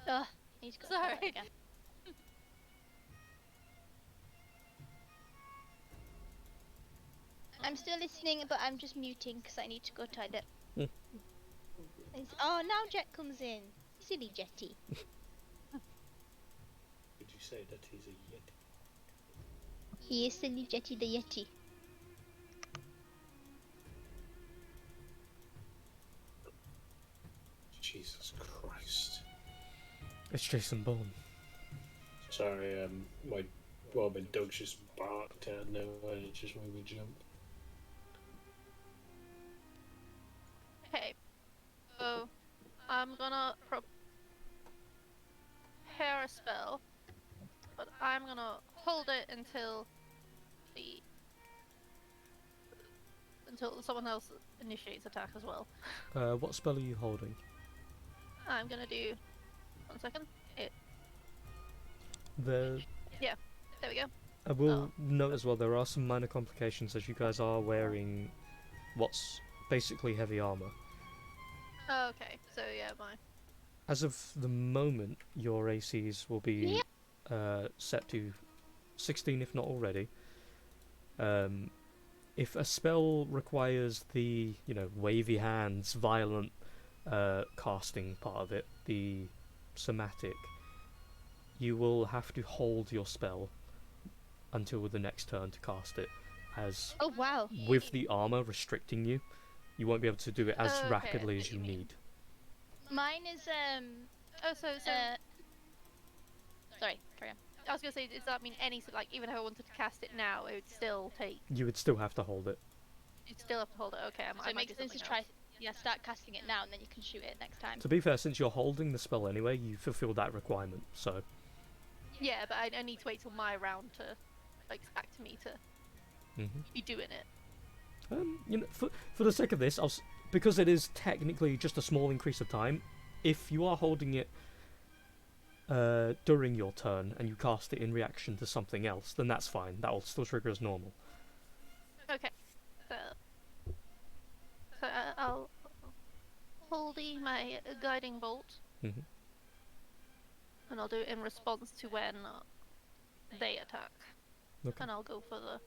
Ugh, need to go to the toilet Sorry. again. I'm still listening, but I'm just muting because I need to go toilet. Oh, now Jet comes in. Silly Jetty. Would you say that he's a yeti? He is Silly Jetty the Yeti. Jesus Christ. It's Jason Bourne. Sorry, my dog just barked out of nowhere and it just made me jump. Okay. So, I'm gonna prepare a spell, but I'm gonna hold it until someone else initiates attack as well. What spell are you holding? I'm gonna do 1 second. There There we go. I will note as well, there are some minor complications as you guys are wearing what's basically heavy armor. Oh, okay, so yeah, As of the moment, your ACs will be set to 16 if not already. If a spell requires the, wavy hands, violent casting part of it, the somatic, you will have to hold your spell until the next turn to cast it, as Oh wow. with the armor restricting you, you won't be able to do it as Okay, I rapidly know as what you you mean. need. Mine is so Sorry, carry on. I was gonna say, does that mean even if I wanted to cast it now, it would still take? You would still have to hold it. You'd still have to hold it. Okay, So I it might makes do sense to something try. else. Start casting it now, and then you can shoot it next time. To be fair, since you're holding the spell anyway, you fulfill that requirement, so... Yeah, but I need to wait till my round to back to me to be doing it. For the sake of this, because it is technically just a small increase of time, if you are holding it during your turn and you cast it in reaction to something else, then that's fine. That will still trigger as normal. Okay, so I'll hold my guiding bolt, Mhm. and I'll do it in response to when they attack, Okay. and I'll go for the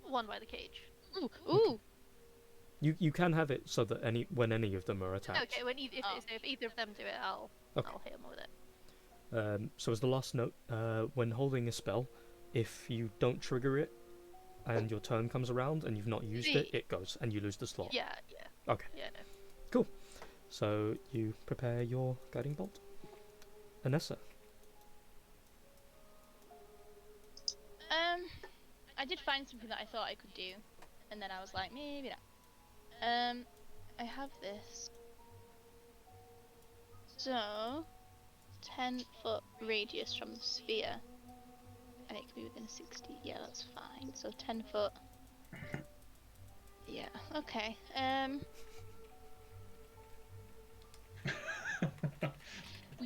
one by the cage. Ooh. You can have it so that when any of them are attacked. Okay, if either of them do it, I'll hit him with it. So as the last note, when holding a spell, if you don't trigger it and your turn comes around and you've not used it, it goes and you lose the slot. Yeah. Okay. Yeah. No. Cool. So you prepare your guiding bolt. Anessa. I did find something that I thought I could do, and then I was like, maybe not. I have this. So, 10-foot radius from the sphere, and it can be within 60. Yeah, that's fine. So 10 foot. Yeah. Okay.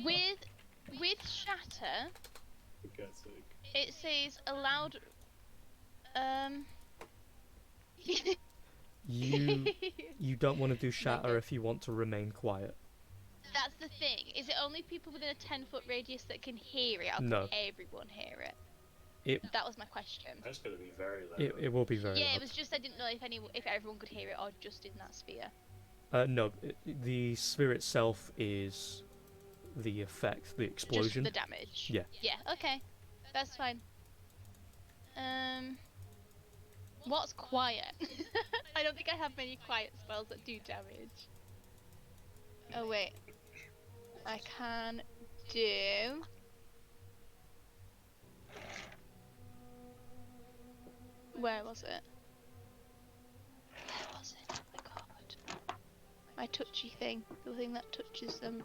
With shatter, For God's sake. it says allowed. You don't want to do shatter if you want to remain quiet. That's the thing. Is it only people within a 10-foot radius that can hear it, or No. can everyone hear it? That was my question. That's going to be very loud. It will be very Yeah, loud. it was just I didn't know if everyone could hear it or just in that sphere. No, the sphere itself is the effect, the explosion. Just the damage. Yeah. Yeah. Okay, that's fine. What's quiet? I don't think I have many quiet spells that do damage. Oh wait, I can do. Where was it? Where was it? Oh my god. My touchy thing. The thing that touches them.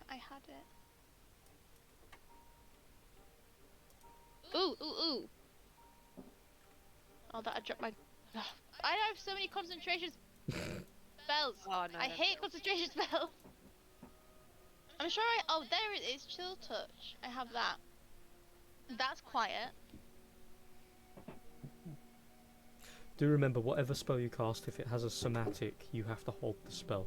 I had it. Ooh. Oh, that I dropped my. I have so many concentration spells. Oh, no, I no, hate no. concentration spells. I'm sure oh, there it is. Chill touch. I have that. That's quiet. Do remember, whatever spell you cast, if it has a somatic, you have to hold the spell.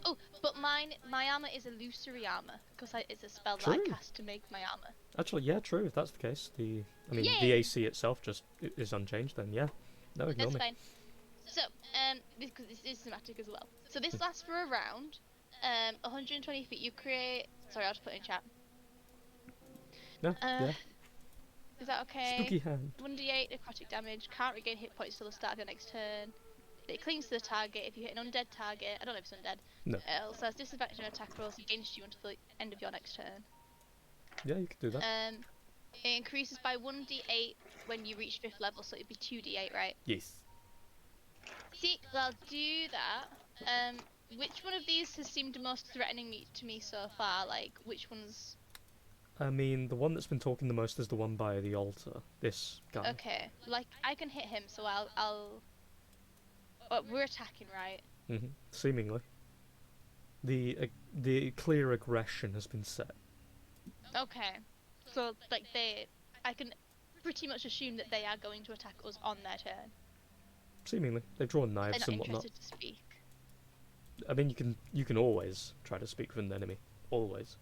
Oh, but my armor is illusory armor because it's a spell that True. I cast to make my armor. Actually, yeah, true. If that's the case, the Yay! AC itself just is unchanged. Then yeah, no, ignore That's me. fine. So, because this is thematic as well. So this lasts for a round. 120 feet. You create. Sorry, I'll just put it in chat. No, yeah. Is that okay? Spooky hand. 1d8 necrotic damage. Can't regain hit points till the start of your next turn. It clings to the target. If you hit an undead target, I don't know if it's undead. No. It also has disadvantage on attack rolls against you until the end of your next turn. Yeah, you can do that. It increases by 1d8 when you reach 5th level, so it'd be 2d8, right? Yes. See, I'll do that. Which one of these has seemed most threatening to me so far? Like, which one's... I mean, the one that's been talking the most is the one by the altar. This guy. Okay, like, I can hit him, so I'll... we're attacking, right? Seemingly. The clear aggression has been set. Okay. So, like, I can pretty much assume that they are going to attack us on their turn. Seemingly, they've drawn They're knives not and whatnot. interested to speak. I mean, you can always try to speak with an enemy. Always.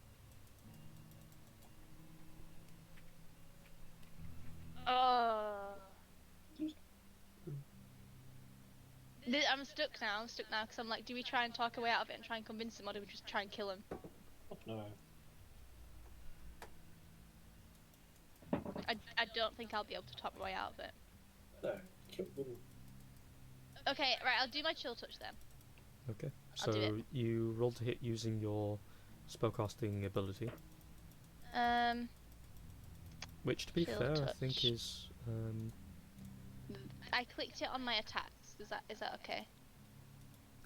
Oh. I'm stuck now because I'm like, do we try and talk our way out of it and try and convince him, or do we just try and kill him? No. I don't think I'll be able to talk my way out of it. No. Kill them. Okay, right, I'll do my chill touch then. Okay. I'll do So it. you roll to hit using your spellcasting ability, which, to be Chill fair, I touch. think is I clicked it on my attacks. Is that okay?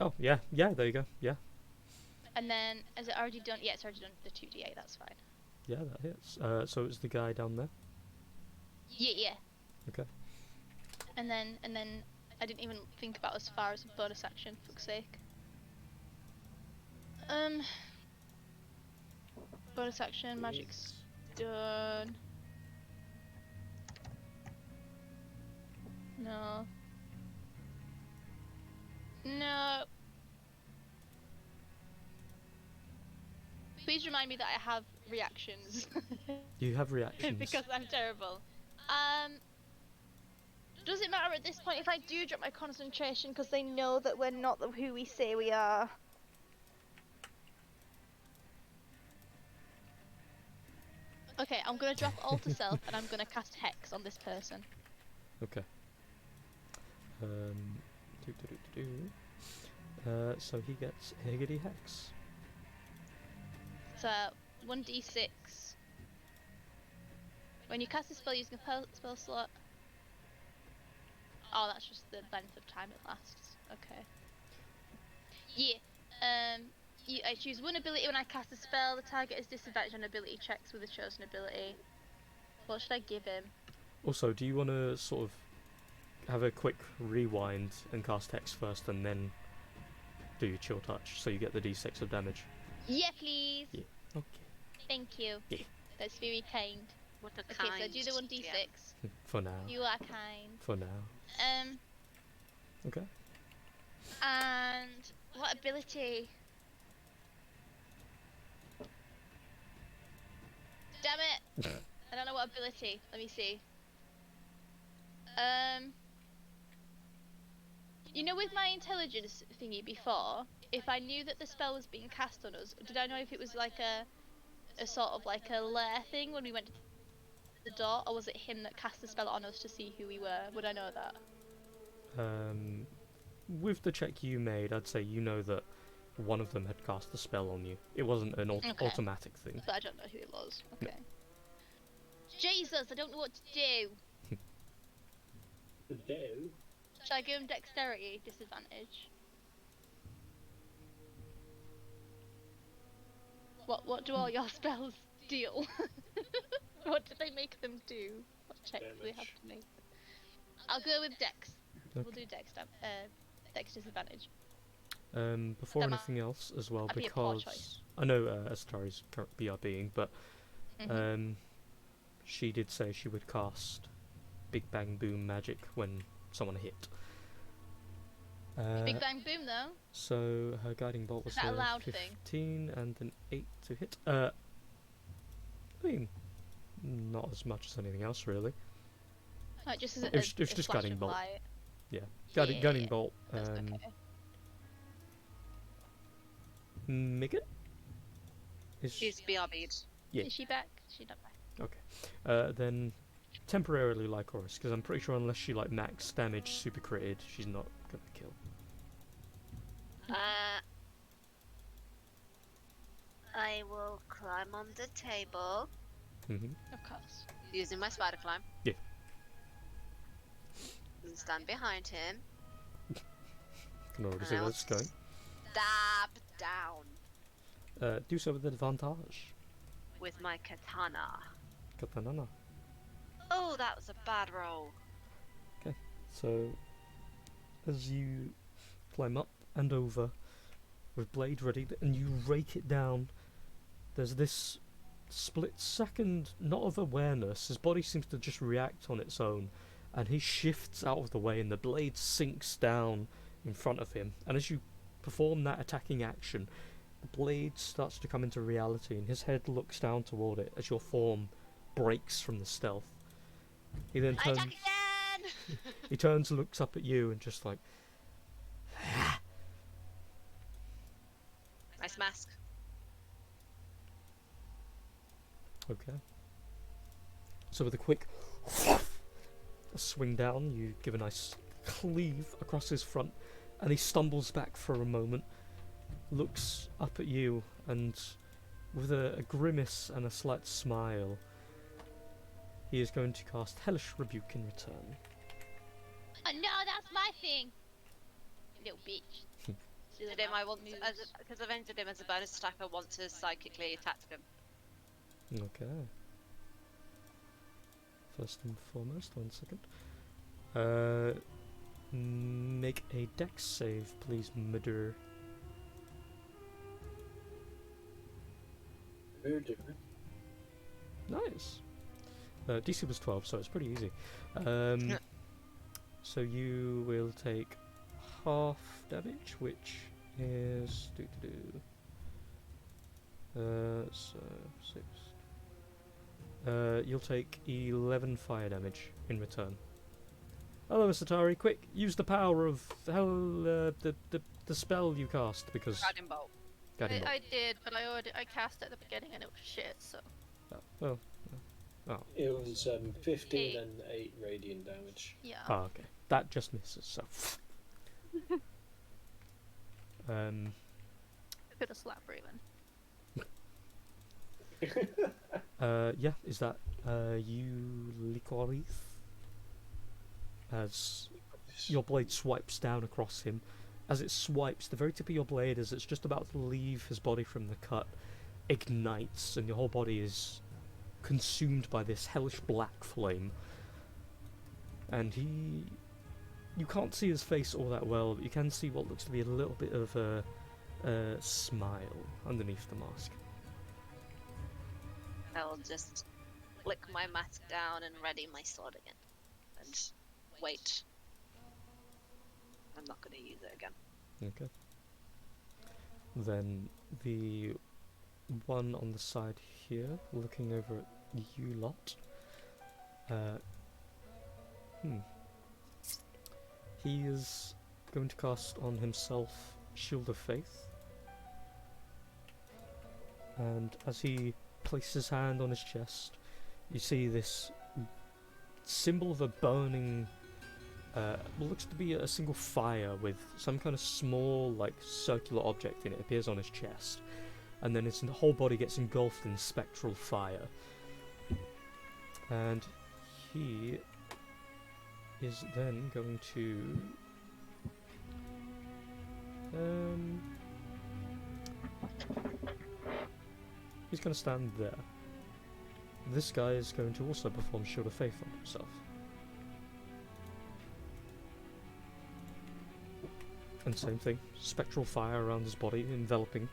Oh yeah, there you go. Yeah, And then, is it already done? Yeah, it's already done the 2d8, that's fine. yeah, that hits. So it's the guy down there. Yeah. Okay. And then I didn't even think about as far as a bonus action, for fuck's sake. Bonus action, magic's done. No. Please remind me that I have reactions. You have reactions. Because I'm terrible. Does it matter at this point if I do drop my concentration because they know that we're not who we say we are? Okay, I'm gonna drop Alter Self and I'm gonna cast Hex on this person. Okay. Do, do, do, do, do. So he gets Higgity Hex. So 1d6. When you cast a spell using a spell slot. Oh, that's just the length of time it lasts. Okay. Yeah. I choose one ability when I cast a spell. The target is disadvantaged on ability checks with a chosen ability. What should I give him? Also, do you want to sort of have a quick rewind and cast Hex first and then do your chill touch so you get the d6 of damage? Yeah, please. Yeah. Okay. Thank you. Yeah. That's very kind. What a Okay, so kind do the 1d6. DM. For now. You are kind. For now. Okay. And what ability? Damn it! I don't know what ability. Let me see. You know, with my intelligence thingy before, if I knew that the spell was being cast on us, did I know if it was like a sort of like a lair thing when we went to the door, or was it him that cast the spell on us to see who we were? Would I know that? With the check you made, I'd say you know that one of them had cast the spell on you. It wasn't an automatic thing. But I don't know who it was. Okay. Jesus, I don't know what to do. Do? Should I give him dexterity disadvantage? What do all your spells deal? What do they make them do? What checks do they have to make? I'll go with dex. Okay. We'll do dex disadvantage. Before That might- anything else as well, that'd be a poor because choice. I know Astari's current BRBing, but Mhm. she did say she would cast Big Bang Boom magic when someone hit. Big Bang Boom though. So her guiding bolt was Is that a a loud thing? 15 and an 8 to hit. I mean, not as much as anything else really. Like just as It was just flash guiding of bolt. light. Yeah, Yeah, guiding bolt. That's okay. Megan? She's BRB'd. Yeah. Is she back? She's not back. Then temporarily Lycoris, because I'm pretty sure unless she like max damage super critted, she's not gonna kill. I will climb on the table. Of course. Using my spider climb. Yeah. And stand behind him. Can already see where it's going. Stab down Do so with advantage. with my katana. Katanana. Oh, that was a bad roll. So, as you climb up and over with blade ready, and you rake it down, there's this split second, not of awareness, his body seems to just react on its own, and he shifts out of the way and the blade sinks down in front of him, and as you perform that attacking action, the blade starts to come into reality and his head looks down toward it as your form breaks from the stealth. He then I turns, attack again! he turns and looks up at you and just like, Nice mask. okay. So with a quick swing down, you give a nice cleave across his front, and he stumbles back for a moment, looks up at you, and with a grimace and a slight smile, he is going to cast Hellish Rebuke in return. Oh no, that's my thing. Little bitch. Did him, I want because I've entered him as a bonus attack. I want to psychically attack him. Okay. First and foremost, 1 second. Make a dex save, please, Murder. Who do it? Nice. DC was 12, so it's pretty easy. So you will take half damage, which is so 6. You'll take 11 fire damage in return. Hello, Satari. Quick, use the power of the spell you cast because. Guiding bolt. Guiding bolt. I did, but I cast it at the beginning and it was shit. So Oh, well. Oh. It was 15 Eight. and 8 radiant damage. yeah. Oh, okay. That just misses. So. Could have slapped Raven. Yeah. Is that you, Licorice? As your blade swipes down across him. As it swipes, the very tip of your blade, as it's just about to leave his body from the cut, ignites, and your whole body is consumed by this hellish black flame. And you can't see his face all that well, but you can see what looks to be a little bit of a smile underneath the mask. I'll just flick my mask down and ready my sword again. And wait. I'm not going to use it again. Okay. Then the one on the side here, looking over at you lot. He is going to cast on himself Shield of Faith. And as he places his hand on his chest, you see this symbol of a burning, what looks to be a single fire with some kind of small, like, circular object in it appears on his chest. And then his whole body gets engulfed in spectral fire. And he is then going to he's going to stand there. This guy is going to also perform Shield of Faith on himself. And same thing, spectral fire around his body, enveloping.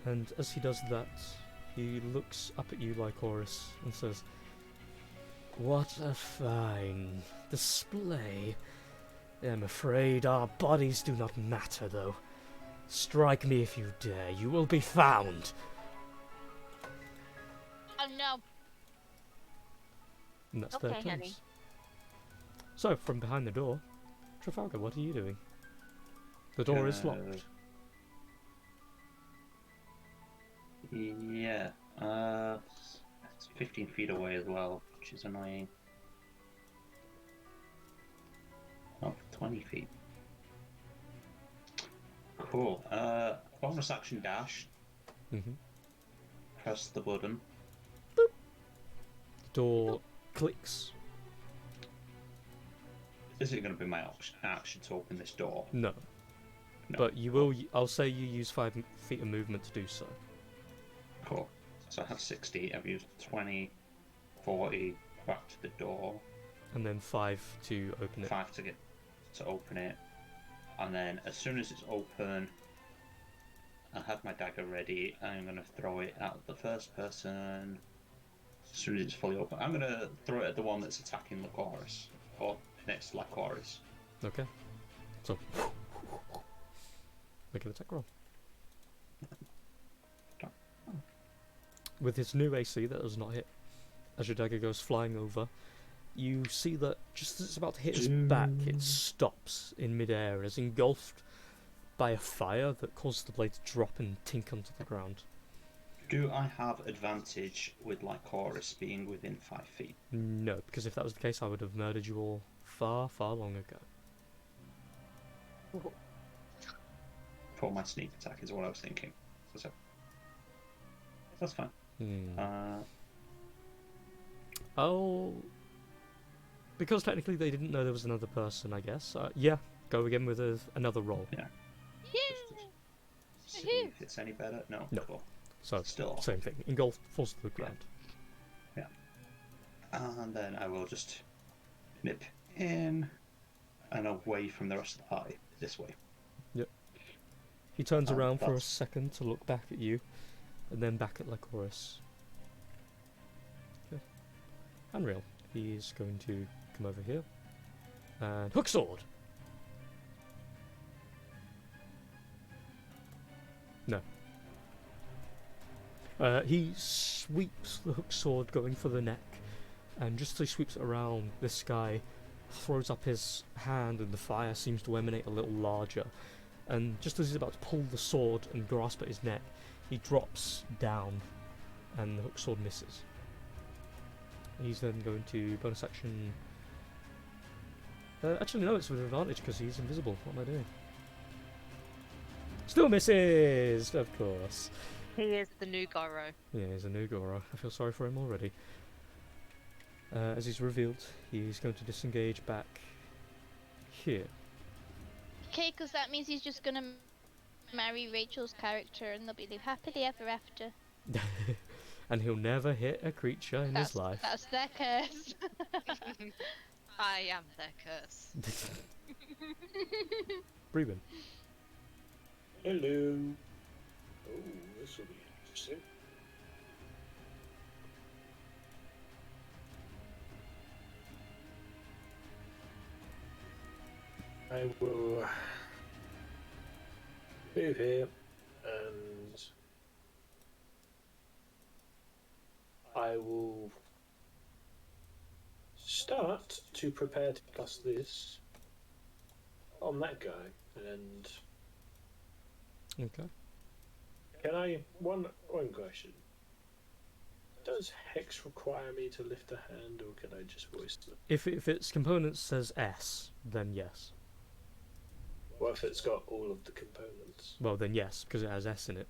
And as he does that, he looks up at you, Lycoris, and says, "What a fine display. I'm afraid our bodies do not matter, though. Strike me if you dare, you will be found." Oh no. And that's Okay, their turns. honey. So, from behind the door, Trafalgar, what are you doing? The door is locked. Yeah. It's 15 feet away as well, which is annoying. Oh, 20 feet. Cool. Bonus action dash. Mm-hmm. Press the button. The door clicks. Is it going to be my action to open this door? No. No. But you will. I'll say you use 5 feet of movement to do so. Cool. So I have 60. I've used 20, 40 back to the door. And then 5 to open it. 5 to open it. And then as soon as it's open, I have my dagger ready. I'm going to throw it at the first person. As soon as it's fully open, I'm going to throw it at the one that's attacking Lycoris. Or next to Lycoris. Okay. So, make an attack roll. With his new AC that does not hit, as your dagger goes flying over, you see that just as it's about to hit his back, it stops in midair and is engulfed by a fire that causes the blade to drop and tink onto the ground. Do I have advantage with Lycoris being within 5 feet? No, because if that was the case, I would have murdered you all far, far long ago. For my sneak attack is what I was thinking. So that's fine. Oh, because technically they didn't know there was another person, I guess. Yeah, go again with another roll. Yeah. Yeah. See if it's any better. No. No. Cool. So, Still off. same thing. Engulfed, falls to the ground. Yeah. And then I will just nip in and away from the rest of the party. This way. He turns around for a that's- second to look back at you, and then back at Lycoris. Okay. Unreal. He's going to come over here. And hook sword! No. He sweeps the hook sword going for the neck, and just as he sweeps it around, this guy throws up his hand, and the fire seems to emanate a little larger. And just as he's about to pull the sword and grasp at his neck, he drops down, and the hook sword misses. He's then going to bonus action. Actually, no, it's with advantage because he's invisible. What am I doing? Still misses, of course. He is the new Goro. Yeah, he's a new Goro. I feel sorry for him already. As he's revealed, he's going to disengage back here. Okay, because that means he's just gonna marry Rachel's character and they'll be live happily ever after. And he'll never hit a creature in his life. That's their curse. I am their curse. Breathe. Hello. Oh, this will be interesting. I will move here and I will start to prepare to cast this on that guy. And Okay. can I one question? Does Hex require me to lift a hand, or can I just voice them? If its component says S, then yes. What if it's got all of the components? Well, then yes, because it has S in it.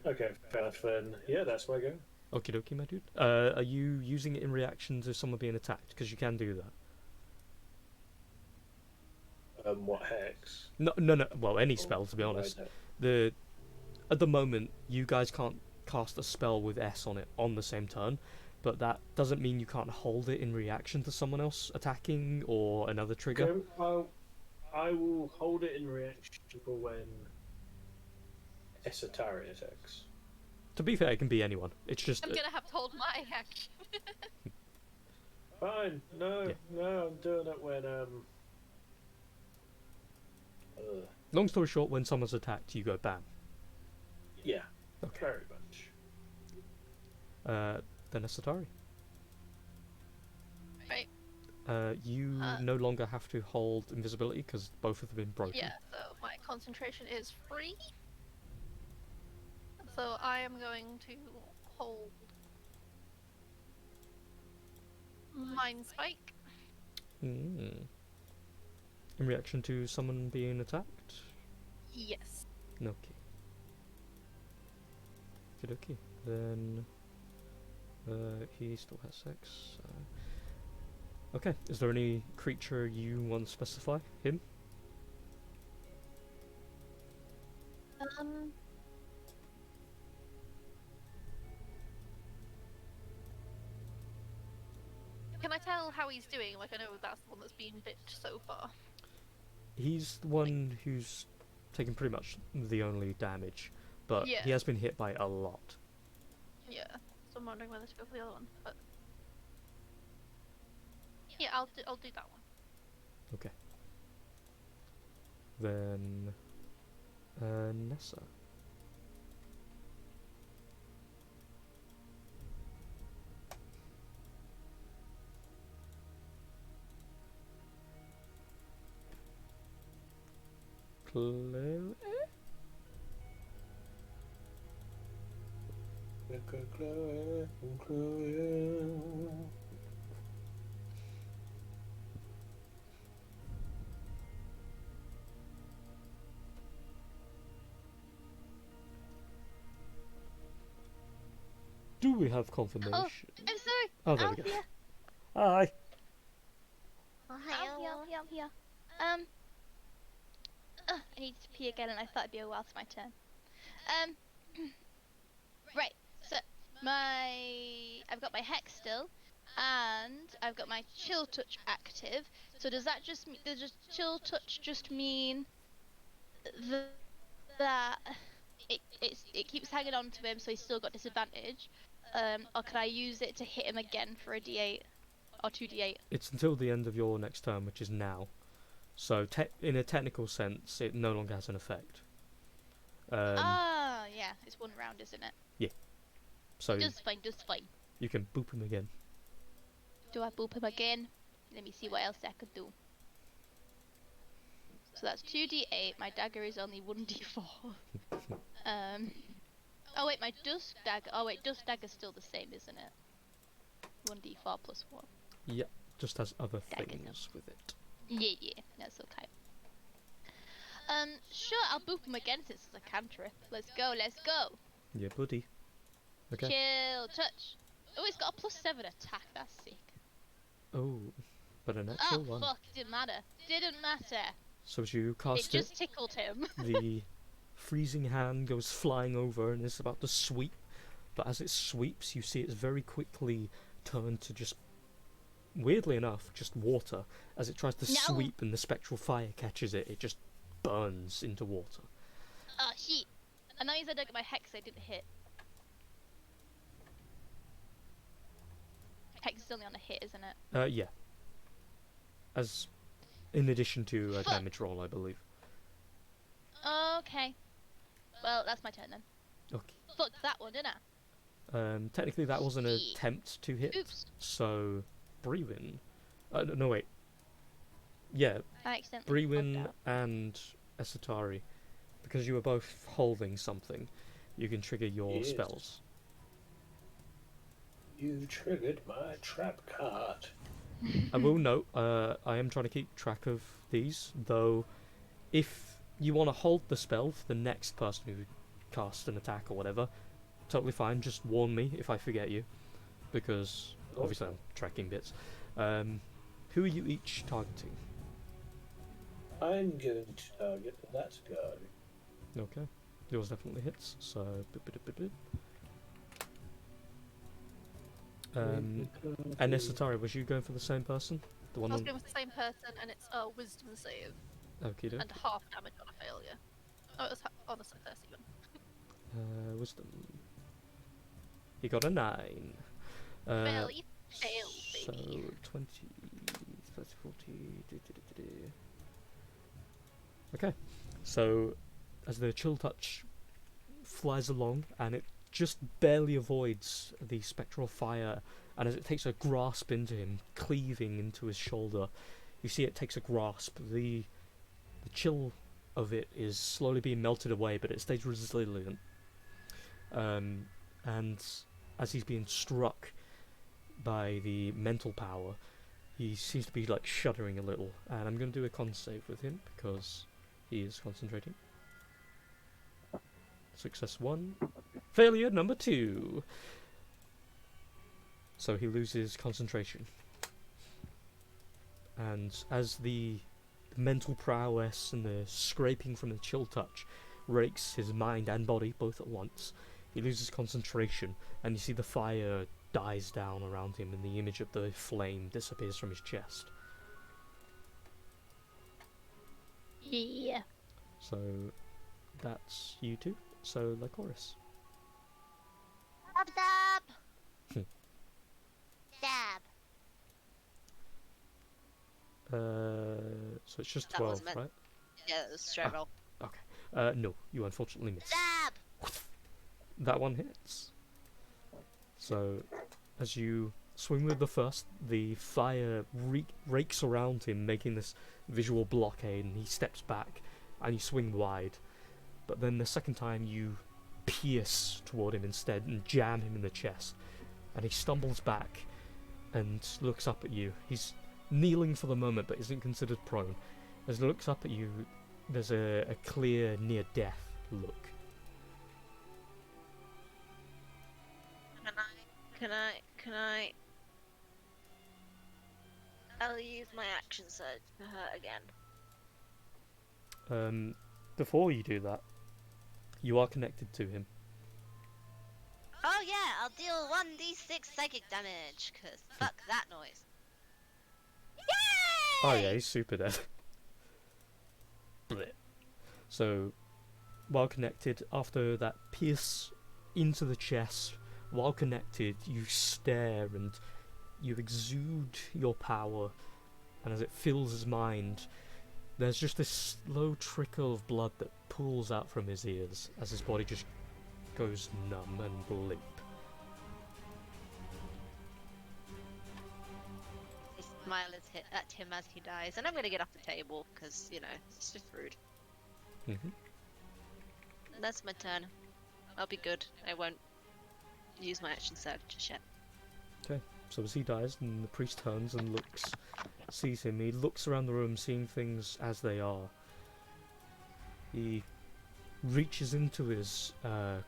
Okay, fair enough then. Yeah, that's my go. Okie dokie, my dude. Are you using it in reaction to someone being attacked? Because you can do that. What Hex? No. Well, any spell, to be honest. At the moment, you guys can't cast a spell with S on it on the same turn, but that doesn't mean you can't hold it in reaction to someone else attacking or another trigger. Okay, I will hold it in reaction for when Esatari attacks. To be fair, it can be anyone. It's just I'm gonna have to hold my action. Fine. No, Yeah. no, I'm doing it when long story short, when someone's attacked, you go bam. yeah, Okay. very much. Then Esatari. Right. You no longer have to hold invisibility because both have been broken. Yeah, so my concentration is free. So I am going to hold Mind Spike. In reaction to someone being attacked? Yes. Okay. Okay. Then he still has sex. Okay. Is there any creature you want to specify? Him? Can I tell how he's doing? Like, I know that's the one that's been bit so far. He's the one who's taken pretty much the only damage, but Yeah. he has been hit by a lot. Yeah. So I'm wondering whether to go for the other one, but yeah, I'll do that one. Okay. Then Nessa. Chloe? Do we have confirmation? I'm sorry. Oh, there we go. Althea. Hi. I'm here. I need to pee again, and I thought it'd be a while to my turn. Right. So I've got my hex still, and I've got my chill touch active. So does chill touch just mean that it keeps hanging on to him, so he's still got disadvantage? Or can I use it to hit him again for a D8 or 2D8? It's until the end of your next turn, which is now. So, in a technical sense, it no longer has an effect. Yeah, it's one round, isn't it? Yeah. So Just fine. you can boop him again. Do I boop him again? Let me see what else I could do. So that's 2d8. My dagger is only 1d4. Oh wait, my dust dagger. Oh wait, dust dagger's still the same, isn't it? 1d4 plus 1. Yep, just has other Dagger, things with it. Yeah, that's okay. Sure, I'll boop him again since it's a cantrip. Let's go. Yeah, buddy. Okay. Chill touch. Oh, it's got a +7 attack. That's sick. Oh, but a Oh natural one. fuck! Didn't matter. So as you It cast it, just tickled him. the freezing hand goes flying over and is about to sweep. But as it sweeps, you see it's very quickly turn to just, weirdly enough, just water. As it tries to No. sweep and the spectral fire catches it, it just burns into water. Oh shit! And that means I don't get my hex. I didn't hit. Hex is only on a hit, isn't it? Yeah. As, in addition to a Fuck. damage roll, I believe. Okay. Well, that's my turn then. Okay. Fuck that one, didn't I? Technically that was an Shit. attempt to hit, Oops. so Brewin. No wait. Yeah, I accidentally Brewin fucked up. and Esatari, because you were both holding something, you can trigger your Yes. spells. You triggered my trap card. I will note, I am trying to keep track of these, though if you want to hold the spell for the next person who casts an attack or whatever, totally fine, just warn me if I forget you, because obviously I'm tracking bits. Who are you each targeting? I'm going to target that guy. Okay, yours definitely hits, so... and Esatari, was you going for the same person? The one I was on... going with the same person, and it's a wisdom save Okay, and half damage on a failure. Oh, it was on a success even. Wisdom. He got a 9. Fail, you fail, So, baby. 20, 30, 40... Okay, so as the chill touch flies along and it just barely avoids the spectral fire, and as it takes a grasp into him, cleaving into his shoulder, you see it takes a grasp. The chill of it is slowly being melted away, but it stays resilient. And as he's being struck by the mental power, he seems to be like shuddering a little. And I'm going to do a con save with him because he is concentrating. Success 1, failure number 2. So he loses concentration. And as the mental prowess and the scraping from the chill touch rakes his mind and body both at once, he loses concentration, and you see the fire dies down around him and the image of the flame disappears from his chest. Yeah. So that's you two. So Lycoris. Stab, stab. Stab. So it's just That 12, wasn't meant- right? Yeah, it was straight roll. No, you unfortunately miss. Stab. That one hits. So, as you swing with the first, the fire rakes around him, making this visual blockade, and he steps back, and you swing wide. But then the second time, you pierce toward him instead, and jam him in the chest. And he stumbles back, and looks up at you. He's kneeling for the moment, but isn't considered prone. As he looks up at you, there's a clear near-death look. Can I? I'll use my action surge to hurt again. Before you do that, you are connected to him. Oh yeah, I'll deal 1d6 psychic damage, cause fuck that noise. Yay! Oh yeah, he's super dead. Blech. So, while connected, after that pierce into the chest, while connected, you stare and you exude your power, and as it fills his mind, there's just this slow trickle of blood that pools out from his ears as his body just goes numb and limp. smile at him as he dies, and I'm gonna get off the table because it's just rude. Mm-hmm. That's my turn. I'll be good. I won't use my action surge just yet. Okay, so as he dies, and the priest turns and sees him, he looks around the room, seeing things as they are. He reaches into his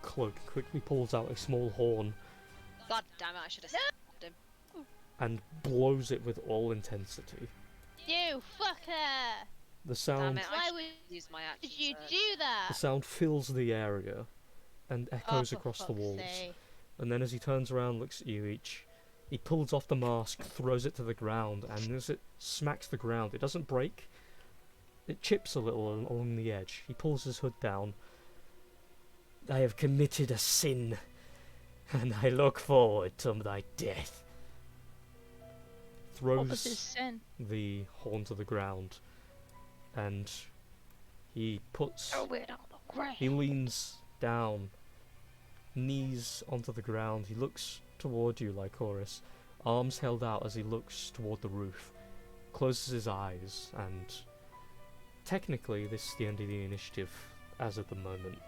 cloak, quickly pulls out a small horn, God damn it! I should have stabbed him. and blows it with all intensity. You fucker! The Damn sound, it! Why I would should use my action did you surge. do that? the sound fills the area and echoes for across the fuck's walls. sake. And then as he turns around, looks at you each, he pulls off the mask, throws it to the ground, and as it smacks the ground, it doesn't break. It chips a little along the edge. He pulls his hood down. I have committed a sin, and I look forward to thy death. What was his Throws sin? the horn to the ground, and he puts... Throw it on the ground. He leans down, knees onto the ground. He looks toward you, Lycoris, arms held out as he looks toward the roof, closes his eyes, and technically this is the end of the initiative as of the moment.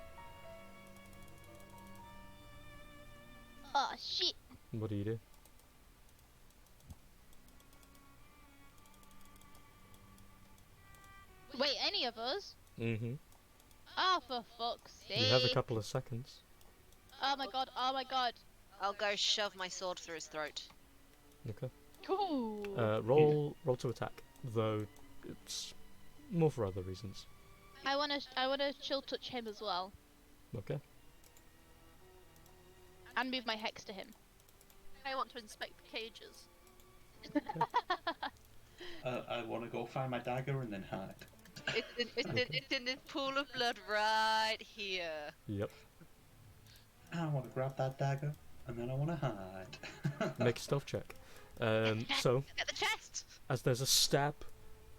Oh shit! What do you do? Wait, any of us? Mm-hmm. Oh, for fuck's sake! You have a couple of seconds. Oh my god! Oh my god! I'll go shove my sword through his throat. Okay. Cool. Roll to attack, though it's more for other reasons. I wanna chill touch him as well, Okay. and move my hex to him. I want to inspect the cages. I want to go find my dagger and then hide. It's in this pool of blood right here. Yep. I want to grab that dagger and then I want to hide. Make a stealth check. So, Get the chest! as there's a stab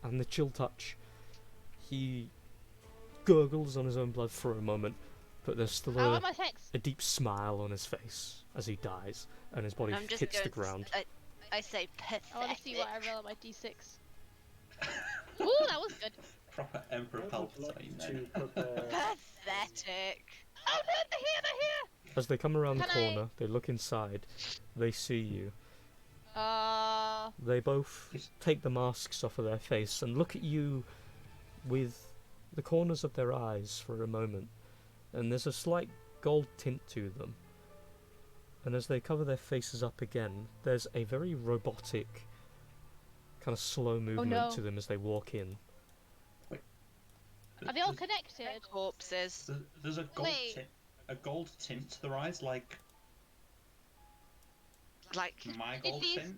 and the chill touch, he gurgles on his own blood for a moment, but there's still I want my hex. a deep smile on his face as he dies, and his body I'm just hits the going ground. I say pathetic. I wanna see what I roll on my d6. Ooh, that was good. Proper Emperor I would like Palpatine to then. prepare. Pathetic. Oh no, they're here! As they come around the Can I- corner, they look inside, they see you. They're They both take the masks off of their face and look at you with the corners of their eyes for a moment, and there's a slight gold tint to them. And as they cover their faces up again, there's a very robotic, kind of slow movement no. to them as they walk in. Are they all connected? Corpses. There's a Wait. gold tint to their eyes, like Like, my Did gold these- tint,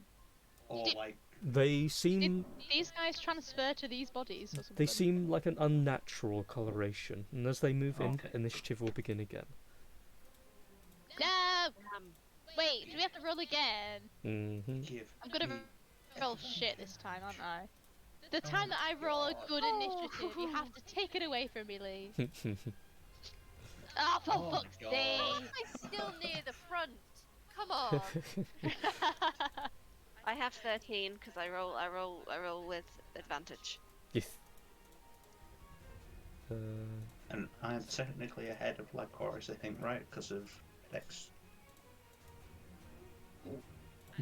or did- like They seem These guys transfer to these bodies or something? they seem like an unnatural coloration, and as they move in, Okay. initiative will begin again. No! um, Wait, do we have to roll again? Mm-hmm. give. I'm gonna me- roll shit this time, aren't I? The time that I roll a good initiative, you have to take it away from me, Lee. Oh, for Oh my fuck's God. sake! I'm still near the front. Come on. I have 13 because I roll with advantage. Yes. And I'm technically ahead of Lycoris, I think, right? Because of Dex.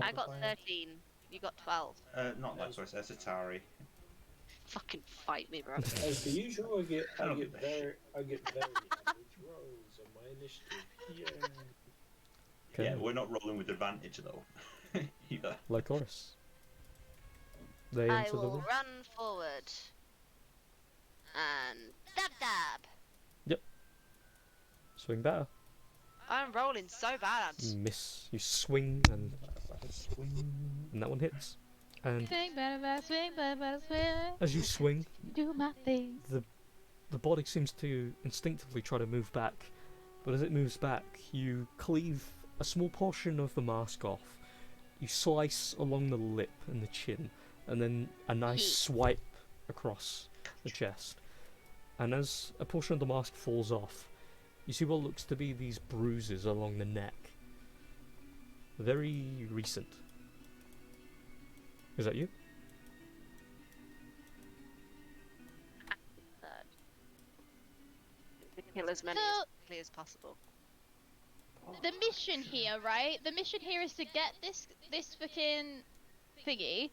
I got 13. You got 12. Not Lycoris, Atari. Fucking fight me, bro. As per usual, I get I don't give a very average rolls on my initiative. Yeah. Okay. Yeah, we're not rolling with advantage though. Either. Lycoris. They I enter the will room. run forward. And dab dab. Swing better. I'm rolling so bad. You miss. You swing, and that one hits. And Swing, better, swing, better, swing. as you swing, Do my thing. the body seems to instinctively try to move back, but as it moves back, you cleave a small portion of the mask off. You slice along the lip and the chin, and then a nice swipe across the chest. And as a portion of the mask falls off, you see what looks to be these bruises along the neck. Very recent. Is that you? Kill as many So- as quickly as possible. The mission here, right? The mission here is to get this fucking thingy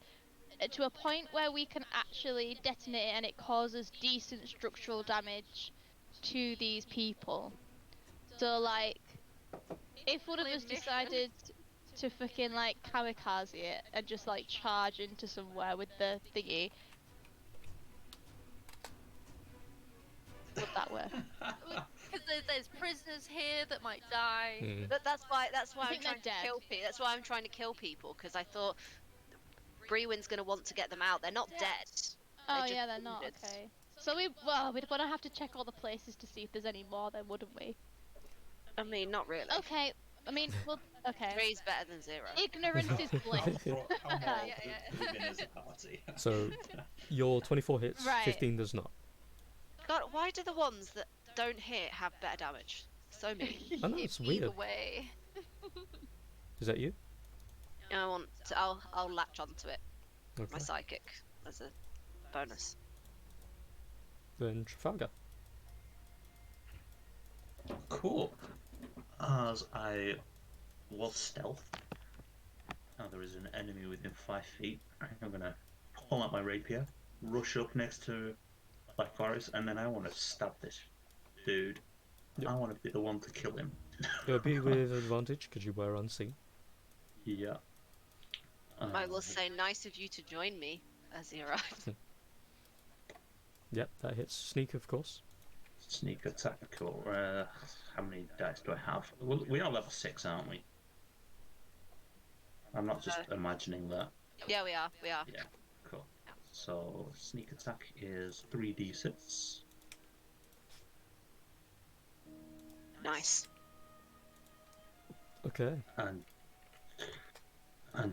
to a point where we can actually detonate it and it causes decent structural damage to these people. So like, if one of Clear us mission. decided to fucking like kamikaze it and just like charge into somewhere with the thingy, would that work? Because there's prisoners here that might die. Hmm. But that's why I I'm think they're trying to dead. kill people. That's why I'm trying to kill people, because I thought Brewin's gonna want to get them out. They're not dead. Oh just yeah, they're not. wounded. Okay. So we'd want to have to check all the places to see if there's any more, then wouldn't we? I mean, not really. Okay. I mean, well, okay. 3's better than 0. Ignorance is bliss. How more Yeah, yeah. women as a party? So your 24 hits, Right. 15 does not. God, why do the ones that don't hit have better damage? So mean. I know, it's Either weird. way. Is that you? I want to, I'll latch onto it. Okay. My psychic as a bonus. Then Trafalgar. Cool. As I was stealth, now there is an enemy within 5 feet. I'm gonna pull out my rapier, rush up next to Black Forest, and then I want to stab this dude. Yep. I want to be the one to kill him. It'll be with advantage because you were unseen. Yeah. I will say, nice of you to join me as he arrives. Yep, that hits. Sneak, of course. Sneak attack. Cool. How many dice do I have? We are level 6, aren't we? I'm not just imagining that. Yeah, we are. We are. Yeah. Cool. So sneak attack is 3d6. Nice. Okay. And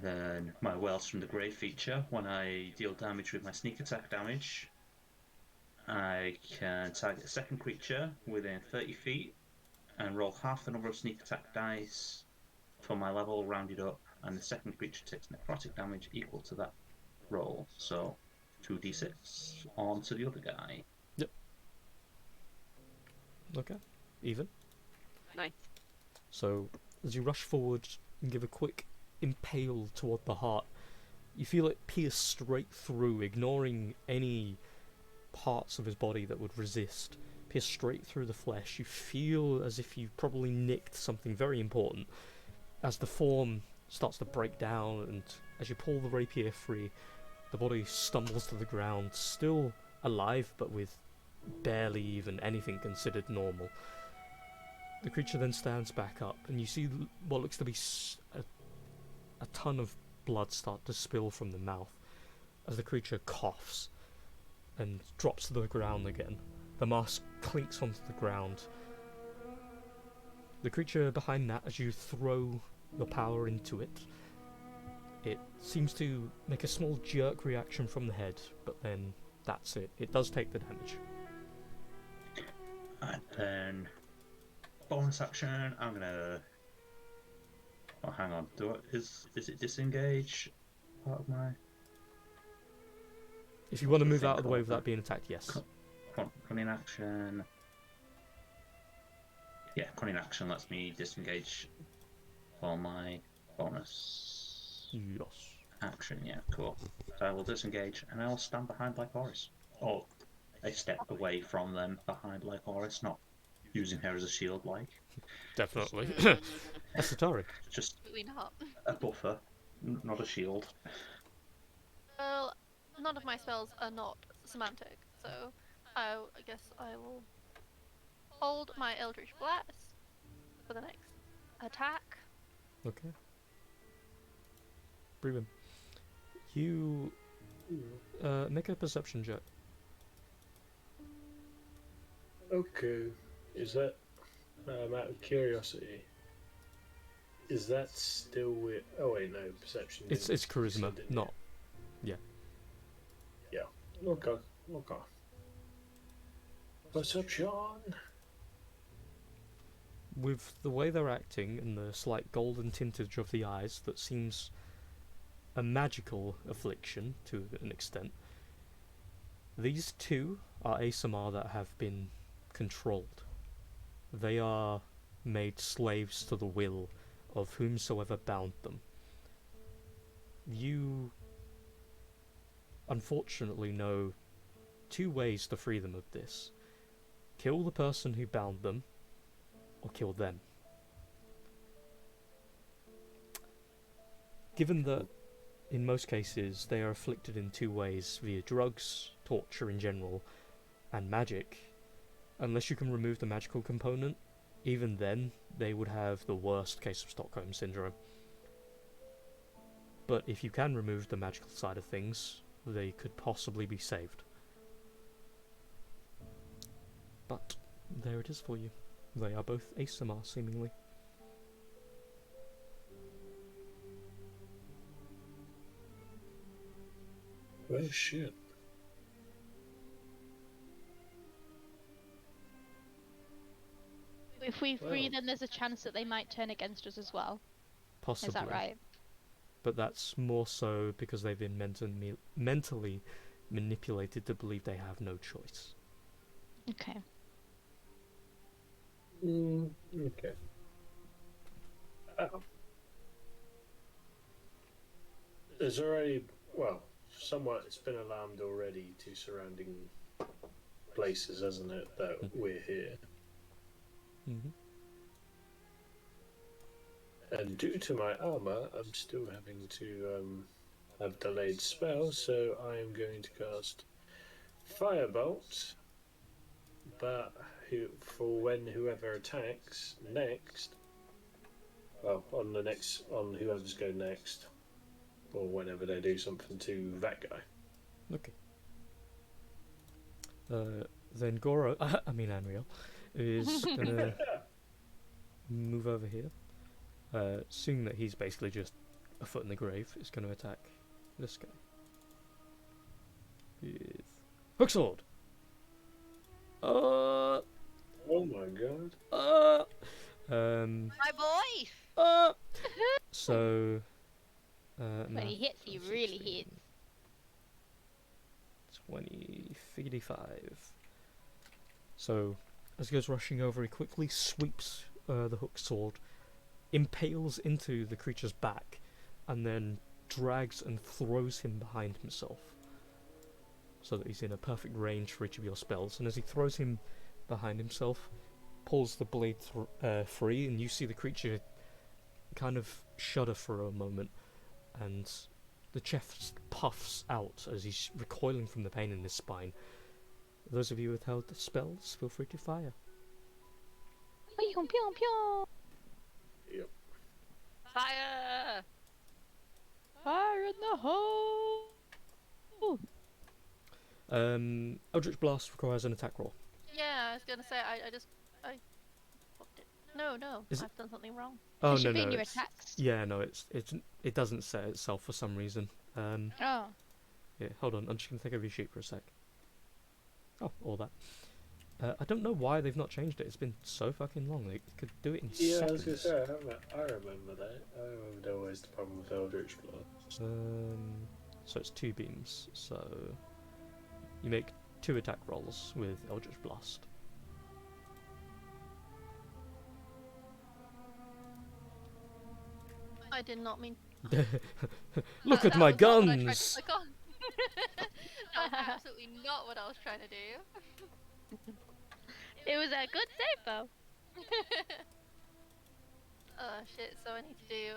then my Wells from the Grave feature. When I deal damage with my sneak attack damage, I can target a second creature within 30 feet and roll half the number of sneak attack dice for my level rounded up, and the second creature takes necrotic damage equal to that roll. So 2d6 on to the other guy. Okay. Even. Nice. So, as you rush forward and give a quick impale toward the heart, you feel it pierce straight through, ignoring any parts of his body that would resist. Pierce straight through the flesh. You feel as if you've probably nicked something very important. As the form starts to break down, and as you pull the rapier free, the body stumbles to the ground, still alive, but with barely even anything considered normal. The creature then stands back up, and you see what looks to be a ton of blood start to spill from the mouth as the creature coughs and drops to the ground again. The mask clinks onto the ground. The creature behind that, as you throw your power into it, it seems to make a small jerk reaction from the head, but then that's it. It does take the damage. And then bonus action, I'm gonna. Oh, hang on. Is it disengage? Part of my If you want to move out of the way without being attacked, yes. cunning action. Yeah, cunning action lets me disengage for my bonus Yes. action. Yeah, cool. So I will disengage and I will stand behind like Horus, or a step away from them behind like Horus, not using her as a shield like. Definitely. Esatari. Just Absolutely not. a buffer, not a shield. Well, none of my spells are not semantic, so I guess I will hold my Eldritch Blast for the next attack. Okay. Breven. You make a perception check. Okay, is that, out of curiosity, is that still with, oh wait, no, perception. It's didn't- charisma, didn't not. it? Okay. Perception! With the way they're acting and the slight golden tintage of the eyes, that seems a magical affliction to an extent. These two are ASMR that have been controlled. They are made slaves to the will of whomsoever bound them. You unfortunately know 2 ways to free them of this. Kill the person who bound them, or kill them. Given that, in most cases, they are afflicted in 2 ways, via drugs, torture in general, and magic, unless you can remove the magical component, even then, they would have the worst case of Stockholm Syndrome. But if you can remove the magical side of things, they could possibly be saved. But there it is for you. They are both ASMR, seemingly. Well, shit. If we free Well. them, there's a chance that they might turn against us as well. Possibly. Is that right? But that's more so because they've been mentally manipulated to believe they have no choice. Okay. Okay. There's already, well, somewhat it's been alarmed already to surrounding places, hasn't it, that we're here. Mm-hmm. And due to my armor, I'm still having to have delayed spells, so I am going to cast Firebolt. But for when whoever attacks next, well, on whoever's go next, or whenever they do something to that guy. Okay. Then Goro, Anriel, is gonna move over here. Seeing that he's basically just a foot in the grave, is gonna attack this guy. With Hook Sword! Oh my god. My boy! So... When he hits, he really hits. 55. So, as he goes rushing over, he quickly sweeps the hook sword, impales into the creature's back, and then drags and throws him behind himself, so that he's in a perfect range for each of your spells. And as he throws him behind himself, pulls the blade free, and you see the creature kind of shudder for a moment, and the chest puffs out as he's recoiling from the pain in his spine. Those of you with held spells, feel free to fire. Pew, pew, pew. Yep. Fire! Fire in the hole! Eldritch Blast requires an attack roll. Yeah, I was gonna say I fucked it. No, Is it- I've done something wrong. Oh It should no, be in your it's, attacks. yeah, no, it doesn't set itself for some reason. Oh. Yeah, hold on, I'm just gonna take over your sheet for a sec. Oh, all that. I don't know why they've not changed it. It's been so fucking long. They could do it in Yeah, I seconds. was gonna say, I remember that. I remember always the problem with Eldritch Blast. So it's 2 beams. So you make 2 attack rolls with Eldritch Blast. I did not mean. Look that at my was not what I tried to guns! click on. That's absolutely not what I was trying to do. It was a good save, though. Oh shit! So I need to do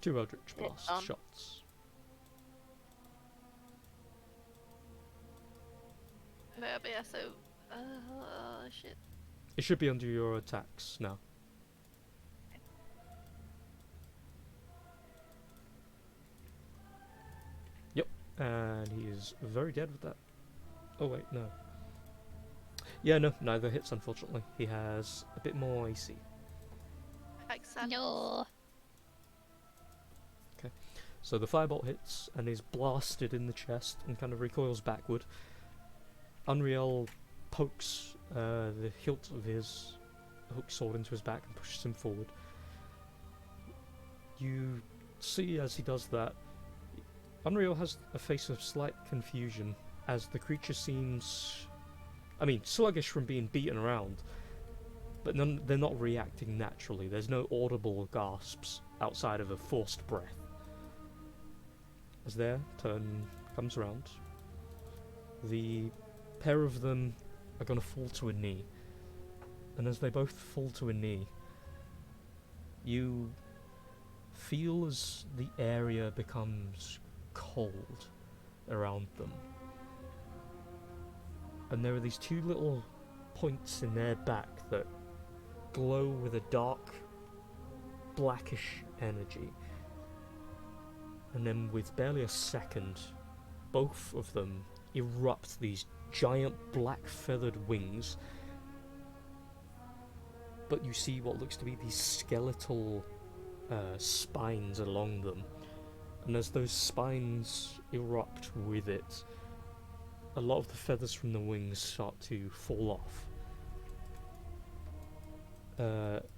2 Eldritch Blast done. shots. but yeah. So shit. It should be under your attacks now. Yep, and he is very dead with that. Oh wait, no. Yeah, no, neither hits unfortunately. He has a bit more AC. Like sad. No. So the firebolt hits and is blasted in the chest and kind of recoils backward. Unreal pokes the hilt of his hook sword into his back and pushes him forward. You see as he does that, Unreal has a face of slight confusion as the creature seems, sluggish from being beaten around, but they're not reacting naturally. There's no audible gasps outside of a forced breath. As their turn comes around, the pair of them are going to fall to a knee. And as they both fall to a knee, you feel as the area becomes cold around them. And there are these two little points in their back that glow with a dark, blackish energy. And then with barely a second, both of them erupt these giant black feathered wings. But you see what looks to be these skeletal spines along them. And as those spines erupt with it, a lot of the feathers from the wings start to fall off.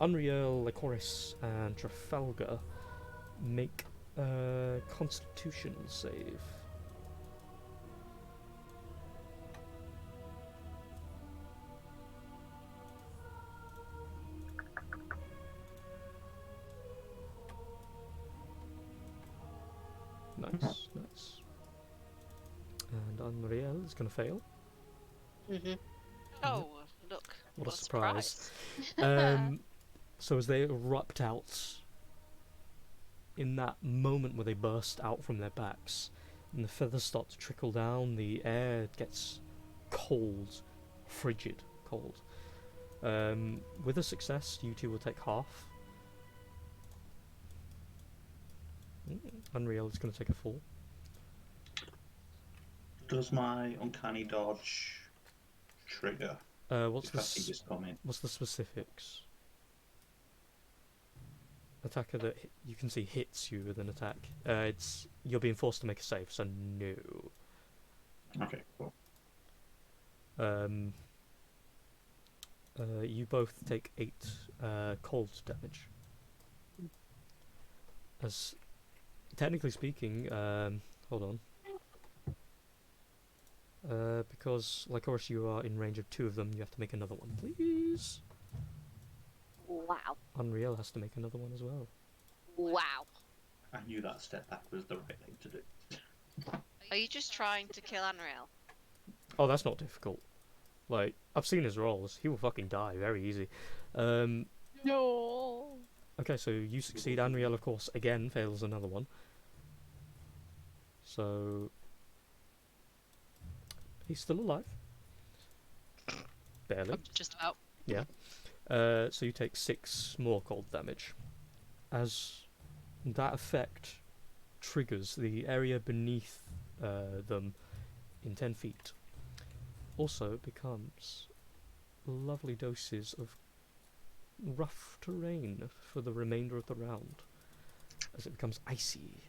Unreal, Lycoris, and Trafalgar make a Constitution save. Nice, nice. And Unreal is going to fail. Mm-hmm. Oh, look. What a surprise. So as they erupt out, in that moment where they burst out from their backs, and the feathers start to trickle down, the air gets cold, frigid cold. With a success, you two will take half. Unreal is going to take a fall. Does my uncanny dodge trigger? What's If I see the this coming. what's the specifics? Attacker that you can see hits you with an attack. It's you're being forced to make a save, so no. Okay, cool. You both take 8 cold damage. As technically speaking, hold on. Because, like, of course, you are in range of 2 of them, you have to make another one, please. Wow. Unreal has to make another one as well. Wow. I knew that step back was the right thing to do. Are you just trying to kill Unreal? Oh, that's not difficult. Like, I've seen his rolls. He will fucking die very easy. No. Okay, so you succeed. Unreal, of course, again fails another one. So he's still alive. Barely. Just about. Yeah. So you take 6 more cold damage. As that effect triggers the area beneath them in 10 feet. Also becomes lovely doses of rough terrain for the remainder of the round. As it becomes icy.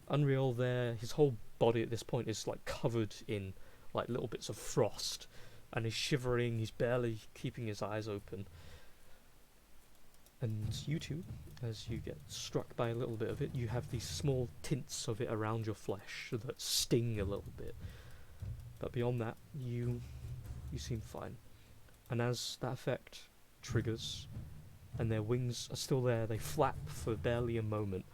Unreal there, his whole body at this point is like covered in like little bits of frost. And he's shivering, he's barely keeping his eyes open. And you two, as you get struck by a little bit of it, you have these small tints of it around your flesh that sting a little bit. But beyond that, you seem fine. And as that effect triggers, and their wings are still there, they flap for barely a moment.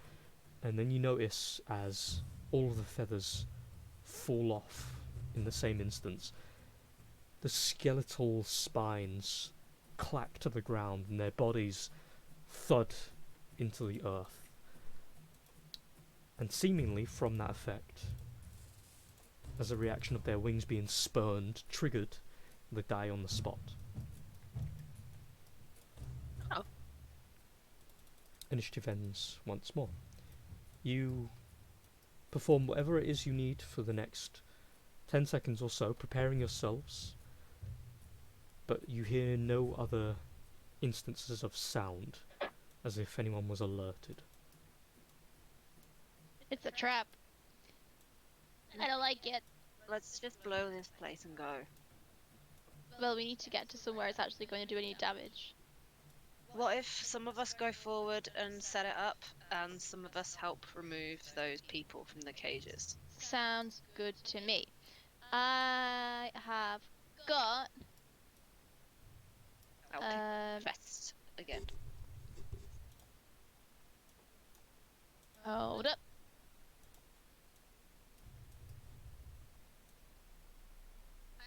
And then you notice as all of the feathers fall off in the same instance, the skeletal spines clack to the ground and their bodies thud into the earth. And seemingly from that effect, as a reaction of their wings being spurned, triggered, they die on the spot. Oh. Initiative ends once more. You perform whatever it is you need for the next 10 seconds or so, preparing yourselves, but you hear no other instances of sound, as if anyone was alerted. It's a trap. I don't like it. Let's just blow this place and go. Well, we need to get to somewhere it's actually going to do any damage. What if some of us go forward and set it up, and some of us help remove those people from the cages? Sounds good to me. I have got Chests again. Hold up.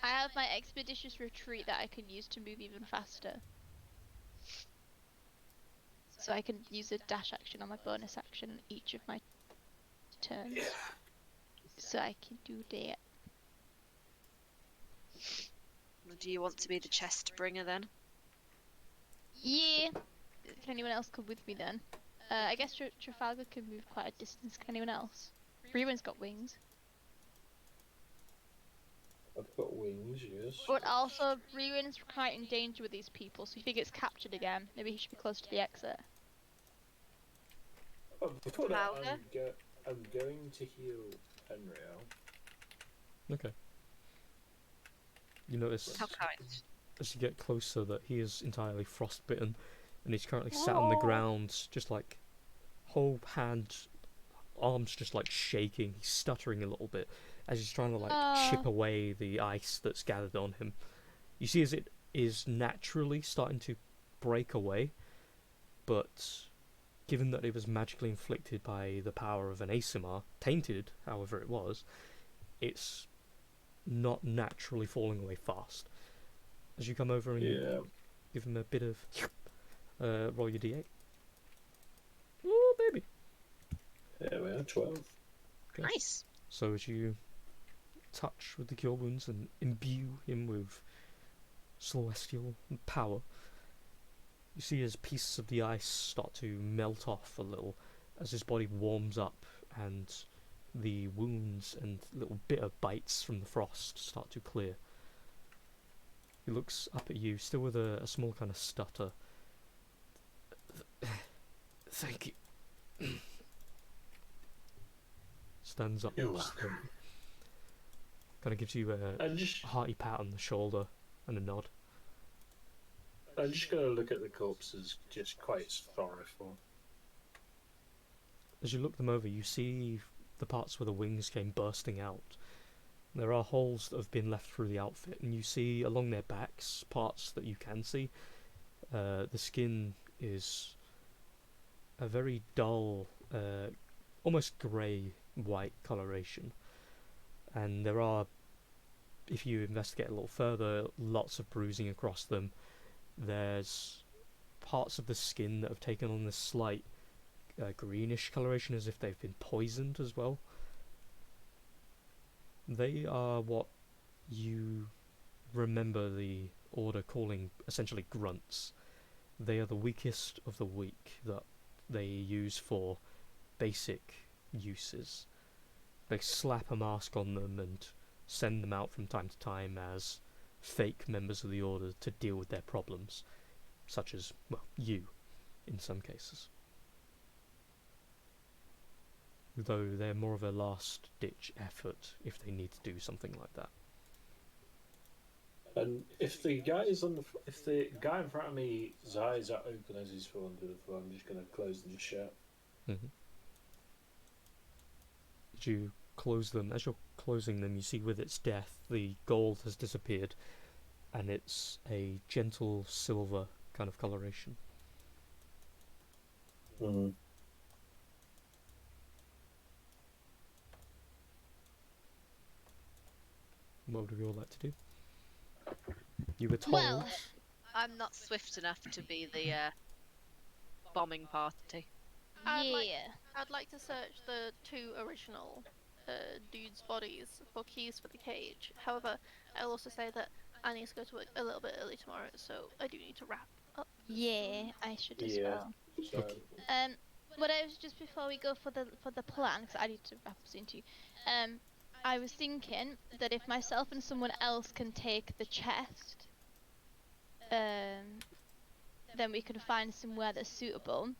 I have my expeditious retreat that I can use to move even faster. So I can use a dash action on my bonus action each of my turns. Yeah. So I can do that. Do you want to be the chest bringer then? Yeah. Can anyone else come with me then? I guess Trafalgar can move quite a distance. Can anyone else? Rewan's got wings. I've got wings, yes. But also, Rewan's quite in danger with these people, so if he gets captured again, maybe he should be close to the exit. Before that, Trafalgar? I'm going to heal Henry out. Okay. You notice How kind. as you get closer that he is entirely frostbitten, and he's currently sat on the ground, just like whole hand, arms just like shaking. He's stuttering a little bit as he's trying to like chip away the ice that's gathered on him. You see as it is naturally starting to break away, but given that it was magically inflicted by the power of an ASMR, tainted, however it was, it's not naturally falling away fast. As you come over and Yeah. give him a bit of roll your d8. Oh, baby. There we are, 12. Okay. Nice. So as you touch with the cure wounds and imbue him with celestial power, you see as pieces of the ice start to melt off a little as his body warms up, and the wounds and little bitter bites from the frost start to clear. He looks up at you, still with a small kind of stutter. Thank you. Stands up. You're welcome. Kind of gives you I'm just, a hearty pat on the shoulder and a nod. I'm just going to look at the corpses, just quite sorrowful. As you look them over, you see the parts where the wings came bursting out. There are holes that have been left through the outfit, and you see along their backs parts that you can see. The skin is a very dull, almost grey-white coloration. And there are, if you investigate a little further, lots of bruising across them. There's parts of the skin that have taken on this slight greenish coloration, as if they've been poisoned as well. They are what you remember the Order calling essentially grunts. They are the weakest of the weak that they use for basic uses. They slap a mask on them and send them out from time to time as fake members of the Order to deal with their problems, such as, well, you, in some cases. Though they're more of a last-ditch effort if they need to do something like that. And if the guy in front of me's eyes are open as he's falling to the floor, I'm just going to close them shut. Mm-hmm. As you close them, as you're closing them, you see with its death the gold has disappeared, and it's a gentle silver kind of coloration. Mm-hmm. What would we all like to do? You were told. Well, I'm not swift enough to be the bombing party. I'd like to search the two original dudes' bodies for keys for the cage. However, I'll also say that I need to go to work a little bit early tomorrow, so I do need to wrap up. yeah, I should as Yeah. well. So, But I was just before we go for the plan, because I need to wrap up soon too. I was thinking that if myself and someone else can take the chest, then we can find somewhere that's suitable.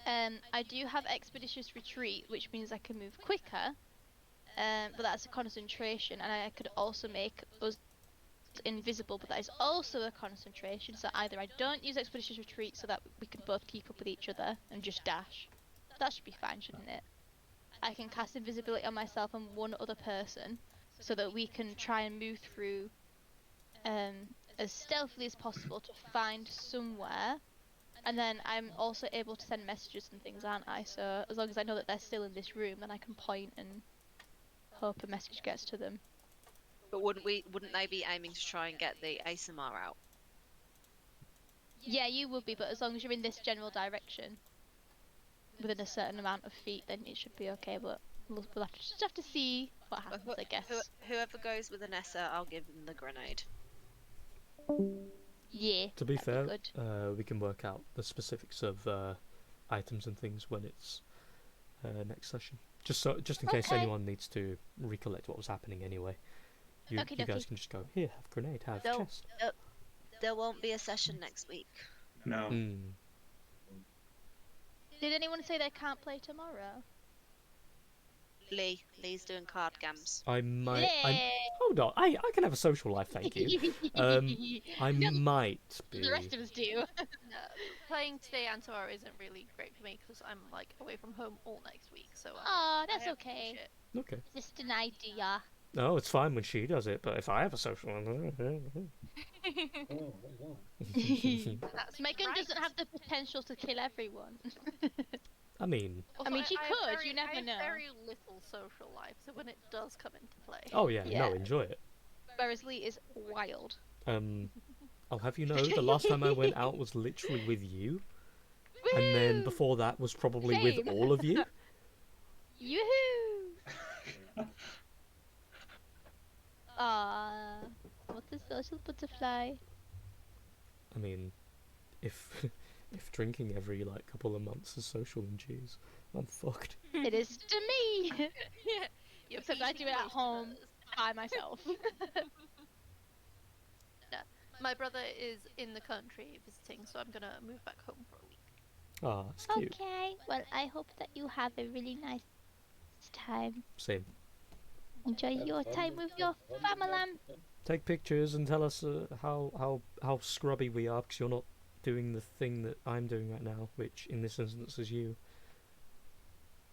I do have expeditious retreat, which means I can move quicker. But that's a concentration, and I could also make us invisible, but that is also a concentration. So either I don't use expeditious retreat so that we can both keep up with each other and just dash. That should be fine, shouldn't it? I can cast invisibility on myself and one other person, so that we can try and move through as as stealthily as possible to find somewhere. And then I'm also able to send messages and things, aren't I? So as long as I know that they're still in this room, then I can point and hope a message gets to them. But wouldn't they be aiming to try and get the ASMR out? Yeah, you would be, but as long as you're in this general direction, within a certain amount of feet, then it should be okay. But we'll just have to see what happens, I guess. Whoever goes with Anessa, I'll give them the grenade. Yeah. To be fair, good. we can work out the specifics of items and things when it's next session. Just in case Okay. anyone needs to recollect what was happening anyway. You Okie guys dokie. can just go, here, have grenade, have No. chest. There won't be a session next week. No. Did anyone say they can't play tomorrow? Lee's doing card games. I might. Yeah. Hold on, I can have a social life, thank you. I No, might be. The rest of us do. No, playing today and tomorrow isn't really great for me because I'm like away from home all next week. So. Aw, I that's have to do okay. shit. Okay. Just an idea. No, it's fine when she does it, but if I have a social Oh, That's My gun right. doesn't have the potential to kill everyone. I mean, I mean, she have could, you never I have know. very little social life, so when it does come into play. oh yeah, Yeah. no, enjoy it. Whereas Lee is wild. I'll have you know, the last time I went out was literally with you, and then Woo! before that was probably with Same. all of you. Yoo-hoo! What's a social butterfly? I mean, if if drinking every like couple of months is social and cheese, I'm fucked. It is to me! Yeah. You're Except I do beating it at most home. others. By myself. My brother is in the country visiting, so I'm gonna move back home for a week. Ah, it's cute. Okay, well, I hope that you have a really nice time. Same. Enjoy your time with your family. Take pictures and tell us how scrubby we are, because you're not doing the thing that I'm doing right now, which in this instance is you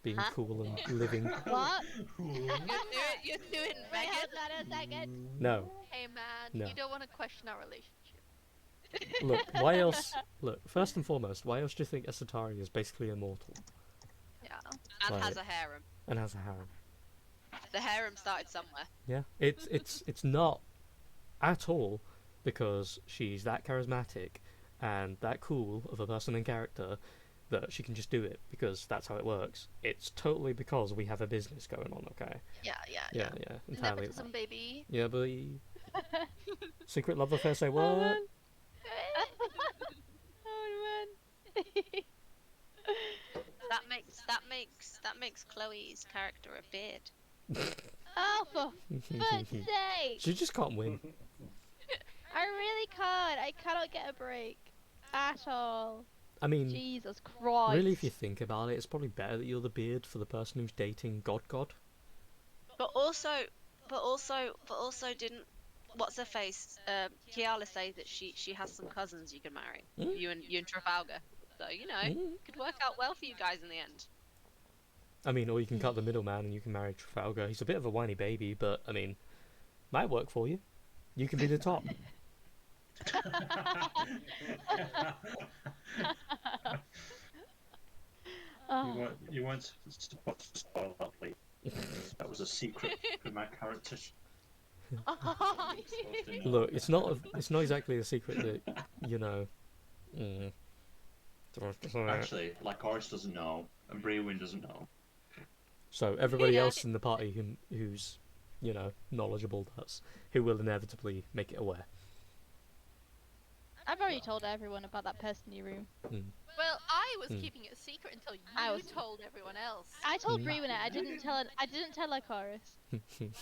being Huh? cool and living. What? You're doing Wait, hold on a second. No, Hey man, No. you don't want to question our relationship. look. Why else? Look, first and foremost, why else do you think Esatari is basically immortal Yeah. and has Right. a harem. and has a harem? The harem started somewhere. Yeah, it's not at all because she's that charismatic and that cool of a person and character that she can just do it because that's how it works. It's totally because we have a business going on. Okay. Yeah. Yeah, entirely. Nepotism, baby. Yeah, but secret love affair. Say what? Oh man. Oh man. That makes Chloe's character a beard. Oh, for fuck's sake! She just can't win. I really can't. I cannot get a break. At all. I mean, Jesus Christ. really, if you think about it, it's probably better that you're the beard for the person who's dating God. But also didn't what's her face? Kiala say that she has some cousins you can marry. Mm. You and Trafalgar. So it could work out well for you guys in the end. I mean, or you can cut the middleman and you can marry Trafalgar. He's a bit of a whiny baby, but I mean, might work for you. You can be the top. Oh. You weren't supposed to spoil that, please. That was a secret for my character. Look, it's not exactly a secret that you know. Actually, like Horace doesn't know, and Brewin doesn't know. So everybody Yeah. else in the party who's knowledgeable does, who will inevitably make it aware. I've already told everyone about that person in your room. Well, I was Hmm. keeping it a secret until I you was- told everyone else. I told Mm. Bree it. I didn't tell Lycoris.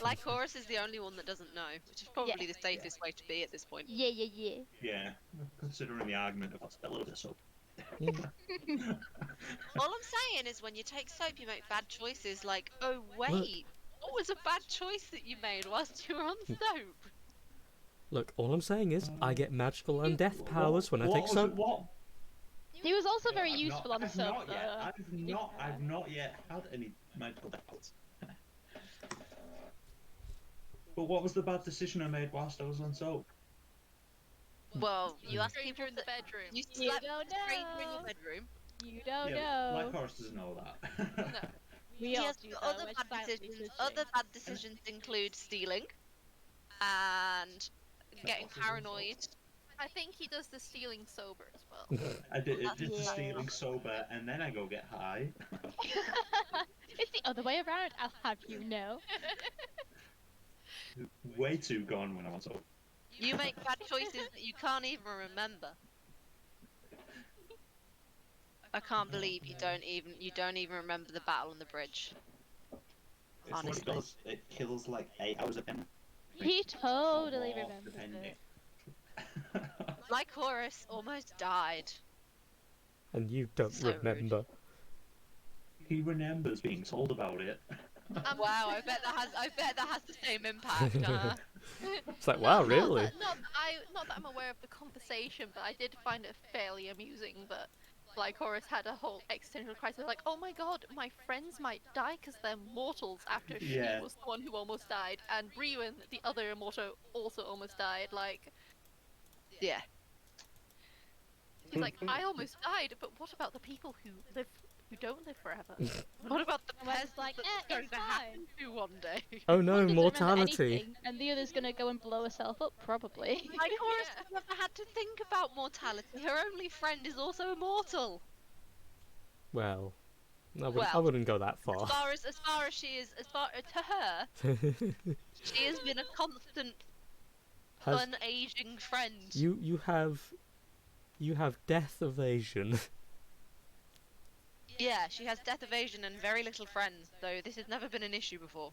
Like Horus is the only one that doesn't know, which is probably the safest way to be at this point. Yeah. Yeah, considering the argument about Stella this up. All I'm saying is when you take soap, you make bad choices. Like, oh wait, what was a bad choice that you made whilst you were on soap? Look, all I'm saying is I get magical and death powers when I What take was soap. it? What? He was also very I've useful not, on the I've soap. not though. yet. I've not yet had any magical powers. But what was the bad decision I made whilst I was on soap? Well, you ask Stranger people in the that bedroom. you You slept don't with a stranger in your know. bedroom. You don't Yeah, know. like Horace doesn't know that. No. We all Yes, do but though. other We're bad silently decisions. judging. Other bad decisions include stealing and getting What's his insult? paranoid. I think he does the stealing sober as well. I did the Yeah. stealing sober, and then I go get high. It's the other way around, I'll have you know. Way too gone when I was sober. You make bad choices that you can't even remember. I can't believe you don't even remember the battle on the bridge. It's what Honestly. it does. It kills like 8 hours of memory. He totally Or more, remembers depending. it. Like Horus almost died. And you don't So rude. remember. He remembers being told about it. Wow, I bet that has the same impact. It's like, wow, really? Not that I'm aware of the conversation, but I did find it fairly amusing that Lycoris had a whole existential crisis, like, oh my god, my friends might die because they're mortals after Yeah. she was the one who almost died, and Briwen, the other immortal, also almost died. Like, Yeah. he's like, I almost died, but what about the people who don't live forever? What about the And I was peasants like, that's it's going to happen fine. to one day? Oh One no, doesn't remember mortality. anything, and the other's gonna go and blow herself up, probably. Like Horus Yeah. has never had to think about mortality. Her only friend is also immortal. Well, I Well, wouldn't go that far. As far as she is, to her, she has been a constant, unaging friend. you have death evasion. Yeah, she has death evasion and very little friends, though this has never been an issue before.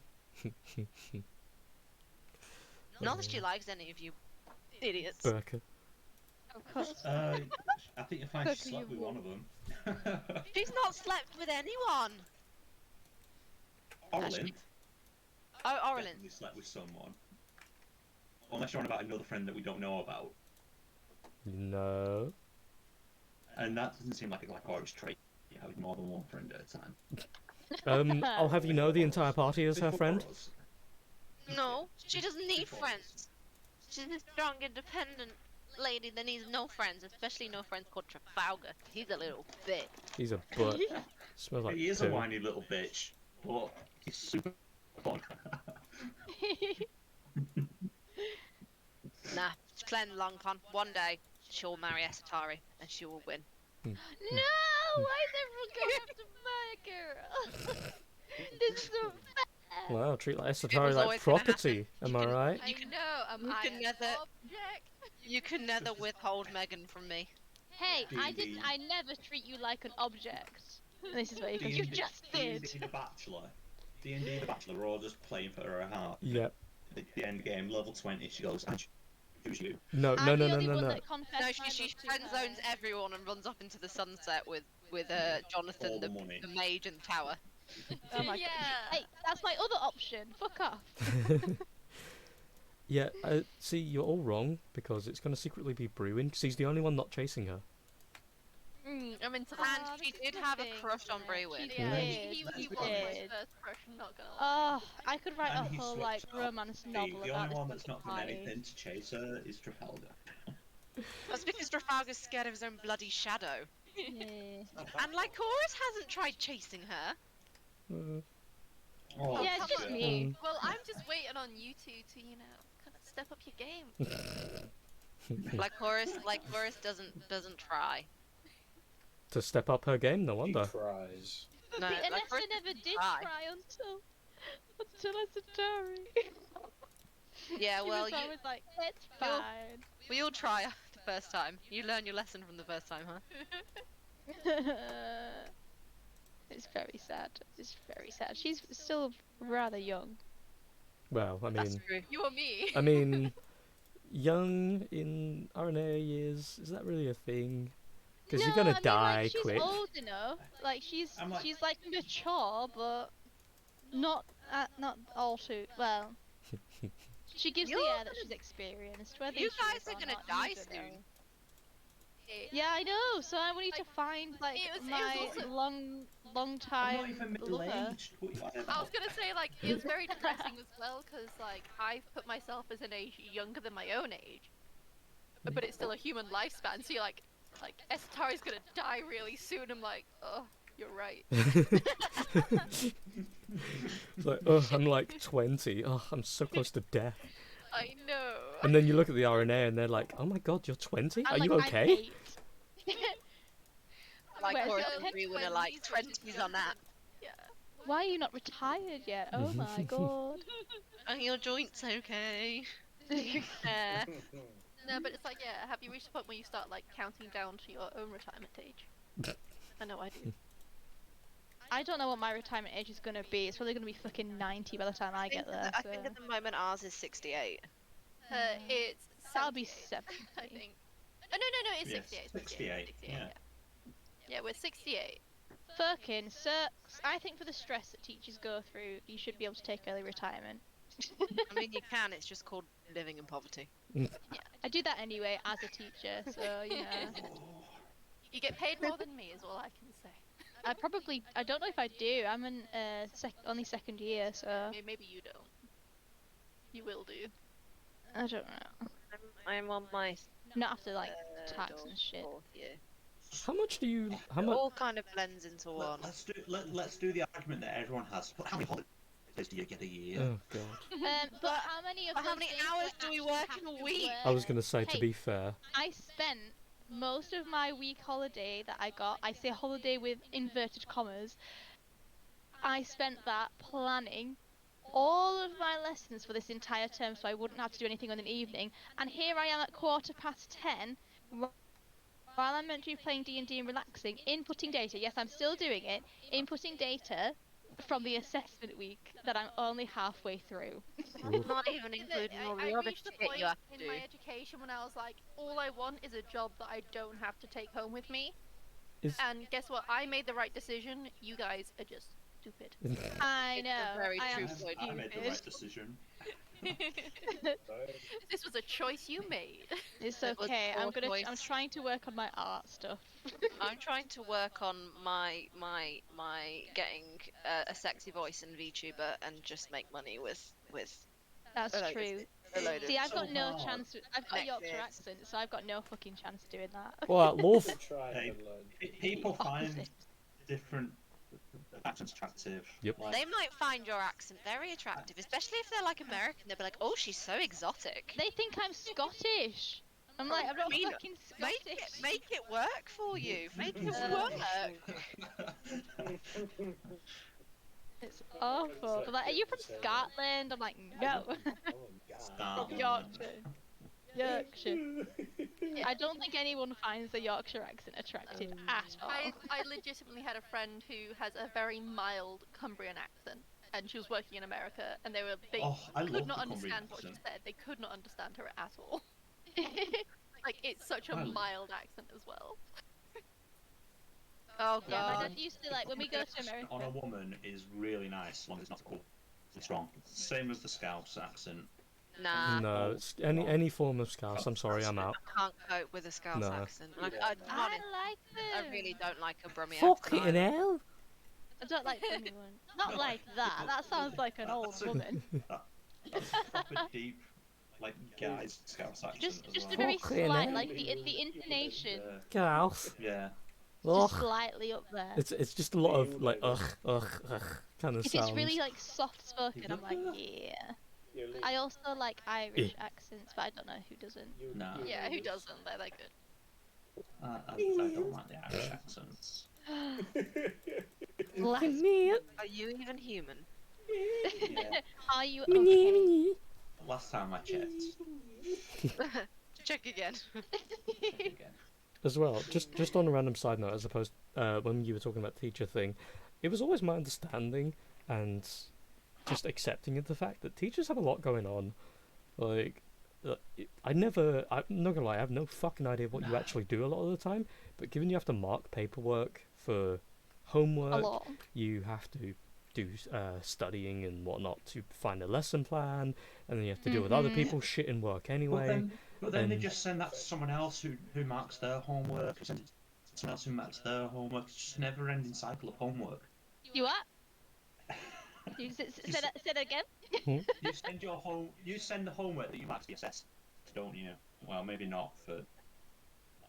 Not that she likes any of you idiots. Burka. Of course. I think you'll find Cook she slept you with one of them. She's not slept with anyone. Orlin Oh, Orlin. definitely slept with someone. Unless you're on about another friend that we don't know about. No. And that doesn't seem like a Lycoris trait. You have more than one friend at a time. I'll have you know the entire party is her Before friend. us, No, she doesn't need Before friends. She's a strong, independent lady that needs no friends, especially no friends called Trafalgar. He's a little bitch. He's a butt. Smells like he is a poo. whiny little bitch, but he's super fun. Nah, she's playing the long con. One day, she'll marry Esatari, and she will win. No! Why is everyone going after my girl? This is so bad. Wow, treat like was Esatari like always gonna property. Am I right? I know, you I can an never- object? You can never withhold Megan from me. Hey, D&D. I never treat you like an object. And this is where you go, you just did. D&D the Bachelor. D&D the Bachelor, we're all just playing for her heart. Yep. The end game, level 20, she goes, I choose you. No, I'm no, the no, no, only no, one no. that confessed No, my she love to friend her. zones everyone and runs off into the sunset with Jonathan, All the the money. mage in the tower. Oh my Yeah. god. Hey, that's my other option. Fuck off. Yeah, see, you're all wrong because it's going to secretly be Brewin because he's the only one not chasing her. I'm into And that. she this is did the have a thing, crush on isn't it? Brewin. She Yeah, did. he She was my did. first crush, I'm not gonna lie. Oh, I could write And a he whole swaps out. romance novel The about only this one that's not done fucking anything to chase her is Trafalgar. That's because Trafalgar's scared of his own bloody shadow. Yeah. And like Horus hasn't tried chasing her. Oh, Yeah, it's just shit. me. Well, I'm just waiting on you two to, kind of step up your game. Like Horus doesn't try. To step up her game, no He wonder. cries. No, See, like Alessa Horus never doesn't did try. try until Esatari. Yeah, well, she was always like, it's you'll- fine. we all try the first time. You learn your lesson from the first time, huh? It's very sad. It's very sad. She's still rather young. Well, That's true. You or me? I mean, young in RNA years, is that really a thing? Because you're No, gonna I mean, die like, she's quick. old enough. Like she's I'm like- she's like mature, but not all too well. She gives the You're air that she's experienced. Whether You she guys is are or gonna not, die you don't know. soon. Yeah, I know. So I need to find like it was my also- long I'm not time even lover. middle-aged. What are you on I about? was gonna say, like, it was very depressing as well, because, like, I've put myself as an age younger than my own age. but it's still a human lifespan. So you're like Esatari's gonna die really soon. I'm like, oh, you're right. It's like, oh, I'm like 20. Oh, I'm so close to death. I know. And then you look at the RNA and they're like, oh my god, you're 20? I'm Are like, you I'm okay? 8. Like Where's Corey your and Bree when are like 20s, which is 20s on that. Yeah. Why are you not retired yet? Oh my god. Are your joints okay? Yeah. No, but it's like, yeah, have you reached the point where you start like counting down to your own retirement age? I know I do. I don't know what my retirement age is gonna be. It's probably gonna be fucking 90 by the time I get there. I think at the moment ours is 68. It's That'll be 78, 70. I think. Oh, no, it's Yes, 68. 68, yeah. Yeah, we're 68. Fucking sucks. I think for the stress that teachers go through, you should be able to take early retirement. I mean, you can. It's just called living in poverty. I do that anyway as a teacher, so you know. You get paid more than me, is all I can say. I don't know if I do. I'm in only second year, so Maybe you don't. You will do. I don't know. I'm on my Not after like third tax or and shit. fourth year. How much do you... How It much... all kind of blends into one. Let's do the argument that everyone has. How many holidays do you get a year? Oh god. But how many of But how those many days hours I do we actually work have in a to week? work? I was gonna say, to Hey, be fair, I spent most of my week holiday that I got, I say holiday with inverted commas, I spent that planning all of my lessons for this entire term so I wouldn't have to do anything on an evening, and here I am at 10:15 while I'm meant to be playing D&D and relaxing, inputting data. Yes, I'm still doing it, inputting data from the assessment week that I'm only halfway through. Oof. Not even including all I the other reached the shit point you have to in do. my education when I was like, all I want is a job that I don't have to take home with me. is... And guess what? I made the right decision. You guys are just stupid. I It's a know, very I am true point. I made the right decision. This was a choice you made. It's It was okay. I'm poor choice. trying to work on my art stuff. I'm trying to work on my getting a sexy voice in VTuber and just make money with That's a load of- true. a load of See, I've so got no hard. chance. I've got a Yorkshire Netflix. accent, so I've got no fucking chance doing that. Well, at Lawful... Try Hey, and learn. People find Opposite. different accents attractive. Yep. Like, They might find your accent very attractive, especially if they're like American. They'll be like, "Oh, she's so exotic." They think I'm Scottish. I'm like, I'm not I mean, fucking Scottish. Make it work for you. Make it work. It's awful. They're like, are you from Scotland? I'm like, no. From Yorkshire. Yorkshire. I don't think anyone finds the Yorkshire accent attractive at all. I legitimately had a friend who has a very mild Cumbrian accent, and she was working in America, and they Oh, I love could the not Cumbrian understand what she accent. said. They could not understand her at all. Like, it's such a I- mild accent as well. Oh Yeah, my god. dad used to, like, when we go to America. On a woman is really nice, as long as it's not cool. It's wrong. Same as the Scouse accent. Nah. No, it's any form of Scouse. I'm sorry, I'm out. I can't cope with a Scouse No. accent. Like, Yeah. I like I them. really don't like a Brummie Fucking accent. either. hell! I don't like anyone. Not like that. That sounds like an old That's a- woman. That's a proper deep, like, guy's Scouse accent Just as a well. very Fucking slight, hell. like the intonation, Get out. Yeah. just Ugh. slightly up there. It's just a lot of like ugh kind of If sounds. it's really like soft spoken, I'm like, yeah. I also like Irish accents, but I don't know who doesn't. Nah. Yeah, who doesn't? They're good. I don't like the Irish accents. Bless. Are you even human? Yeah. Are you okay? Last time I checked. Check again. Again. As well, just on a random side note, as opposed when you were talking about the teacher thing, it was always my understanding and just accepting of the fact that teachers have a lot going on. Like, I'm not gonna lie, I have no fucking idea what you actually do a lot of the time. But given you have to mark paperwork for A homework, lot. you have to do studying and whatnot to find a lesson plan, and then you have to deal with other Mhm. people's shit in work anyway. But then they and- just send that to someone else who marks their homework. Send it to someone else who marks their homework. It's just a never-ending cycle of homework. You what? You say that again? You send the homework that you mark to be assessed, don't you? Well, maybe not for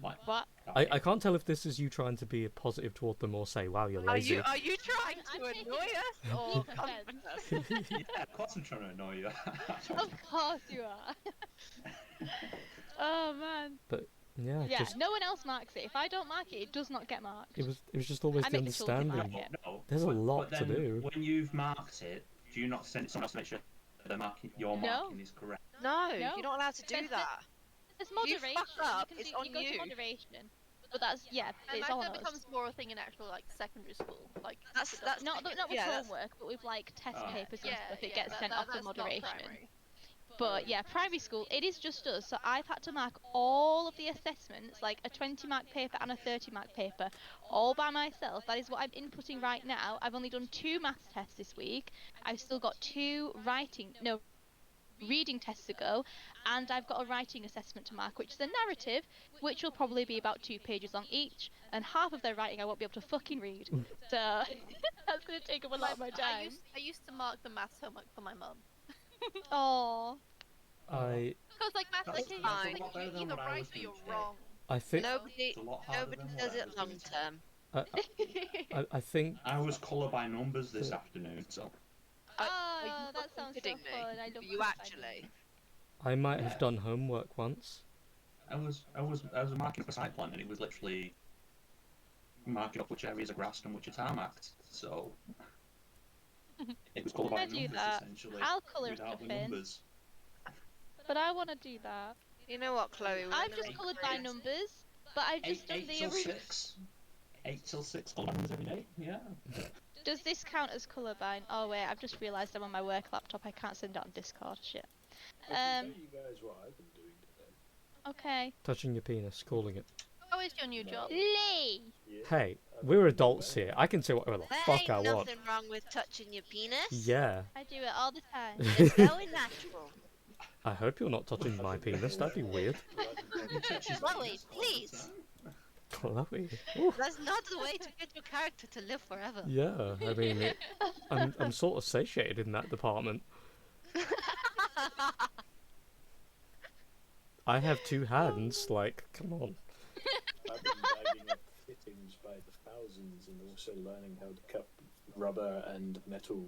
like. What? I can't tell if this is you trying to be positive toward them or say, wow, you're Are lazy. you trying I'm to taking annoy us or deep comfort us? Yeah, of course I'm trying to annoy you. Of course you are. Oh man. Yeah, Yeah, just no one else marks it. If I don't mark it, it does not get marked. it was just always I the make the children understanding. mark it. No. There's a lot but to then do. When you've marked it, do you not send it to someone else to make sure your No. marking is correct? No, No. you're not allowed to do There's- that. There's If you moderation. fuck up, you can it's do, on you go to you. moderation. But that's And it's like on that us. becomes more a thing in actual like secondary school. Like That's Not with yeah, that's- homework, but with like test Oh. papers and yeah, stuff. It yeah, gets sent off for that's not moderation. primary. But yeah, primary school, it is just us. So I've had to mark all of the assessments, like a 20 mark paper and a 30 mark paper, all by myself. That is what I'm inputting right now. I've only done 2 maths tests this week. I've still got 2 reading tests to go, and I've got a writing assessment to mark, which is a narrative, which will probably be about 2 pages long each, and half of their writing I won't be able to fucking read. So that's going to take up a lot of my time. I used to mark the maths homework for my mum. Oh. Because like maths, That's like, fine. a lot better you're than either what I right was or doing you're today. wrong. I think Nobody It's a lot harder nobody than does what I it was long doing today. term. I think I was colour by numbers this afternoon, so Are Oh, you that fucking sounds so kidding me? fun. I love You colour actually? I might have done homework once. I was marking for site plan, and it was literally marking up which areas are grassed and which are tarmacked. So it was colour Can by I do numbers that? essentially. I'll colour without stuff the in. numbers. But I want to do that. You know what, Chloe? We're I've gonna just make coloured by Chloe- numbers, but I've just done Eight the till 6. 8 till 6 colour numbers every day. Yeah. Does this count as colourblind? Oh wait, I've just realised I'm on my work laptop. I can't send it on Discord. Shit. I can tell you guys what I've been doing today. Okay. Touching your penis, calling it. How is your new job? Lee. Yeah. Hey, we're adults here. I can say whatever the There fuck ain't I want. nothing wrong with touching your penis. Yeah. I do it all the time. It's very natural. I hope you're not touching my penis. That'd be weird. Chloe, please. Chloe. That's not the way to get your character to live forever. Yeah, I mean, I'm sort of satiated in that department. I have 2 hands. Like, come on. I've been bagging up fittings by the thousands and also learning how to cut rubber and metal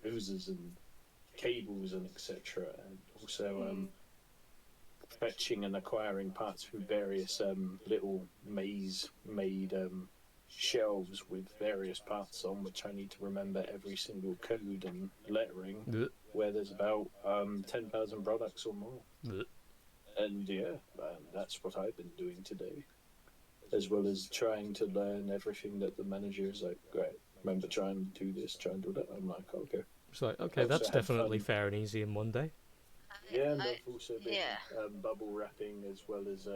hoses and cables and etc. And also fetching and acquiring parts from various little maze-made shelves with various parts on which I need to remember every single code and lettering, Blech. where there's about 10,000 products or more. Blech. And yeah, that's what I've been doing today, as well as trying to learn everything that the manager is like, right, remember, try and do this, try and do that. I'm like, okay. It's like, okay, Also that's had definitely fun. fair and easy in one day. Yeah, and I've also been yeah. bubble wrapping as well as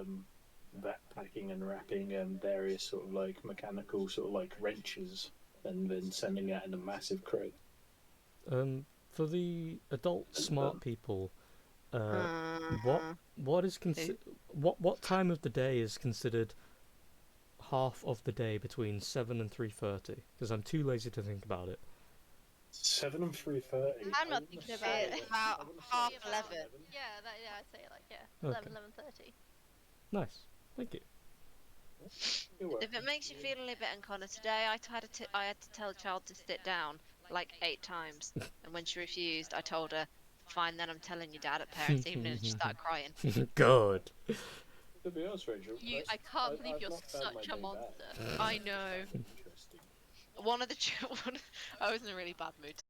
backpacking and wrapping various sort of like mechanical sort of like wrenches and then sending out in a massive crate. For the adult smart people, what is what time of the day is considered half of the day between 7 and 3:30? Because I'm too lazy to think about it. 7 and 3:30. I'm not thinking about it. It's about half 11. Yeah, I'd say like Okay. 11:30. Nice, thank you. You're welcome. If it makes you feel a little bit unconscious, today I had to tell a child to sit down like 8 times, and when she refused, I told her, "Fine, then I'm telling your dad at parents' evening," and she started crying. Good. To be honest, Rachel, I can't believe I've you're not found my such a day monster. back. I know. Interesting. I was in a really bad mood